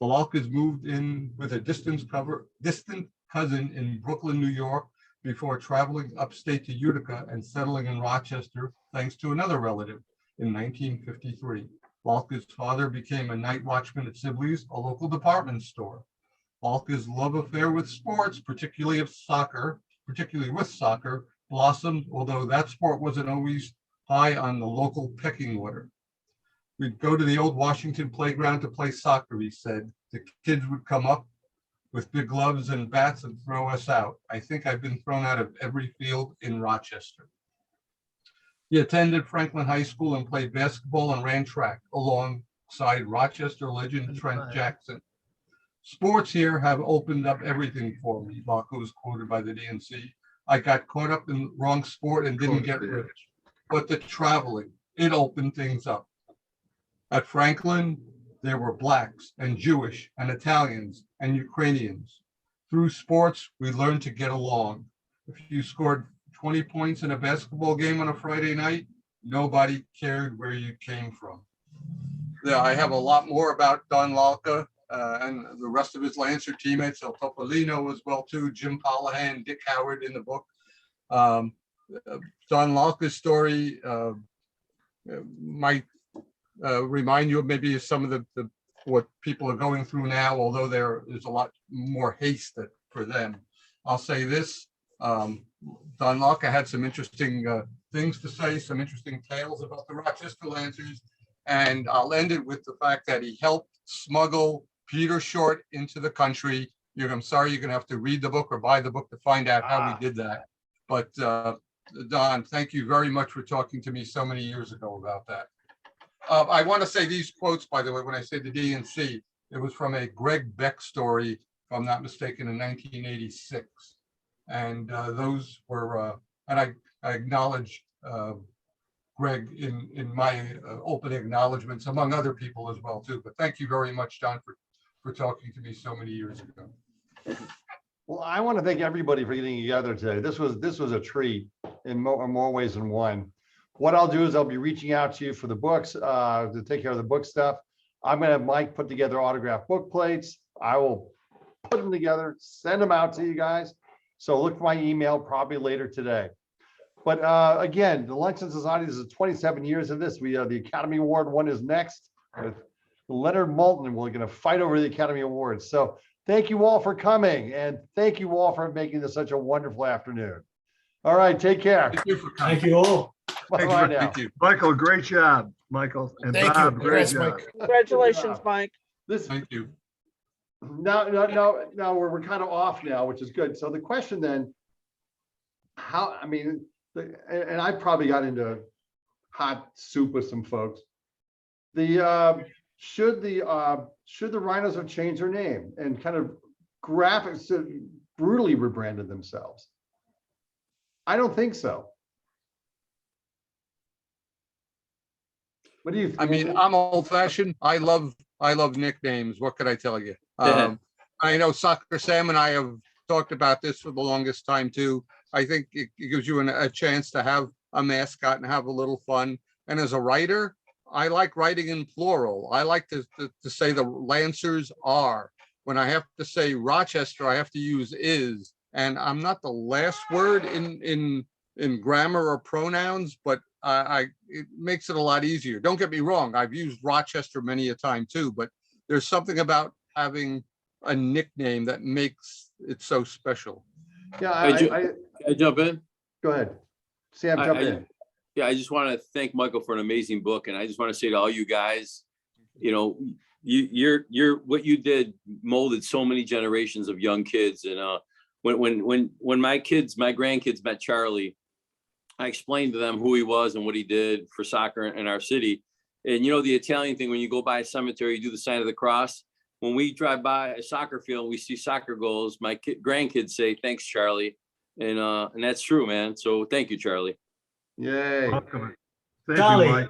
The Lalkas moved in with a distant cousin in Brooklyn, New York, before traveling upstate to Utica and settling in Rochester, thanks to another relative in 1953. Lalka's father became a night watchman at Sibley's, a local department store. Lalka's love affair with sports, particularly with soccer, blossomed, although that sport wasn't always high on the local pecking order. We'd go to the old Washington playground to play soccer, he said. The kids would come up with big gloves and bats and throw us out. I think I've been thrown out of every field in Rochester. He attended Franklin High School and played basketball and ran track alongside Rochester legend Trent Jackson. Sports here have opened up everything for me, Lalka was quoted by the DNC. I got caught up in the wrong sport and didn't get rich, but the traveling, it opened things up. At Franklin, there were Blacks and Jewish and Italians and Ukrainians. Through sports, we learned to get along. If you scored 20 points in a basketball game on a Friday night, nobody cared where you came from. Yeah, I have a lot more about Don Lalka and the rest of his Lancer teammates, El Topolino as well too, Jim Pollahan, Dick Howard in the book. Don Lalka's story might remind you of maybe some of the what people are going through now, although there is a lot more haste for them. I'll say this, Don Lalka had some interesting things to say, some interesting tales about the Rochester Lancers, and I'll end it with the fact that he helped smuggle Peter Short into the country. I'm sorry, you're gonna have to read the book or buy the book to find out how we did that. But Don, thank you very much for talking to me so many years ago about that. I want to say these quotes, by the way, when I say the DNC, it was from a Greg Beck story, if I'm not mistaken, in 1986. And those were, and I acknowledge Greg in my opening acknowledgements, among other people as well, too. But thank you very much, John, for talking to me so many years ago. Well, I want to thank everybody for getting together today. This was a treat in more ways than one. what I'll do is I'll be reaching out to you for the books, to take care of the book stuff. I'm gonna have Mike put together autographed book plates. I will put them together, send them out to you guys. So look for my email probably later today. But again, the Luncheon Society, this is 27 years of this. We the Academy Award one is next with Leonard Maltin. We're going to fight over the Academy Awards. So thank you all for coming, and thank you all for making this such a wonderful afternoon. All right, take care. Thank you all. Bye now. Michael, great job, Michael. And Thank you. Bob, great Congrats, job. Mike. Congratulations, Mike. This Thank you. now we're kind of off now, which is good. So the question then, how, I mean, and I probably got into hot soup with some folks. The should the Rhinos have changed their name and kind of graphics brutally rebranded themselves? I don't think so. What do you think? I mean, I'm old fashioned. I love nicknames. What could I tell you? I know Soccer Sam and I have talked about this for the longest time too. I think it gives you a chance to have a mascot and have a little fun. And as a writer, I like writing in plural. I like to say the Lancers are. When I have to say Rochester, I have to use is. And I'm not the last word in grammar or pronouns, but it makes it a lot easier. Don't get me wrong. I've used Rochester many a time too, but there's something about having a nickname that makes it so special. Yeah, Can I jump in? Go ahead. Sam, jump in. Yeah, I just want to thank Michael for an amazing book. And I just want to say to all you guys, you know, you're what you did molded so many generations of young kids. And when my grandkids met Charlie, I explained to them who he was and what he did for soccer in our city. And you know, the Italian thing, when you go by a cemetery, you do the sign of the cross. When we drive by a soccer field and we see soccer goals, my grandkids say, "Thanks, Charlie." And that's true, man. So thank you, Charlie. Yay. Welcome. Charlie,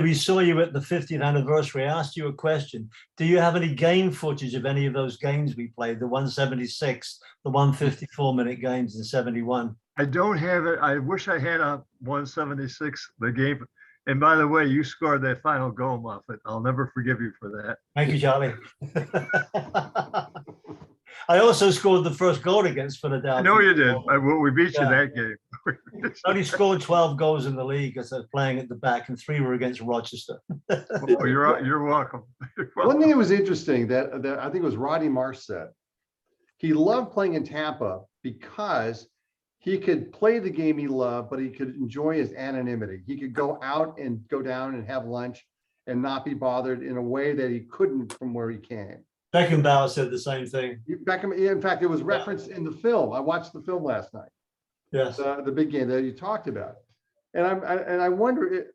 we saw you at the 50th anniversary. I asked you a question. Do you have any game footage of any of those games we played? The 176, the 154-minute games in 71? I don't have it. I wish I had a 176, the game. And by the way, you scored that final goal, Muffet. I'll never forgive you for that. Thank you, Charlie. I also scored the first goal against Philadelphia. I know you did. We beat you that game. I only scored 12 goals in the league as I was playing at the back, and 3 were against Rochester. Oh, you're welcome. One thing that was interesting that I think it was Roddy Marsh said, he loved playing in Tampa because he could play the game he loved, but he could enjoy his anonymity. He could go out and go down and have lunch and not be bothered in a way that he couldn't from where he came. Beckenbauer said the same thing. Beckham, in fact, it was referenced in the film. I watched the film last night. Yes. The big game that you talked about. And I wonder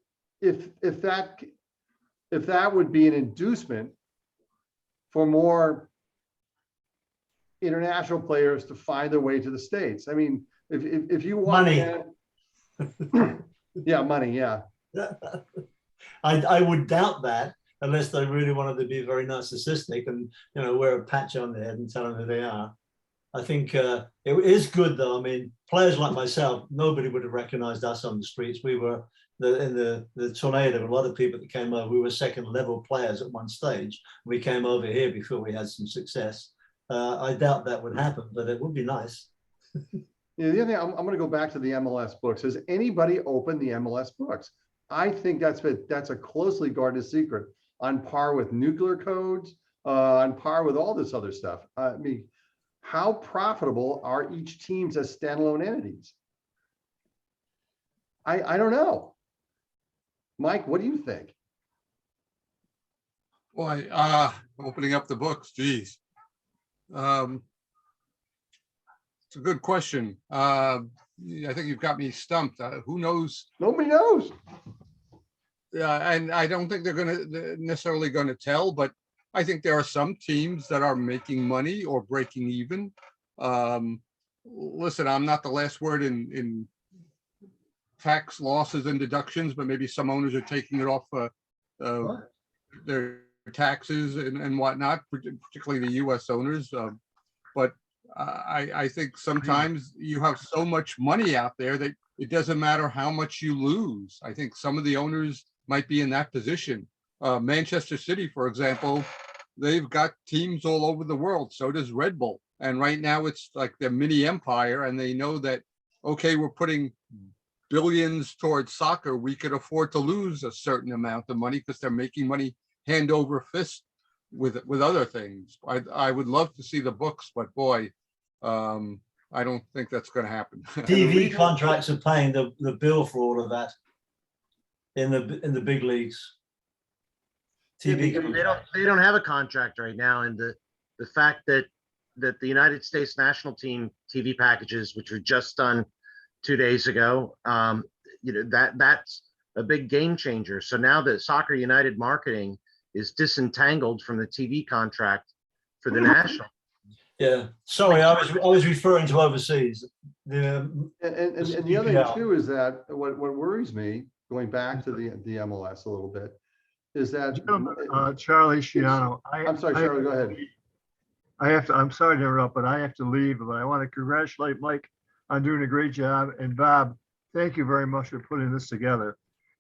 if that would be an inducement for more international players to find their way to the States. I mean, if you want money. Yeah, money, yeah. I would doubt that unless they really wanted to be very narcissistic and, you know, wear a patch on their head and tell them who they are. I think it is good though. I mean, players like myself, nobody would have recognized us on the streets. We were in the tornado, a lot of people that came over, we were second level players at one stage. We came over here before we had some success. I doubt that would happen, but it would be nice. Yeah, the other thing, I'm going to go back to the MLS books. Has anybody opened the MLS books? I think that's a closely guarded secret, on par with nuclear codes, on par with all this other stuff. I mean, how profitable are each teams as standalone entities? I don't know. Mike, what do you think? Boy, opening up the books, geez. It's a good question. I think you've got me stumped. Who knows? Nobody knows. Yeah, and I don't think they're necessarily going to tell, but I think there are some teams that are making money or breaking even. Listen, I'm not the last word in tax losses and deductions, but maybe some owners are taking it off their taxes and whatnot, particularly the U.S. owners. But I think sometimes you have so much money out there that it doesn't matter how much you lose. I think some of the owners might be in that position. Manchester City, for example, they've got teams all over the world. So does Red Bull. And right now it's like their mini empire, and they know that, okay, we're putting billions towards soccer. We could afford to lose a certain amount of money because they're making money hand over fist with other things. I would love to see the books, but boy, I don't think that's going to happen. TV contracts are paying the bill for all of that in the big leagues. TV They don't have a contract right now, and the fact that the United States national team TV packages, which were just done 2 days ago, that's a big game changer. So now the Soccer United marketing is disentangled from the TV contract for the national. Yeah, sorry, I was referring to overseas. And the other thing too is that what worries me, going back to the MLS a little bit, is that Charlie Shiano. I'm sorry, Charlie, go ahead. I'm sorry to interrupt, but I have to leave, but I want to congratulate Mike on doing a great job. And Bob, thank you very much for putting this together.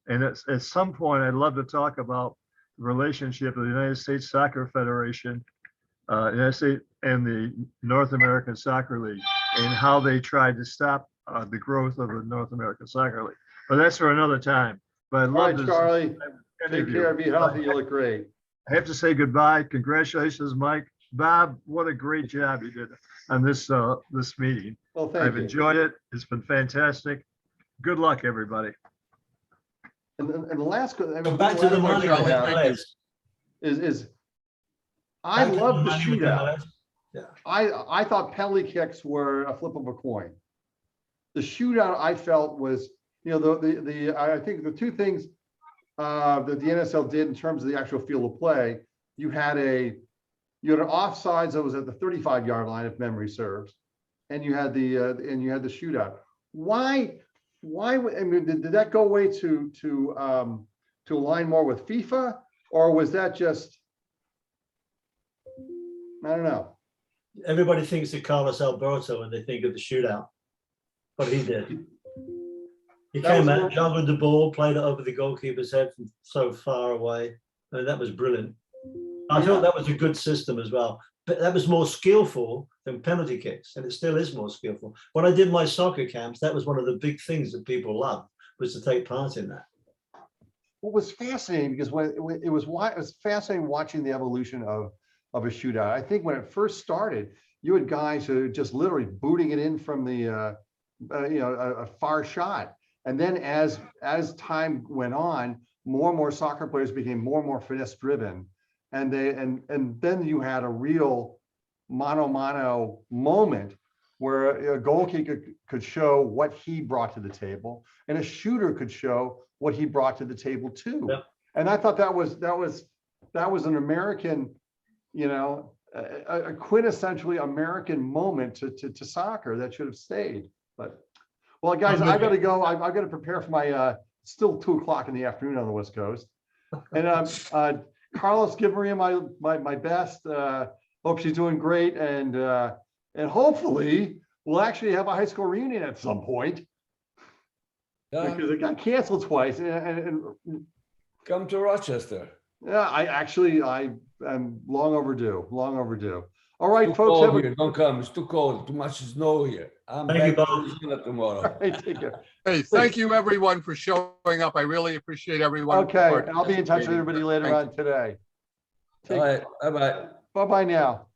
And at some point, I'd love to talk about the relationship of the United States Soccer Federation, United States and the North American Soccer League, and how they tried to stop the growth of the North American Soccer League. But that's for another time. But I'd love to, Charlie, take care, be healthy, you look great. I have to say goodbye. Congratulations, Mike. Bob, what a great job you did on this meeting. Well, thank I've you. enjoyed it. It's been fantastic. Good luck, everybody. And the last, back to the money is I love the shootout. Yeah. I thought penalty kicks were a flip of a coin. The shootout I felt was, I think the two things that the NSL did in terms of the actual field of play, you had an offsides that was at the 35-yard line, if memory serves, and you had the shootout. Why? I mean, did that go away to align more with FIFA, or was that just, I don't know. Everybody thinks of Carlos Alberto when they think of the shootout. What he did. He came out, juggled the ball, played it over the goalkeeper's head from so far away. And that was brilliant. I thought that was a good system as well. But that was more skillful than penalty kicks, and it still is more skillful. When I did my soccer camps, that was one of the big things that people loved, was to take part in that. What was fascinating, because it was fascinating watching the evolution of a shootout. I think when it first started, you had guys who were just literally booting it in from the a far shot, and then as time went on, more and more soccer players became more and more finesse driven. And then you had a real mano moment where a goalkeeper could show what he brought to the table, and a shooter could show what he brought to the table too. Yep. And I thought that was an American, a quintessentially American moment to soccer that should have stayed. But well, guys, I got to go. I've got to prepare for my still 2 o'clock in the afternoon on the West Coast, and Carlos, give Maria my best. Hope she's doing great, and hopefully we'll actually have a high school reunion at some point, because it got canceled twice. And come to Rochester. Yeah, I am long overdue. Long overdue. All right, too folks. Cold here. Don't come. It's too cold. Too much snow here. I'm back to Arizona tomorrow. All right, take care. Hey, thank you everyone for showing up. I really appreciate everyone. Okay, I'll be in touch with everybody later on today. All right. Bye-bye. Bye-bye now.